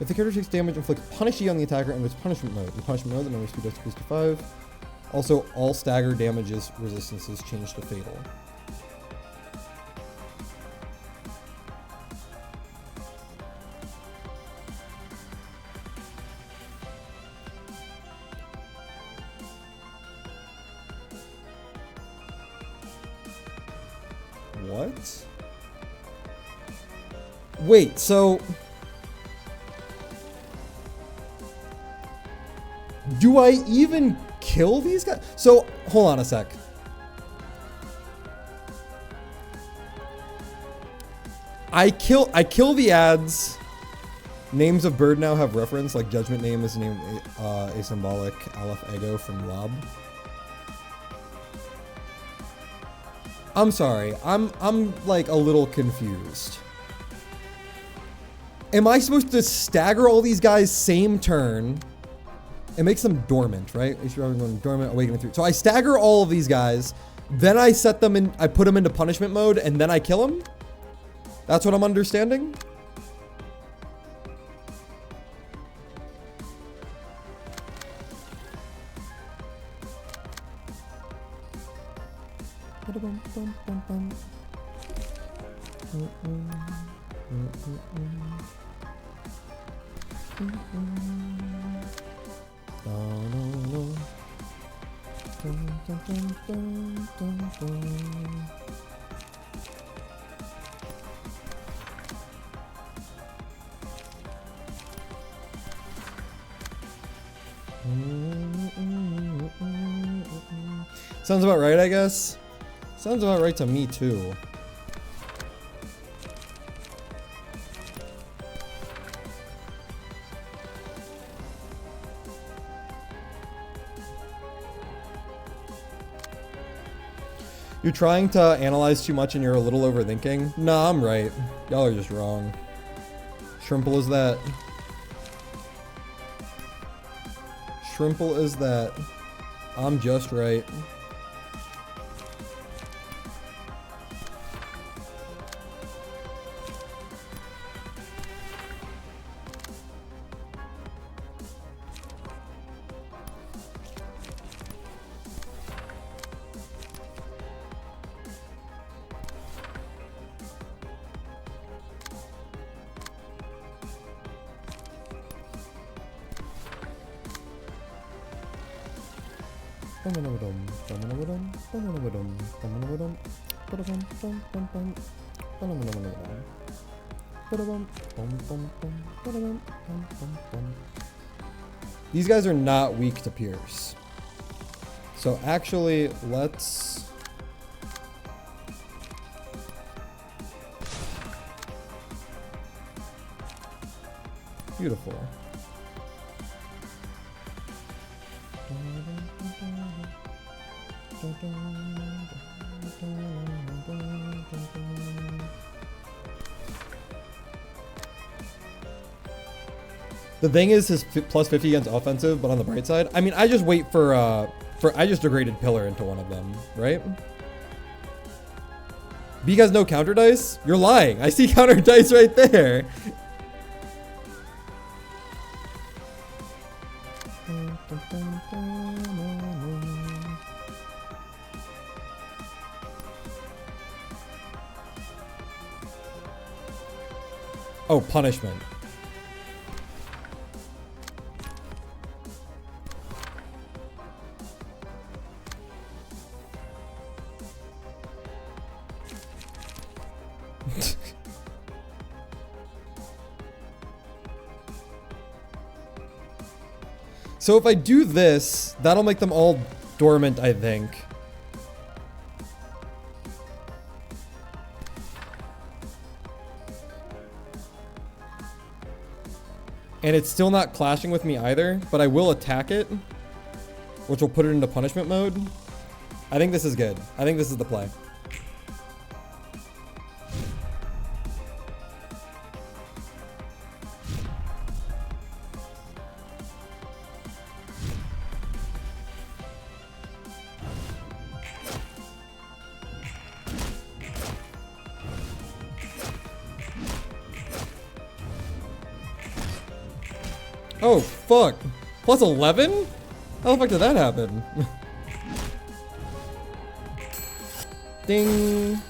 If the character takes damage, inflict punish E on the attacker and enters punishment mode. In punishment mode, the number of speed dice decreases to 5. Also, all stagger damages resistances change to fatal. What? Wait, so do I even kill these guys? So hold on a sec. I kill the ads. Names of bird now have reference, like judgment name is named a symbolic Aleph Ego from Lob. I'm sorry, I'm like a little confused. Am I supposed to stagger all these guys same turn? It makes them dormant, right? Dormant, awakening 3. So I stagger all of these guys, then I set them in, I put them into punishment mode, and then I kill them? That's what I'm understanding? Sounds about right, I guess. Sounds about right to me too. You're trying to analyze too much and you're a little overthinking? Nah, I'm right. Y'all are just wrong. Shrimple is that. Shrimple is that. I'm just right. These guys are not weak to pierce. So actually, let's... Beautiful. The thing is his plus 50 against offensive, but on the bright side, I mean, I just wait for I just degraded pillar into one of them, right? B has no counter dice? You're lying. I see counter dice right there. Oh, punishment. So if I do this, that'll make them all dormant, I think. And it's still not clashing with me either, but I will attack it, which will put it into punishment mode. I think this is good. I think this is the play. Oh, fuck. Plus 11? How the fuck did that happen? Ding.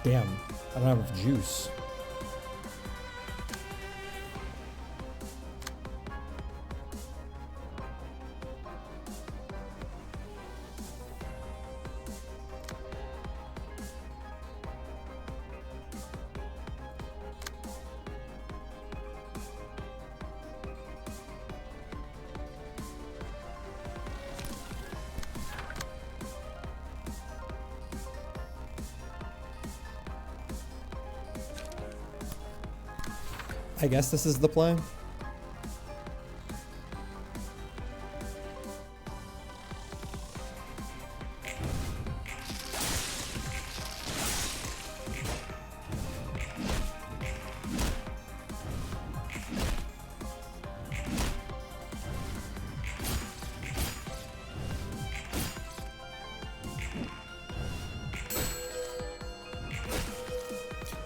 Damn, I don't have enough juice. I guess this is the play.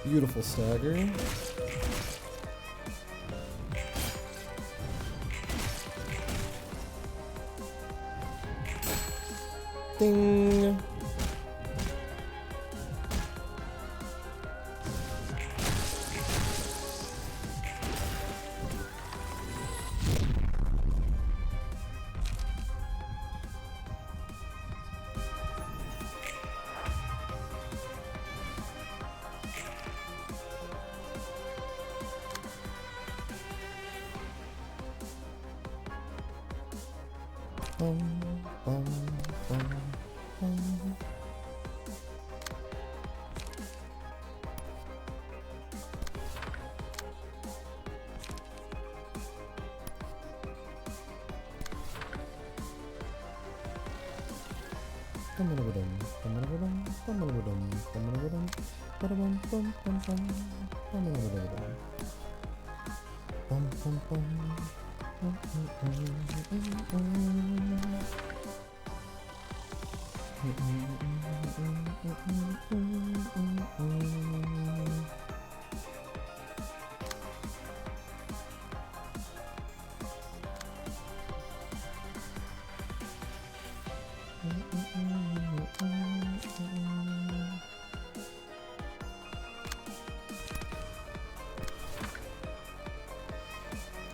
Beautiful stagger. Ding.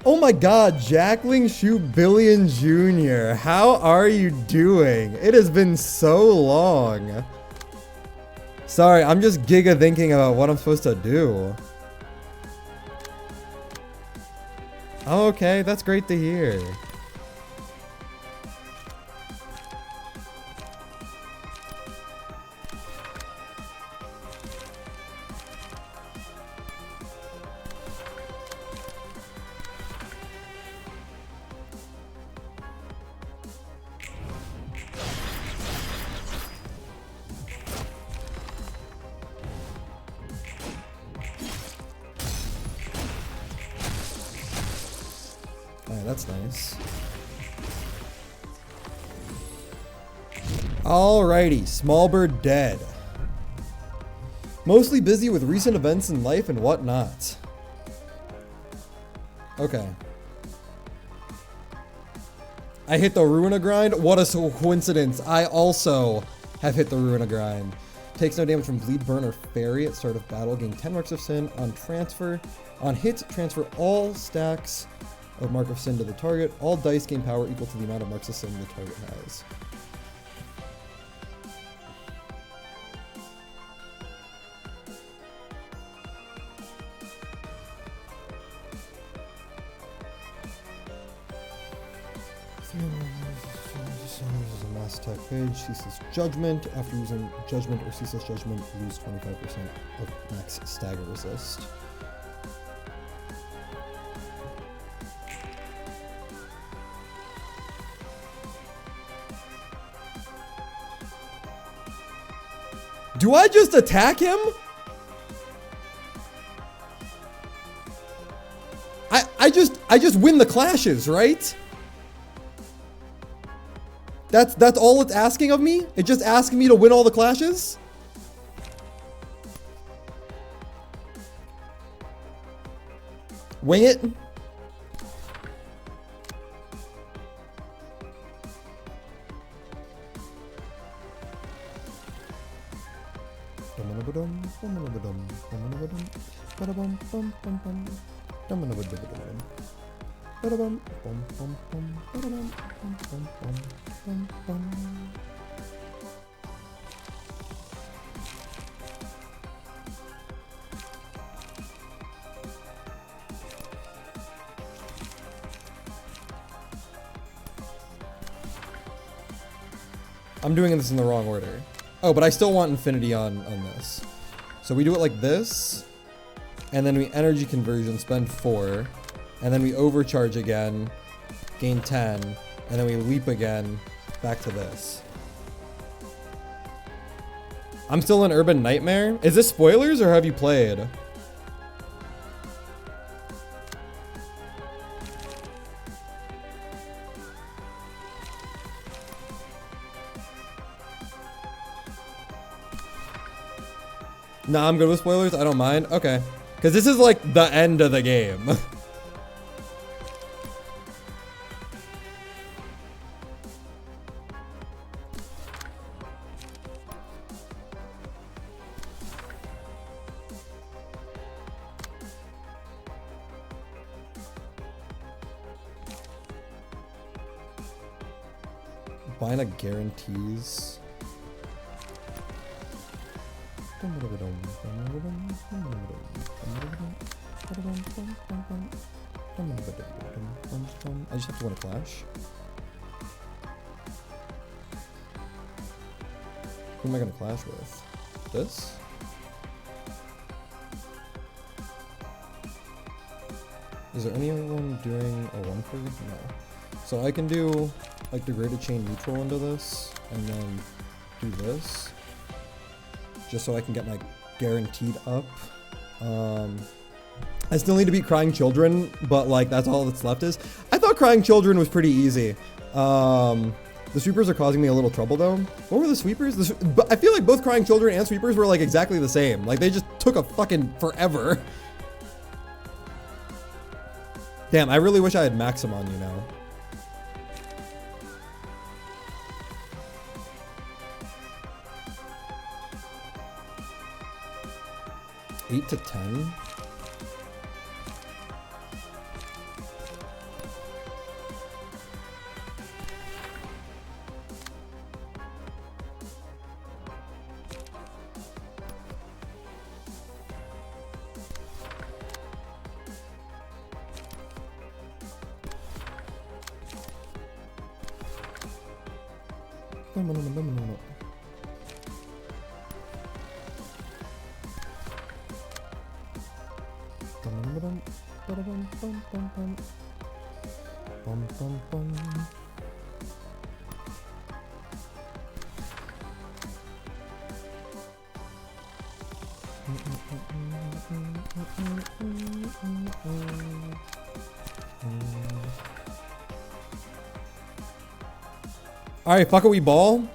Oh my god, Jackling Shoe Billion Jr. How are you doing? It has been so long. Sorry, I'm just giga thinking about what I'm supposed to do. Oh, okay, that's great to hear. That's nice. Alrighty, small bird dead. Mostly busy with recent events in life and whatnot. Okay. I hit the Ruina grind. What a coincidence. I also have hit the Ruina grind. Takes no damage from bleed, burn, or fairy at start of battle. Gain 10 marks of sin on transfer. On hit, transfer all stacks of Mark of Sin to the target. All dice gain power equal to the amount of marks of sin the target has. Uses a mass attack page, Ceaseless Judgment. After using Judgment or Ceaseless Judgment, lose 25% of max stagger resist. Do I just attack him? I just win the clashes, right? That's all it's asking of me? It's just asking me to win all the clashes? Wing it? I'm doing this in the wrong order. Oh, but I still want infinity on this. So we do it like this, and then we energy conversion, spend 4, and then we overcharge again, gain 10, and then we leap again, back to this. I'm still in Urban Nightmare? Is this spoilers or have you played? Nah, I'm good with spoilers. I don't mind. Okay. Because this is like the end of the game. Buying a guarantees. I just have to win a clash. Who am I gonna clash with? This? Is there anyone doing a 1 for? No. So I can do like degraded chain neutral into this, and then do this. Just so I can get my guaranteed up. I still need to beat Crying Children, but like that's all that's left is. I thought Crying Children was pretty easy. The sweepers are causing me a little trouble though. What were the sweepers? But I feel like both Crying Children and sweepers were like exactly the same. Like they just took a fucking forever. Damn, I really wish I had Maxim on you now. Eight to 10. All right, fuck it, we ball.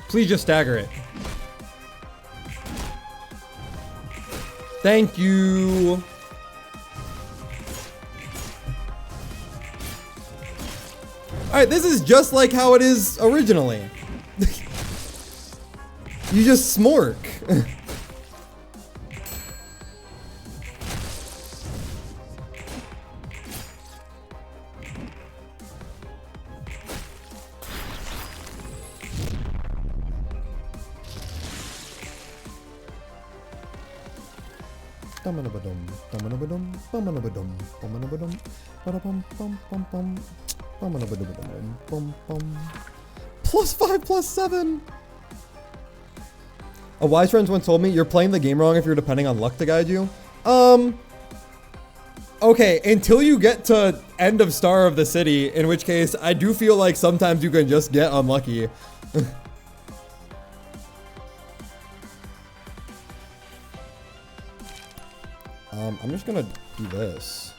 Please just stagger it. Thank you. All right, this is just like how it is originally. You just smork. +5, +7. A wise friend once told me, you're playing the game wrong if you're depending on luck to guide you. Okay, until you get to end of Star of the City, in which case I do feel like sometimes you can just get unlucky. I'm just gonna do this.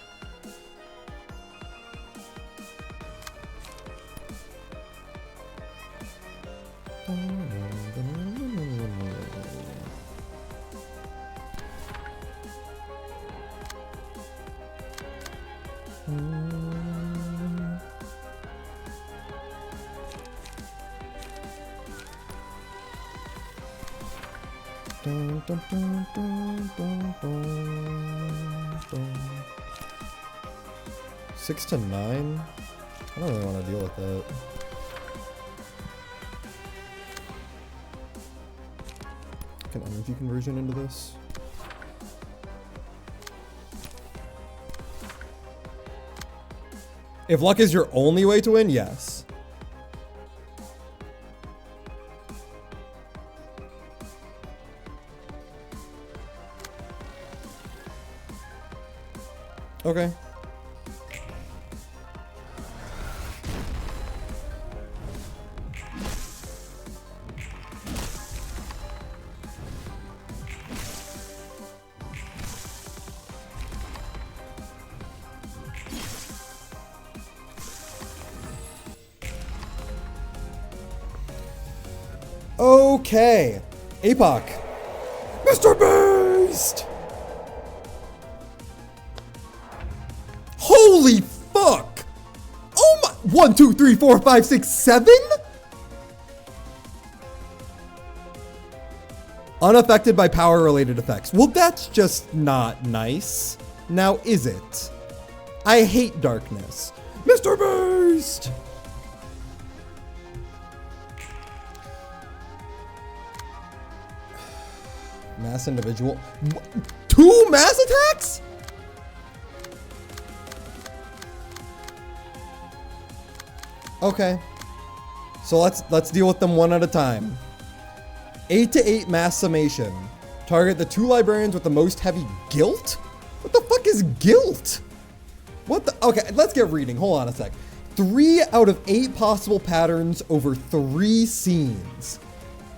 Dun, dun, dun, dun, dun, dun, dun. 6 to 9? I don't really want to deal with that. Can energy conversion into this? If luck is your only way to win, yes. Okay. Okay. APOC. Mr. Beast! Holy fuck! Oh my! 1, 2, 3, 4, 5, 6, 7? Unaffected by power-related effects. Well, that's just not nice. Now, is it? I hate darkness. Mr. Beast! Mass individual. 2 mass attacks? Okay. So let's deal with them one at a time. 8 to 8 mass summation. Target the 2 librarians with the most heavy guilt? What the fuck is guilt? What the? Okay, let's get reading. Hold on a sec. 3 out of 8 possible patterns over 3 scenes.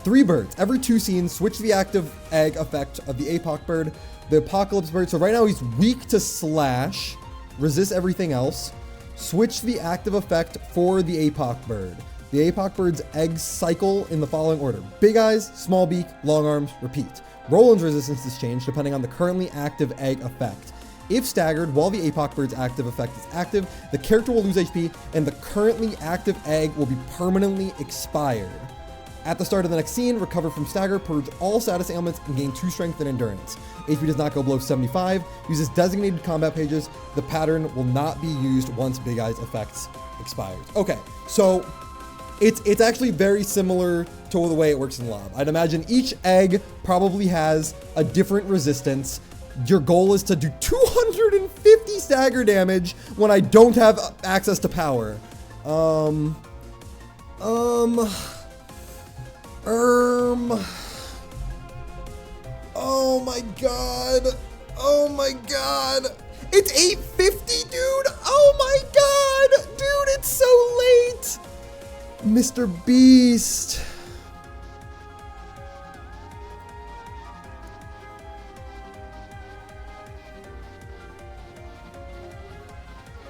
3 birds. Every 2 scenes, switch the active egg effect of the APOC bird. The Apocalypse bird. So right now he's weak to slash. Resist everything else. Switch the active effect for the APOC bird. The APOC bird's eggs cycle in the following order. Big eyes, small beak, long arms, repeat. Roland's resistance is changed depending on the currently active egg effect. If staggered while the APOC bird's active effect is active, the character will lose HP and the currently active egg will be permanently expired. At the start of the next scene, recover from stagger, purge all status ailments, and gain 2 strength and endurance. HP does not go below 75. Uses designated combat pages. The pattern will not be used once Big Eye's effects expires. Okay, so it's actually very similar to the way it works in Lob. I'd imagine each egg probably has a different resistance. Your goal is to do 250 stagger damage when I don't have access to power. Oh my god. Oh my god. It's 8:50, dude. Oh my god. Dude, it's so late. Mr. Beast.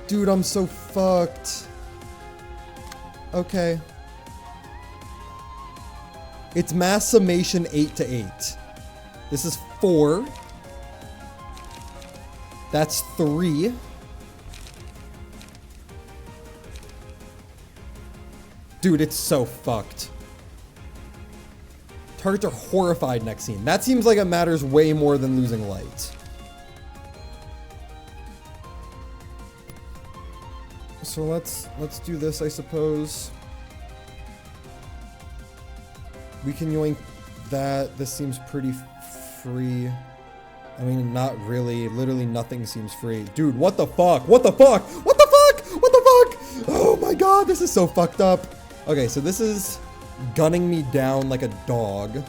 Dude, I'm so fucked. Okay. It's mass summation 8 to 8. This is 4. That's 3. Dude, it's so fucked. Targets are horrified next scene. That seems like it matters way more than losing light. So let's do this, I suppose. We can yoink that. This seems pretty free. I mean, not really. Literally nothing seems free. Dude, what the fuck? What the fuck? What the fuck? What the fuck? Oh my god, this is so fucked up. Okay, so this is gunning me down like a dog.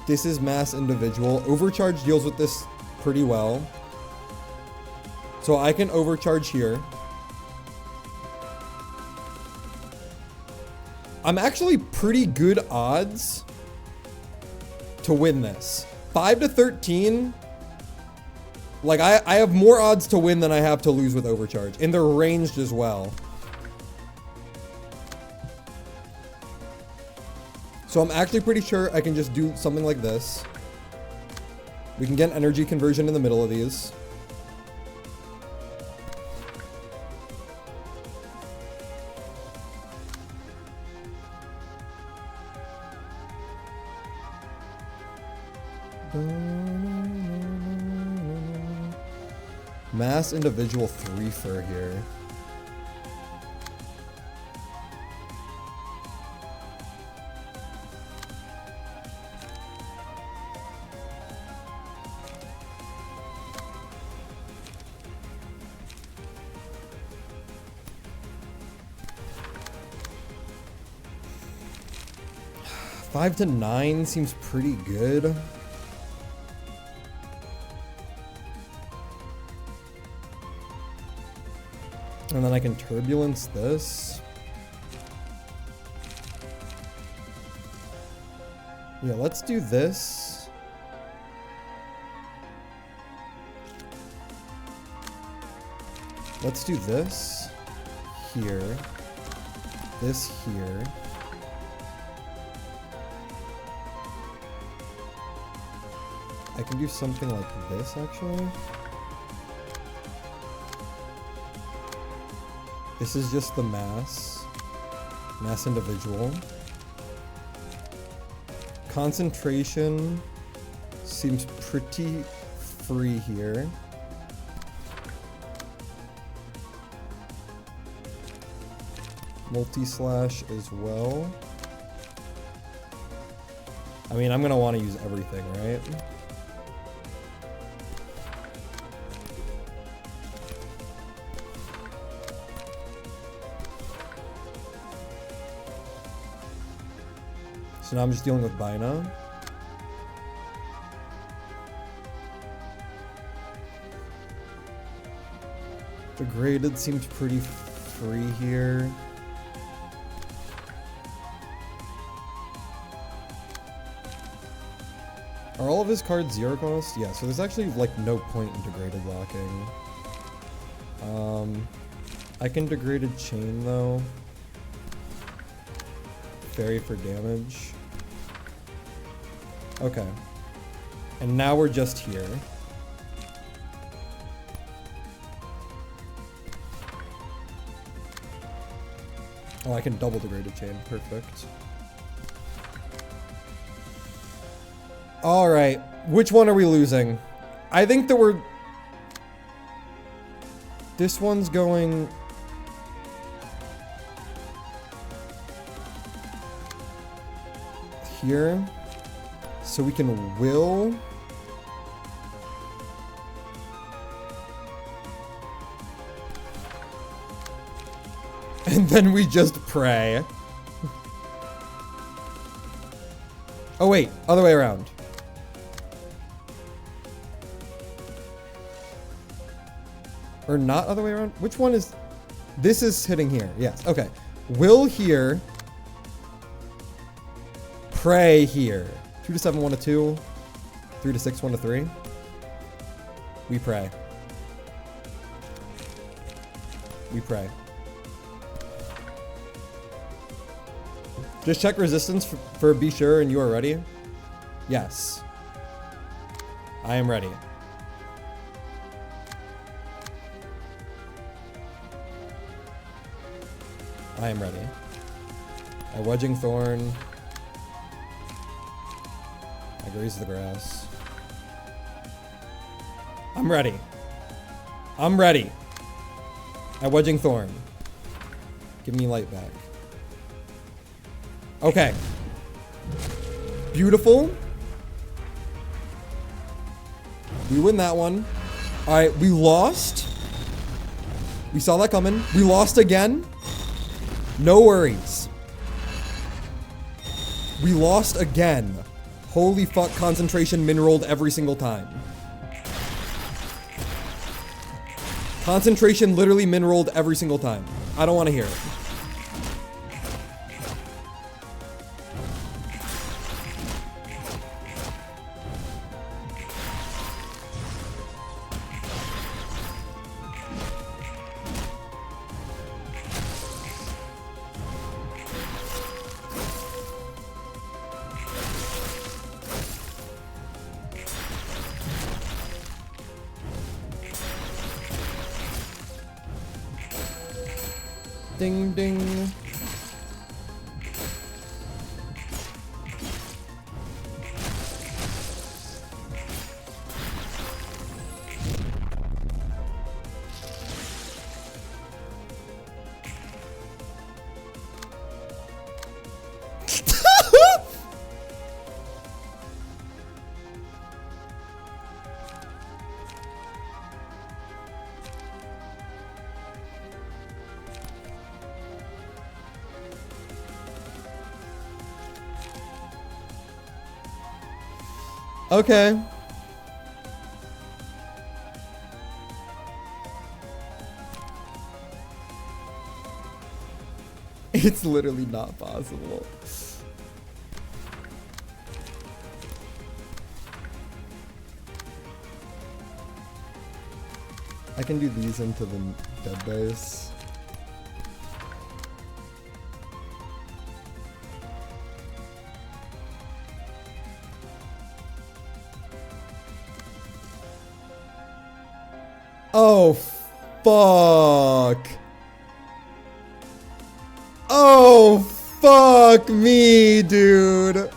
This is mass individual. Overcharge deals with this pretty well. So I can overcharge here. I'm actually pretty good odds to win this. 5 to 13. Like, I have more odds to win than I have to lose with overcharge. And they're ranged as well. So I'm actually pretty sure I can just do something like this. We can get an energy conversion in the middle of these. Mass individual 3 for here. Five to 9 seems pretty good. And then I can turbulence this. Yeah, let's do this. Let's do this here. This here. I can do something like this, actually. This is just the mass individual. Concentration seems pretty free here. Multi-slash as well. I mean, I'm gonna want to use everything, right? So now I'm just dealing with Bina. Degraded seems pretty free here. Are all of his cards 0 cost? Yeah, so there's actually like no point in degraded locking. I can degraded chain though. Fairy for damage. Okay. And now we're just here. Oh, I can double degraded chain. Perfect. Alright. Which one are we losing? I think that we're... This one's going... here. So we can will... And then we just pray. Oh wait, other way around. Or not other way around? Which one is... This is hitting here. Yes, okay. Will here. Pray here. 2 to 7, 1 to 2. 3 to 6, 1 to 3. We pray. We pray. Just check resistance for be sure and you are ready. Yes. I am ready. I am ready. I wedging thorn. I graze the grass. I'm ready. I'm ready. I wedging thorn. Give me light back. Okay. Beautiful. We win that one. All right, we lost. We saw that coming. We lost again. No worries. We lost again. Holy fuck, concentration min-rolled every single time. Concentration literally min-rolled every single time. I don't want to hear it. Ding ding. Okay. It's literally not possible. I can do these into the dead base. Oh, fuck. Oh, fuck me, dude.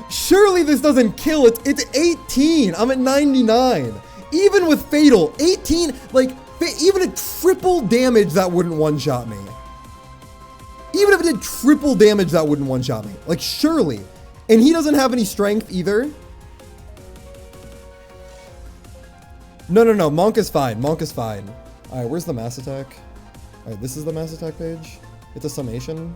Surely this doesn't kill it. It's 18. I'm at 99. Even with Fatal, 18, like, even a triple damage, that wouldn't one-shot me. Even if it did triple damage, that wouldn't one-shot me. Like, surely. And he doesn't have any strength either. No. Monk is fine. Monk is fine. All right, where's the mass attack? All right, this is the mass attack page. It's a summation.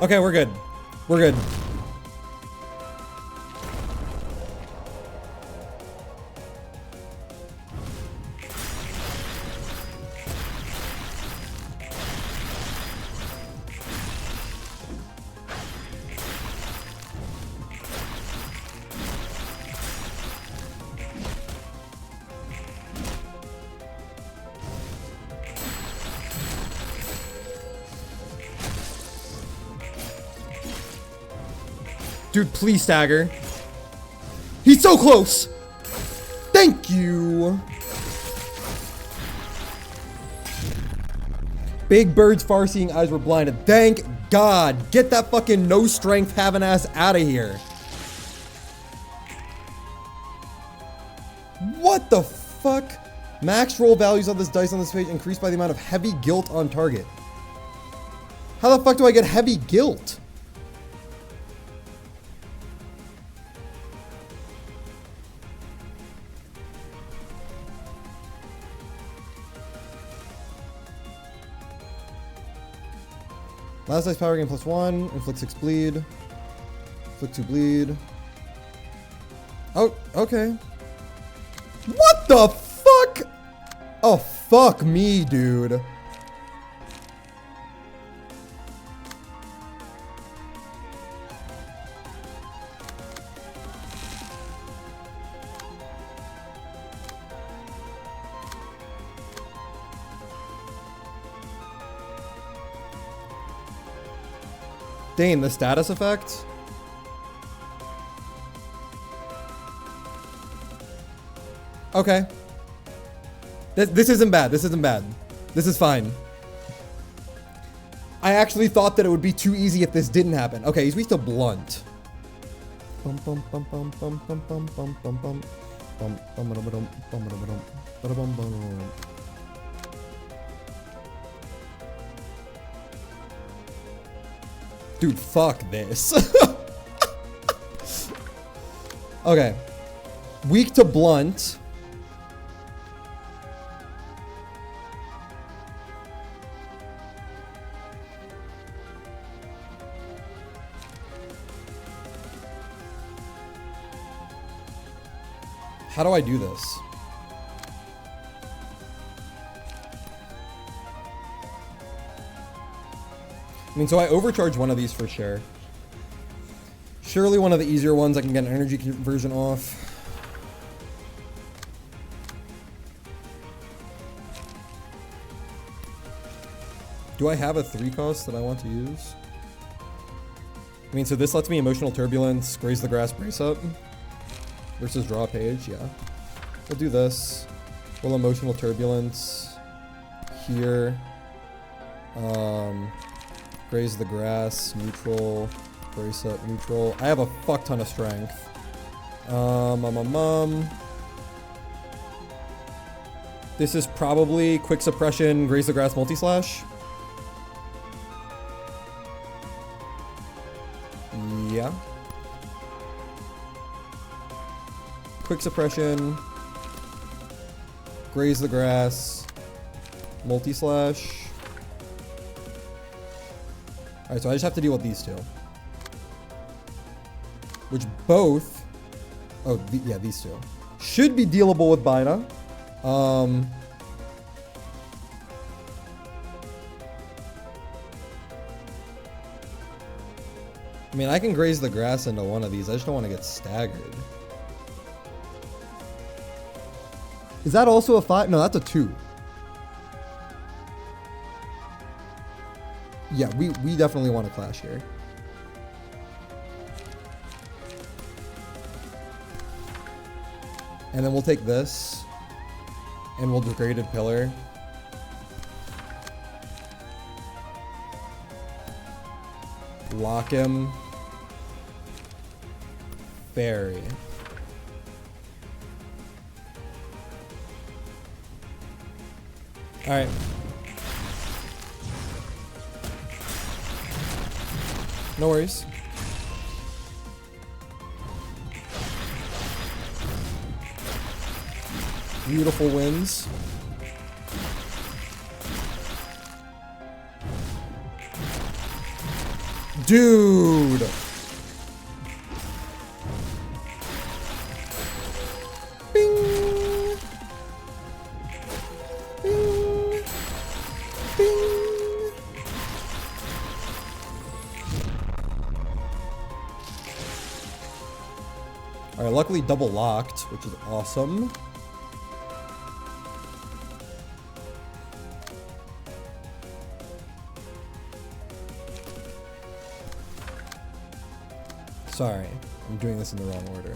Okay, we're good. We're good. Dude, please stagger. He's so close. Thank you. Big Bird's far-seeing eyes were blinded. Thank God. Get that fucking no strength having ass out of here. What the fuck? Max roll values of this dice on this page increased by the amount of heavy guilt on target. How the fuck do I get heavy guilt? Last dice power gain +1, inflict 6 bleed, inflict 2 bleed. Oh, okay. What the fuck? Oh, fuck me, dude. Dane, the status effect? Okay. This isn't bad. This isn't bad. This is fine. I actually thought that it would be too easy if this didn't happen. Okay, he's weak to blunt. Bum bum bum bum bum bum bum bum bum bum bum bum bum bum bum bum. Dude, fuck this. Okay. Weak to blunt. How do I do this? I mean, so I overcharge one of these for sure. Surely one of the easier ones I can get an energy conversion off. Do I have a 3 cost that I want to use? I mean, so this lets me emotional turbulence, graze the grass, brace up. Versus draw a page, yeah. We'll do this. We'll emotional turbulence here. Graze the grass, neutral, brace up, neutral. I have a fuck ton of strength. This is probably quick suppression, graze the grass, multi-slash. Yeah. Quick suppression, graze the grass, multi-slash. Alright, so I just have to deal with these two. Which both, yeah, these two. Should be dealable with Bina. I mean, I can graze the grass into one of these. I just don't want to get staggered. Is that also a 5? No, that's a 2. Yeah, we definitely want to clash here. And then we'll take this. And we'll degraded pillar. Lock him. Fairy. Alright. No worries. Beautiful wins. Dude! Bing! Bing! Bing! Alright, luckily double locked, which is awesome. Sorry, I'm doing this in the wrong order.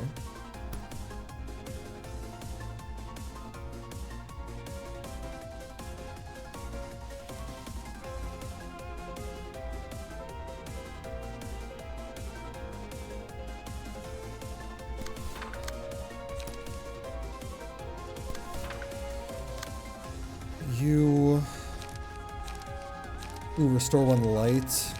You... Ooh, restore 1 light.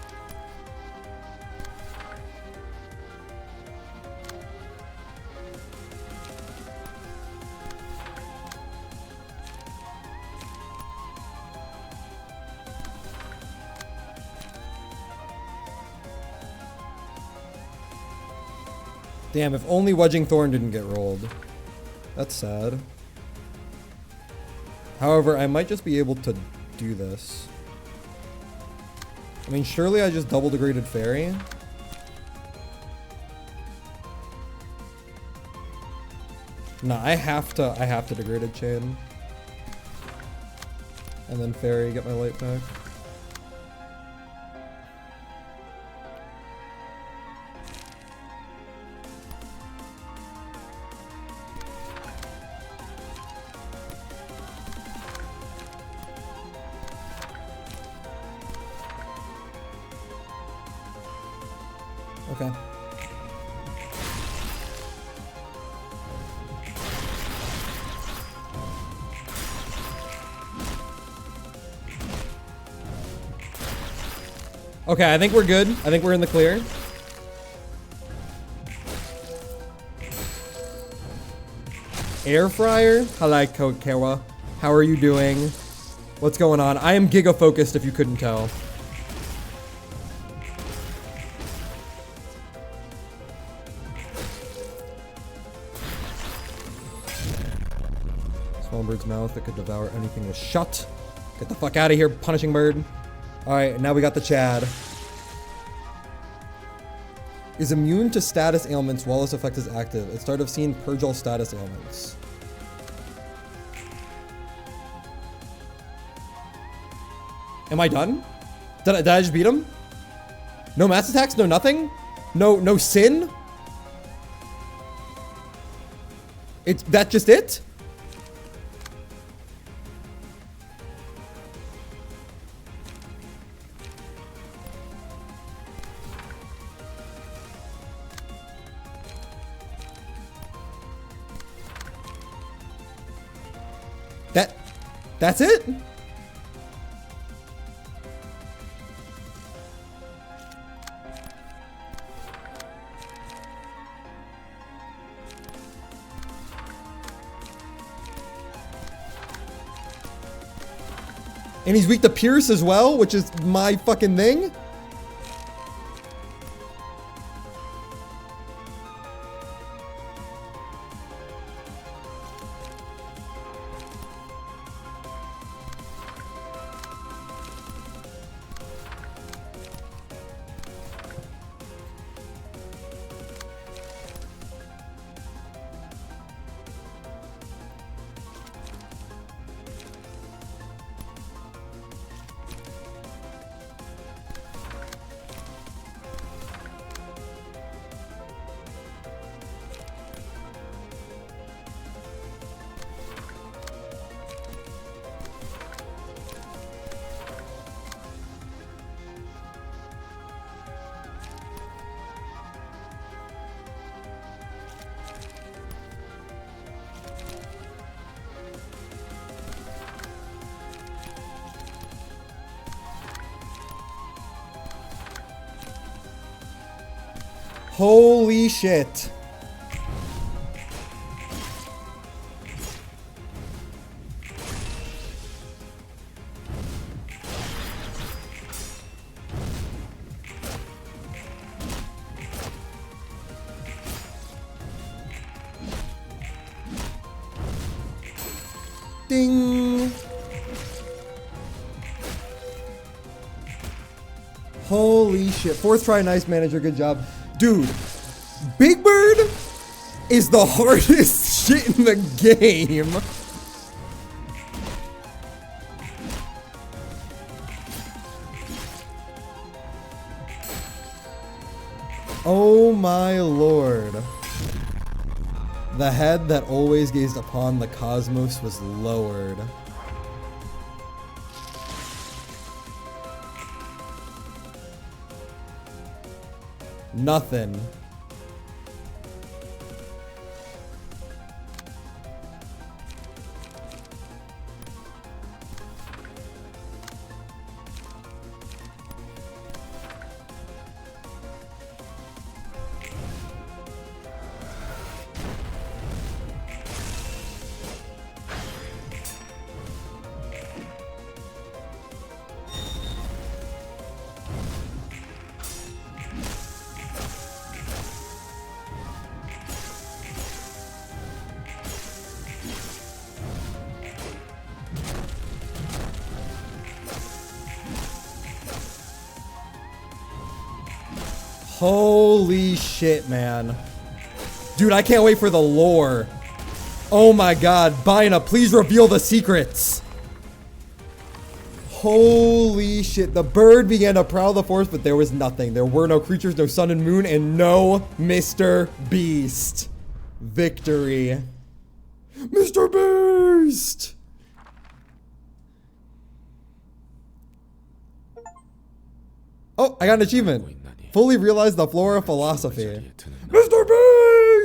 Damn, if only Wedging Thorn didn't get rolled. That's sad. However, I might just be able to do this. I mean, surely I just double degraded Fairy? Nah, I have to degraded Chain. And then Fairy, get my light back. Okay. Okay, I think we're good. I think we're in the clear. Air fryer? Hello, Kokawa. How are you doing? What's going on? I am giga focused if you couldn't tell. Small bird's mouth that could devour anything was shut. Get the fuck out of here, punishing bird. Alright, now we got the Chad. Is immune to status ailments while this effect is active. At start of scene, purge all status ailments. Am I done? Did I just beat him? No mass attacks? No nothing? No sin? It's that just it? That's it? And he's weak to Pierce as well, which is my fucking thing. Holy shit. Ding. Holy shit. Fourth try, nice manager, good job. Dude, Big Bird is the hardest shit in the game. Oh my lord. The head that always gazed upon the cosmos was lowered. Nothing. Holy shit, man. Dude, I can't wait for the lore. Oh my god, Bina, please reveal the secrets. Holy shit. The bird began to prowl the forest, but there was nothing. There were no creatures, no sun and moon, and no Mr. Beast. Victory. Mr. Beast! Oh, I got an achievement. fully realize the Flora philosophy. Mr.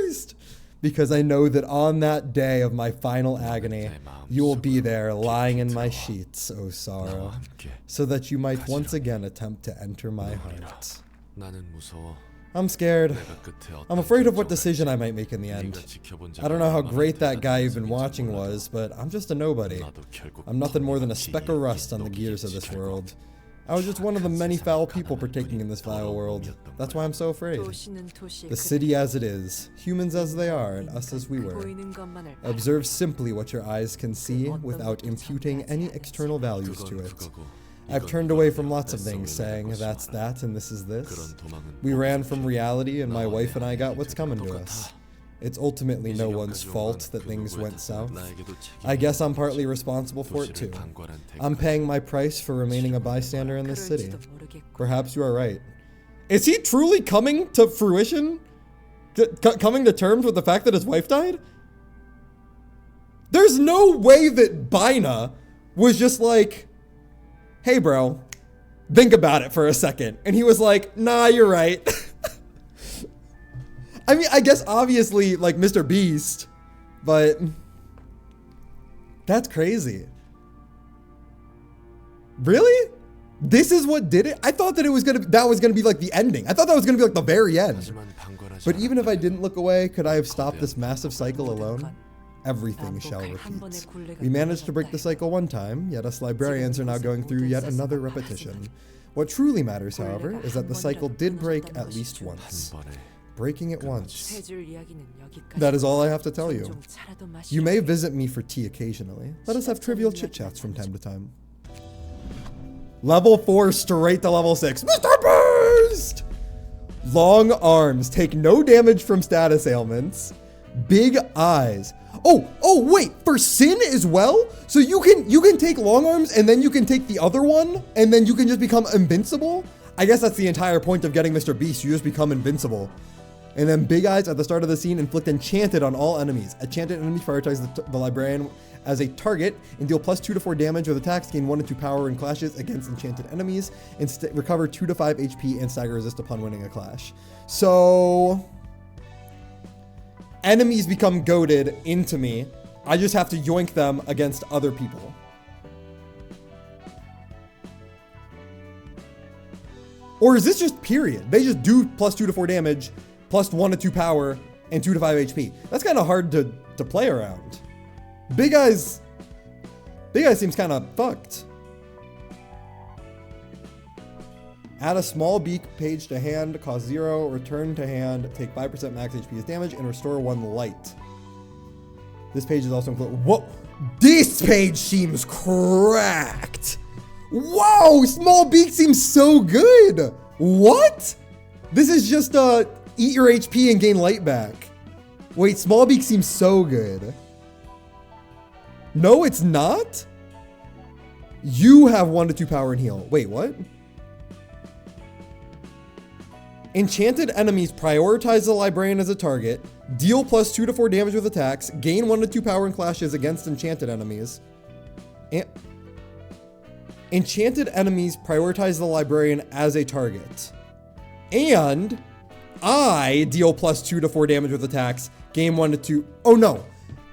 Beast! Because I know that on that day of my final agony, you will be there lying in my sheets, O sorrow, so that you might once again attempt to enter my heart. I'm scared. I'm afraid of what decision I might make in the end. I don't know how great that guy you've been watching was, but I'm just a nobody. I'm nothing more than a speck of rust on the gears of this world. I was just one of the many foul people partaking in this vile world. That's why I'm so afraid. The city as it is, humans as they are, and us as we were. Observe simply what your eyes can see without imputing any external values to it. I've turned away from lots of things, saying that's that and this is this. We ran from reality and my wife and I got what's coming to us. It's ultimately no one's fault that things went south. I guess I'm partly responsible for it too. I'm paying my price for remaining a bystander in this city. Perhaps you are right. Is he truly coming to fruition? Coming to terms with the fact that his wife died? There's no way that Bina was just like, hey bro, think about it for a second. And he was like, nah, you're right. I mean, I guess obviously like Mr. Beast, but that's crazy. Really? This is what did it? I thought that that was gonna be like the ending. I thought that was gonna be like the very end. But even if I didn't look away, could I have stopped this massive cycle alone? Everything shall repeat. We managed to break the cycle one time, yet us librarians are now going through yet another repetition. What truly matters, however, is that the cycle did break at least once. Breaking it once. That is all I have to tell you. You may visit me for tea occasionally. Let us have trivial chit-chats from time to time. Level 4 straight to level 6. Mr. Beast! Long arms. Take no damage from status ailments. Big eyes. Oh, wait, for Sin as well? So you can take long arms and then you can take the other one and then you can just become invincible? I guess that's the entire point of getting Mr. Beast. You just become invincible. And then Big Eyes at the start of the scene inflict enchanted on all enemies. Enchanted enemies prioritize the librarian as a target and deal +2 to 4 damage with attacks, gain 1 to 2 power in clashes against enchanted enemies, and recover 2 to 5 HP and stagger resist upon winning a clash. So enemies become goaded into me. I just have to yoink them against other people. Or is this just period? They just do +2 to 4 damage, +1 to 2 power, and 2 to 5 HP. That's kind of hard to play around. Big Eyes seems kind of fucked. Add a small beak page to hand, cost 0, return to hand, take 5% max HP as damage, and restore 1 light. This page is also included. Whoa! This page seems cracked! Whoa! Small beak seems so good! What? This is just eat your HP and gain light back. Wait, small beak seems so good. No, it's not? You have 1 to 2 power and heal. Wait, what? Enchanted enemies prioritize the librarian as a target, deal +2 to 4 damage with attacks, gain 1 to 2 power in clashes against enchanted enemies. Enchanted enemies prioritize the librarian as a target. And I deal +2 to 4 damage with attacks, gain 1 to 2. Oh no.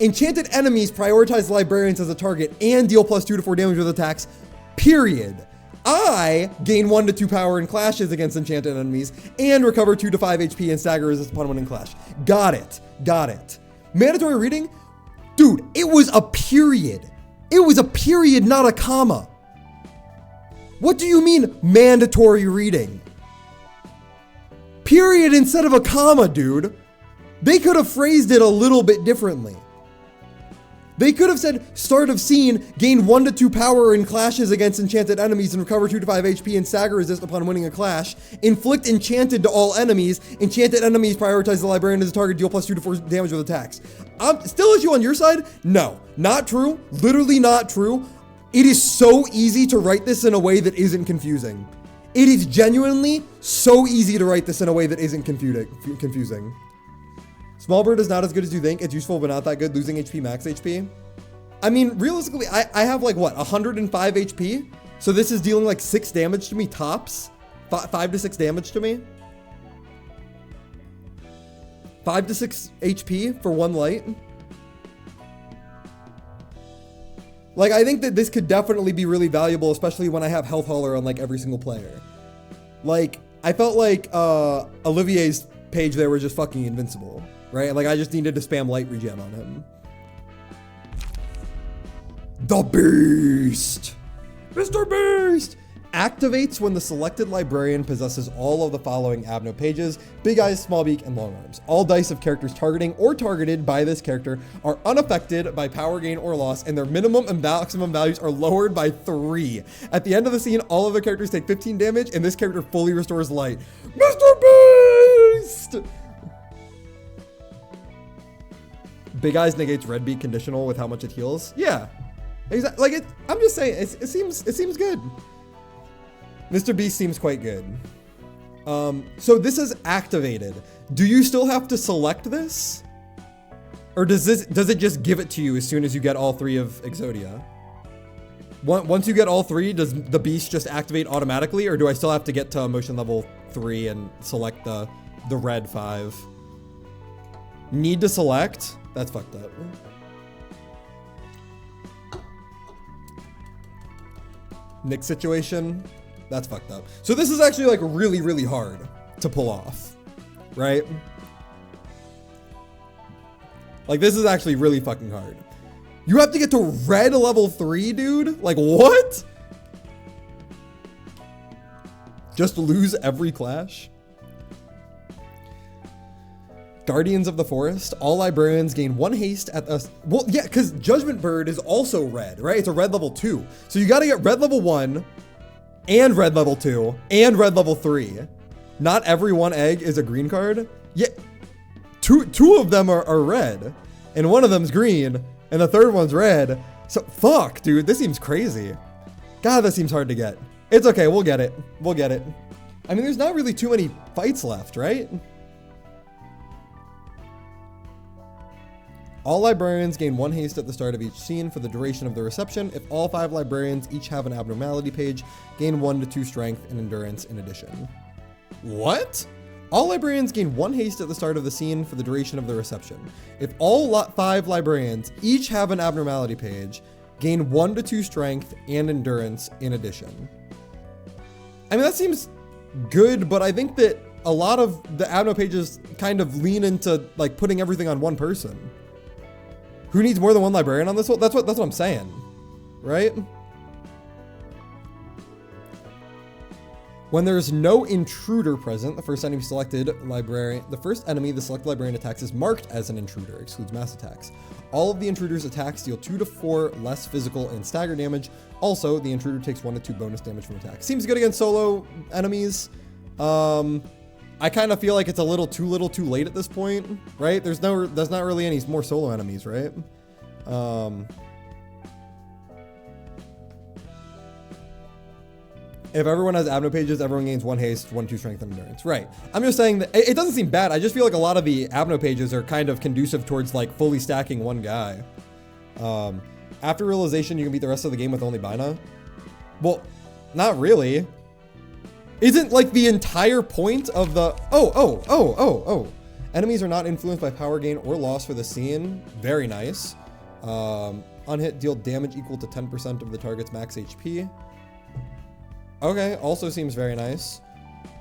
Enchanted enemies prioritize librarians as a target and deal +2 to 4 damage with attacks, period. I gain 1 to 2 power in clashes against enchanted enemies and recover 2 to 5 HP and stagger resist upon winning clash. Got it. Mandatory reading? Dude, it was a period. It was a period, not a comma. What do you mean mandatory reading? Period instead of a comma, dude. They could have phrased it a little bit differently. They could have said, start of scene, gain 1 to 2 power in clashes against enchanted enemies and recover 2 to 5 HP and stagger resist upon winning a clash. Inflict enchanted to all enemies. Enchanted enemies prioritize the librarian as a target, deal +2 to 4 damage with attacks. Still issue on your side? No, not true. Literally not true. It is so easy to write this in a way that isn't confusing. It is genuinely so easy to write this in a way that isn't confusing. Small bird is not as good as you think. It's useful, but not that good. Losing HP, max HP. I mean, realistically, I have like what, 105 HP? So this is dealing like 6 damage to me tops. 5 to 6 damage to me. 5 to 6 HP for 1 light. Like, I think that this could definitely be really valuable, especially when I have Health Hauler on, like, every single player. Like, I felt like Olivier's page there was just fucking invincible, right? Like, I just needed to spam light regen on him. The Beast! Mr. Beast! Activates when the selected librarian possesses all of the following Abno pages: Big Eyes, Small Beak, and Long Arms. All dice of characters targeting or targeted by this character are unaffected by power gain or loss, and their minimum and maximum values are lowered by 3. At the end of the scene, all of the characters take 15 damage, and this character fully restores light. Mr. Beast! Big Eyes negates Red Beak conditional with how much it heals. Yeah, exactly. Like, I'm just saying, it seems good. Mr. Beast seems quite good. So this is activated. Do you still have to select this? Or does it just give it to you as soon as you get all 3 of Exodia? Once you get all 3, does the Beast just activate automatically, or do I still have to get to emotion level 3 and select the red 5? Need to select? That's fucked up. Nick situation. That's fucked up. So this is actually like really, really hard to pull off, right? Like, this is actually really fucking hard. You have to get to red level 3, dude? Like, what? Just lose every clash? Guardians of the Forest. All librarians gain 1 haste at the... Well, yeah, because Judgment Bird is also red, right? It's a red level 2. So you got to get red level 1... and red level 2, and red level 3. Not every 1 egg is a green card. Yeah, two of them are red, and one of them's green, and the third one's red. So, fuck, dude, this seems crazy. God, that seems hard to get. It's okay, we'll get it. We'll get it. I mean, there's not really too many fights left, right? All librarians gain 1 haste at the start of each scene for the duration of the reception. If all 5 librarians each have an abnormality page, gain 1 to 2 strength and endurance in addition. What? All librarians gain 1 haste at the start of the scene for the duration of the reception. If all 5 librarians each have an abnormality page, gain 1 to 2 strength and endurance in addition. I mean, that seems good, but I think that a lot of the abno pages kind of lean into like putting everything on one person. Who needs more than 1 librarian on this one? That's what I'm saying, right? When there's no intruder present, the first enemy the selected librarian attacks is marked as an intruder, excludes mass attacks. All of the intruder's attacks deal 2 to 4 less physical and stagger damage. Also, the intruder takes 1 to 2 bonus damage from attacks. Seems good against solo enemies. I kind of feel like it's a little too late at this point, right? There's not really any more solo enemies, right? If everyone has abno pages, everyone gains 1 haste, 1 2 strength and endurance. Right. I'm just saying that it doesn't seem bad. I just feel like a lot of the abno pages are kind of conducive towards like fully stacking 1 guy. After realization, you can beat the rest of the game with only Bina. Well, not really. Isn't like the entire point of the enemies are not influenced by power gain or loss for the scene. Very nice. On hit, deal damage equal to 10% of the target's max HP. Okay, also seems very nice.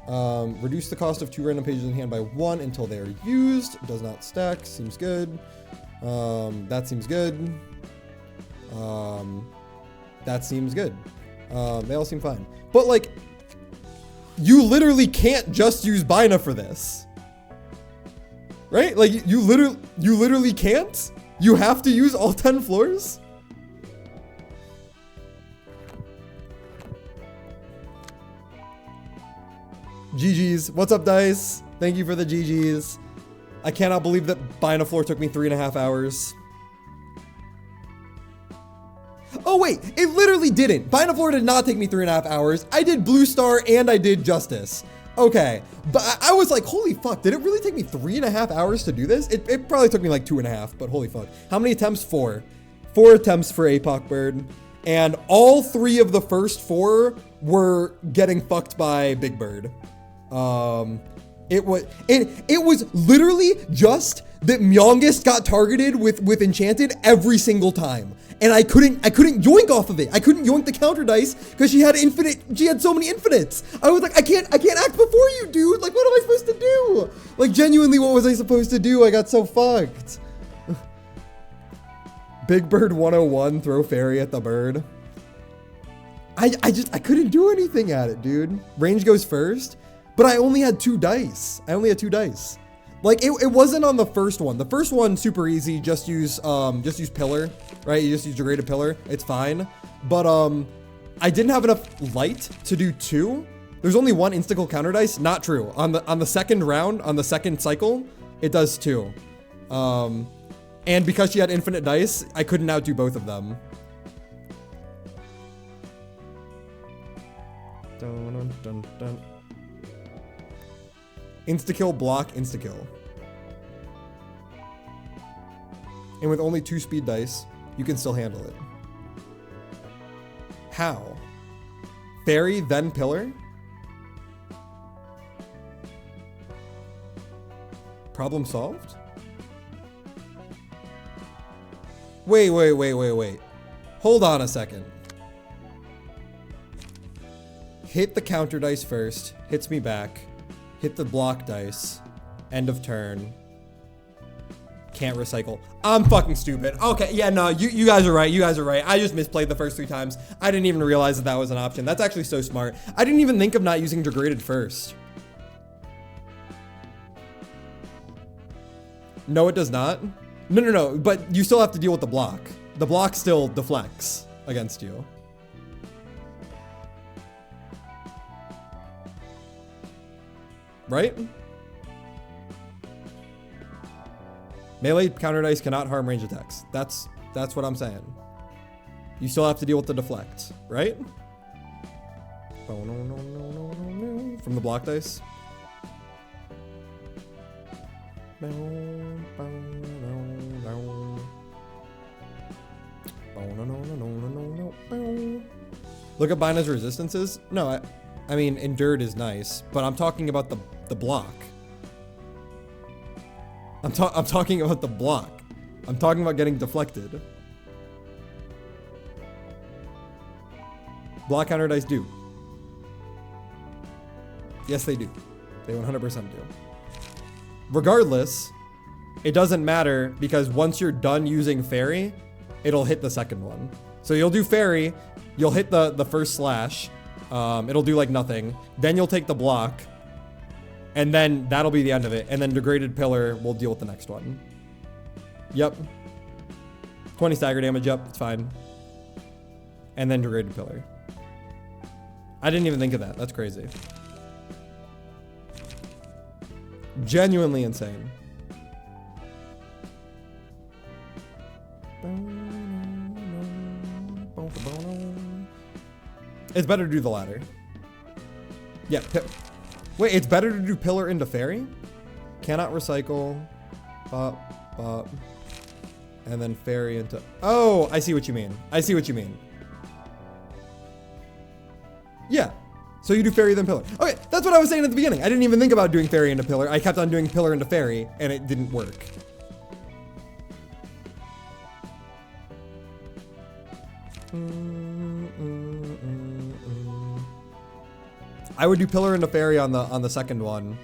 Reduce the cost of 2 random pages in hand by 1 until they are used. Does not stack. Seems good. That seems good. That seems good. They all seem fine. But like, you literally can't just use Bina for this, right? Like you literally can't. You have to use all 10 floors. GG's. What's up, Dice? Thank you for the GG's. I cannot believe that Bina floor took me 3.5 hours. Oh wait, it literally didn't. Bina floor did not take me 3.5 hours. I did Blue Star and I did Justice. Okay, but I was like, holy fuck, did it really take me 3.5 hours to do this? It probably took me like 2.5, but holy fuck. How many attempts? 4. 4 attempts for APOC Bird. And all 3 of the first 4 were getting fucked by Big Bird. It was literally just that Myongest got targeted with Enchanted every single time. And I couldn't yoink off of it. I couldn't yoink the counter dice because she had so many infinites. I was like, I can't act before you, dude. Like, what am I supposed to do? Like, genuinely, what was I supposed to do? I got so fucked. Big Bird 101, throw fairy at the bird. I couldn't do anything at it, dude. Range goes first, but I only had 2 dice. Like, it wasn't on the first one. The first one, super easy. Just use pillar, right? You just use degraded pillar. It's fine. But I didn't have enough light to do 2. There's only 1 insticle counter dice. Not true. On the second round, on the second cycle, it does 2. And because she had infinite dice, I couldn't outdo both of them. Dun, dun, dun. Insta-kill, block, insta-kill. And with only 2 speed dice, you can still handle it. How? Fairy, then pillar? Problem solved? Wait. Hold on a second. Hit the counter dice first, hits me back. Hit the block dice. End of turn. Can't recycle. I'm fucking stupid. Okay, yeah, no, you guys are right. I just misplayed the first 3 times. I didn't even realize that was an option. That's actually so smart. I didn't even think of not using degraded first. No, it does not. No, but you still have to deal with the block. The block still deflects against you. Right? Melee counter dice cannot harm range attacks. That's what I'm saying. You still have to deal with the deflect, right? From the block dice. Look at Bina's resistances. No, I mean, endured is nice, but I'm talking about the block. I'm talking about the block. I'm talking about getting deflected. Block counter dice do. Yes, they do. They 100% do. Regardless, it doesn't matter because once you're done using fairy, it'll hit the second one. So you'll do fairy, you'll hit the first slash. It'll do like nothing. Then you'll take the block. And then that'll be the end of it. And then degraded pillar will deal with the next one. Yep. 20 stagger damage, yep, it's fine. And then degraded pillar. I didn't even think of that. That's crazy. Genuinely insane. It's better to do the latter. Yeah. Wait, it's better to do pillar into fairy? Cannot recycle. Bop, bop. And then fairy into... Oh, I see what you mean. Yeah. So you do fairy then pillar. Okay, that's what I was saying at the beginning. I didn't even think about doing fairy into pillar. I kept on doing pillar into fairy, and it didn't work. I would do pillar into fairy on the second one,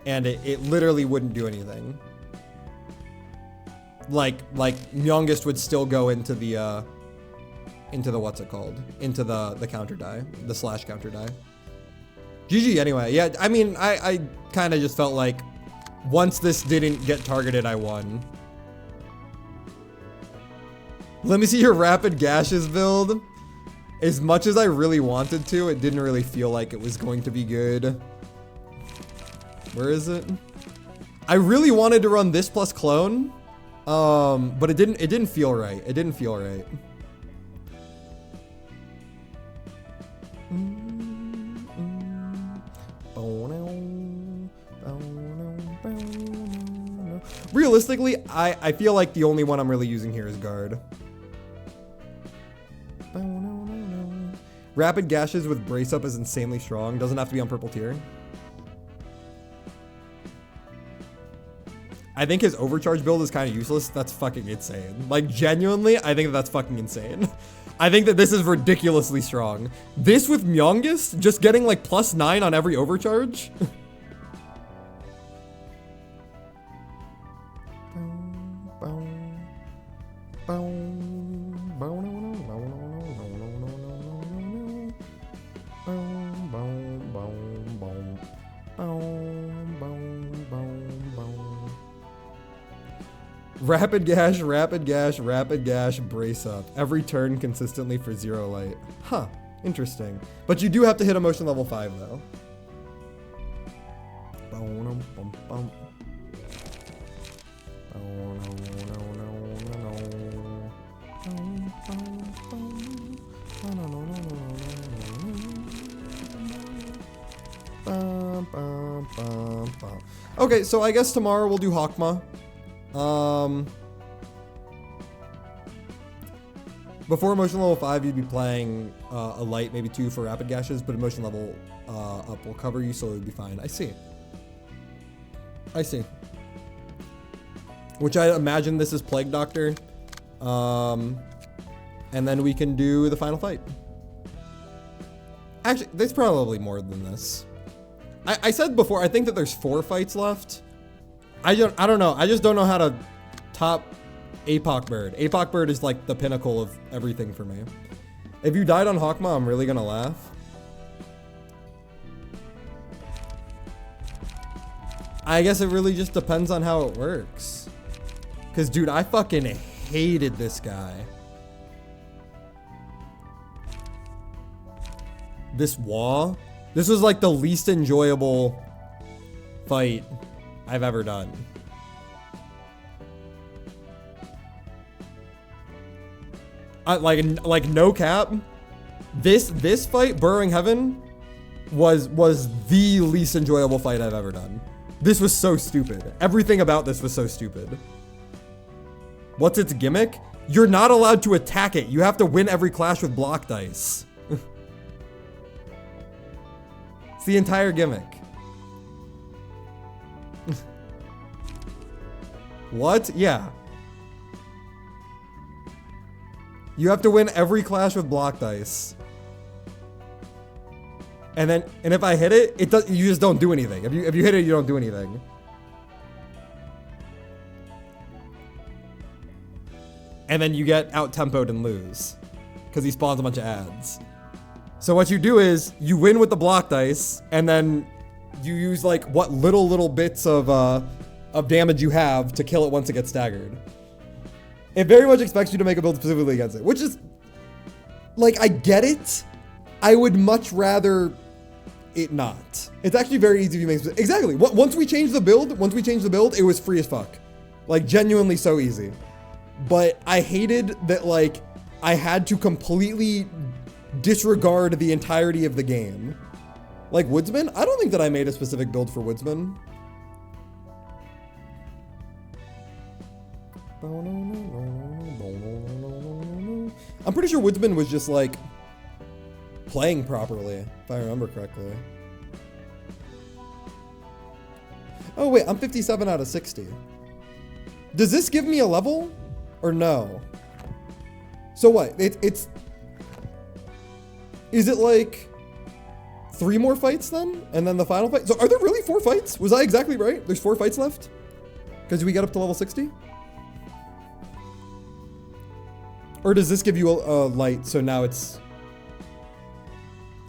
and it literally wouldn't do anything. Like youngest would still go into the what's it called? Into the counter die, the slash counter die. GG anyway. Yeah, I mean, I kind of just felt like once this didn't get targeted, I won. Let me see your rapid gashes build. As much as I really wanted to, it didn't really feel like it was going to be good. Where is it? I really wanted to run this plus clone, but it didn't feel right. Realistically, I feel like the only one I'm really using here is guard. Rapid gashes with brace up is insanely strong. Doesn't have to be on purple tier. I think his overcharge build is kind of useless. That's fucking insane. Like, genuinely, I think that's fucking insane. I think that this is ridiculously strong. This with Myongist, just getting like +9 on every overcharge. Rapid gash, rapid gash, rapid gash, brace up. Every turn consistently for 0 light. Huh, interesting. But you do have to hit emotion level 5 though. Okay, so I guess tomorrow we'll do Hakma. Before emotion level 5, you'd be playing a light, maybe 2 for rapid gashes, but emotion level up will cover you, so it would be fine. I see. I see. Which I imagine this is Plague Doctor. And then we can do the final fight. Actually, there's probably more than this. I said before, I think that there's 4 fights left. I don't know. I just don't know how to top Apoc Bird. Apoc Bird is like the pinnacle of everything for me. If you died on Hakma, I'm really gonna laugh. I guess it really just depends on how it works. Cause dude, I fucking hated this guy. This wall. This was like the least enjoyable fight I've ever done. Like no cap. This fight, Burrowing Heaven, was the least enjoyable fight I've ever done. This was so stupid. Everything about this was so stupid. What's its gimmick? You're not allowed to attack it. You have to win every clash with block dice. It's the entire gimmick. What? Yeah. You have to win every clash with block dice. And if I hit it, you just don't do anything. If you hit it, you don't do anything. And then you get out-tempoed and lose. Because he spawns a bunch of ads. So what you do is, you win with the block dice, and then you use like what little bits of damage you have to kill it once it gets staggered. It very much expects you to make a build specifically against it, which is, like, I get it. I would much rather it not. It's actually very easy to make. Exactly. Once we changed the build, it was free as fuck. Like, genuinely so easy. But I hated that, like, I had to completely disregard the entirety of the game. Like Woodsman? I don't think that I made a specific build for Woodsman. I'm pretty sure Woodsman was just like playing properly, if I remember correctly. Oh wait, I'm 57 out of 60. Does this give me a level or no? So what? Is it like 3 more fights then? And then the final fight? So are there really 4 fights? Was I exactly right? There's 4 fights left? Because we get up to level 60? Or does this give you a light, so now it's...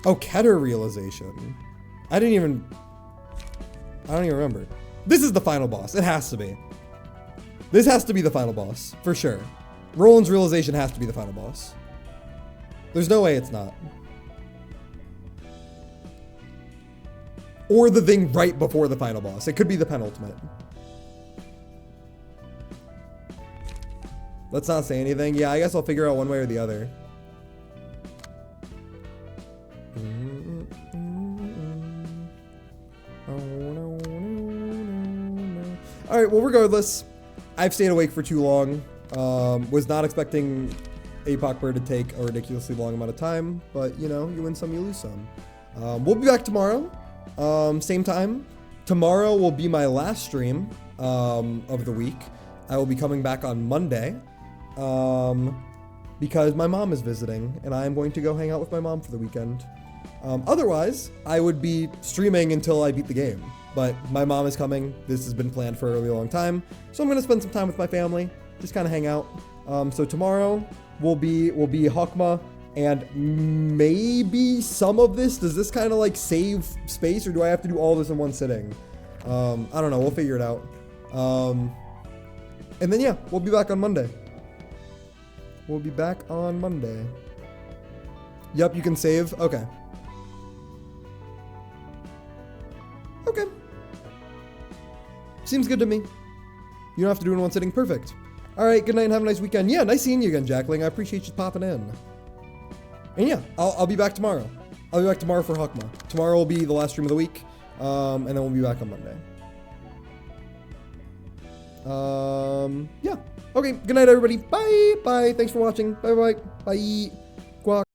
Oh, Keter realization. I don't even remember. This is the final boss. It has to be. This has to be the final boss, for sure. Roland's realization has to be the final boss. There's no way it's not. Or the thing right before the final boss. It could be the penultimate. Let's not say anything. Yeah, I guess I'll figure out one way or the other. Alright, well, regardless, I've stayed awake for too long. Was not expecting Apoc Bird to take a ridiculously long amount of time, but, you know, you win some, you lose some. We'll be back tomorrow, same time. Tomorrow will be my last stream of the week. I will be coming back on Monday because my mom is visiting, and I am going to go hang out with my mom for the weekend. Otherwise, I would be streaming until I beat the game. But my mom is coming. This has been planned for a really long time. So I'm going to spend some time with my family, just kind of hang out. So tomorrow will be Hakma, and maybe some of this. Does this kind of like save space, or do I have to do all this in one sitting? I don't know. We'll figure it out. And then, yeah, we'll be back on Monday. We'll be back on Monday. Yep, you can save. Okay. Okay. Seems good to me. You don't have to do it in one sitting. Perfect. All right, good night and have a nice weekend. Yeah, nice seeing you again, Jackling. I appreciate you popping in. And yeah, I'll be back tomorrow. I'll be back tomorrow for Hakma. Tomorrow will be the last stream of the week, and then we'll be back on Monday. Yeah. Okay, good night, everybody. Bye. Bye. Thanks for watching. Bye-bye. Bye. Guac.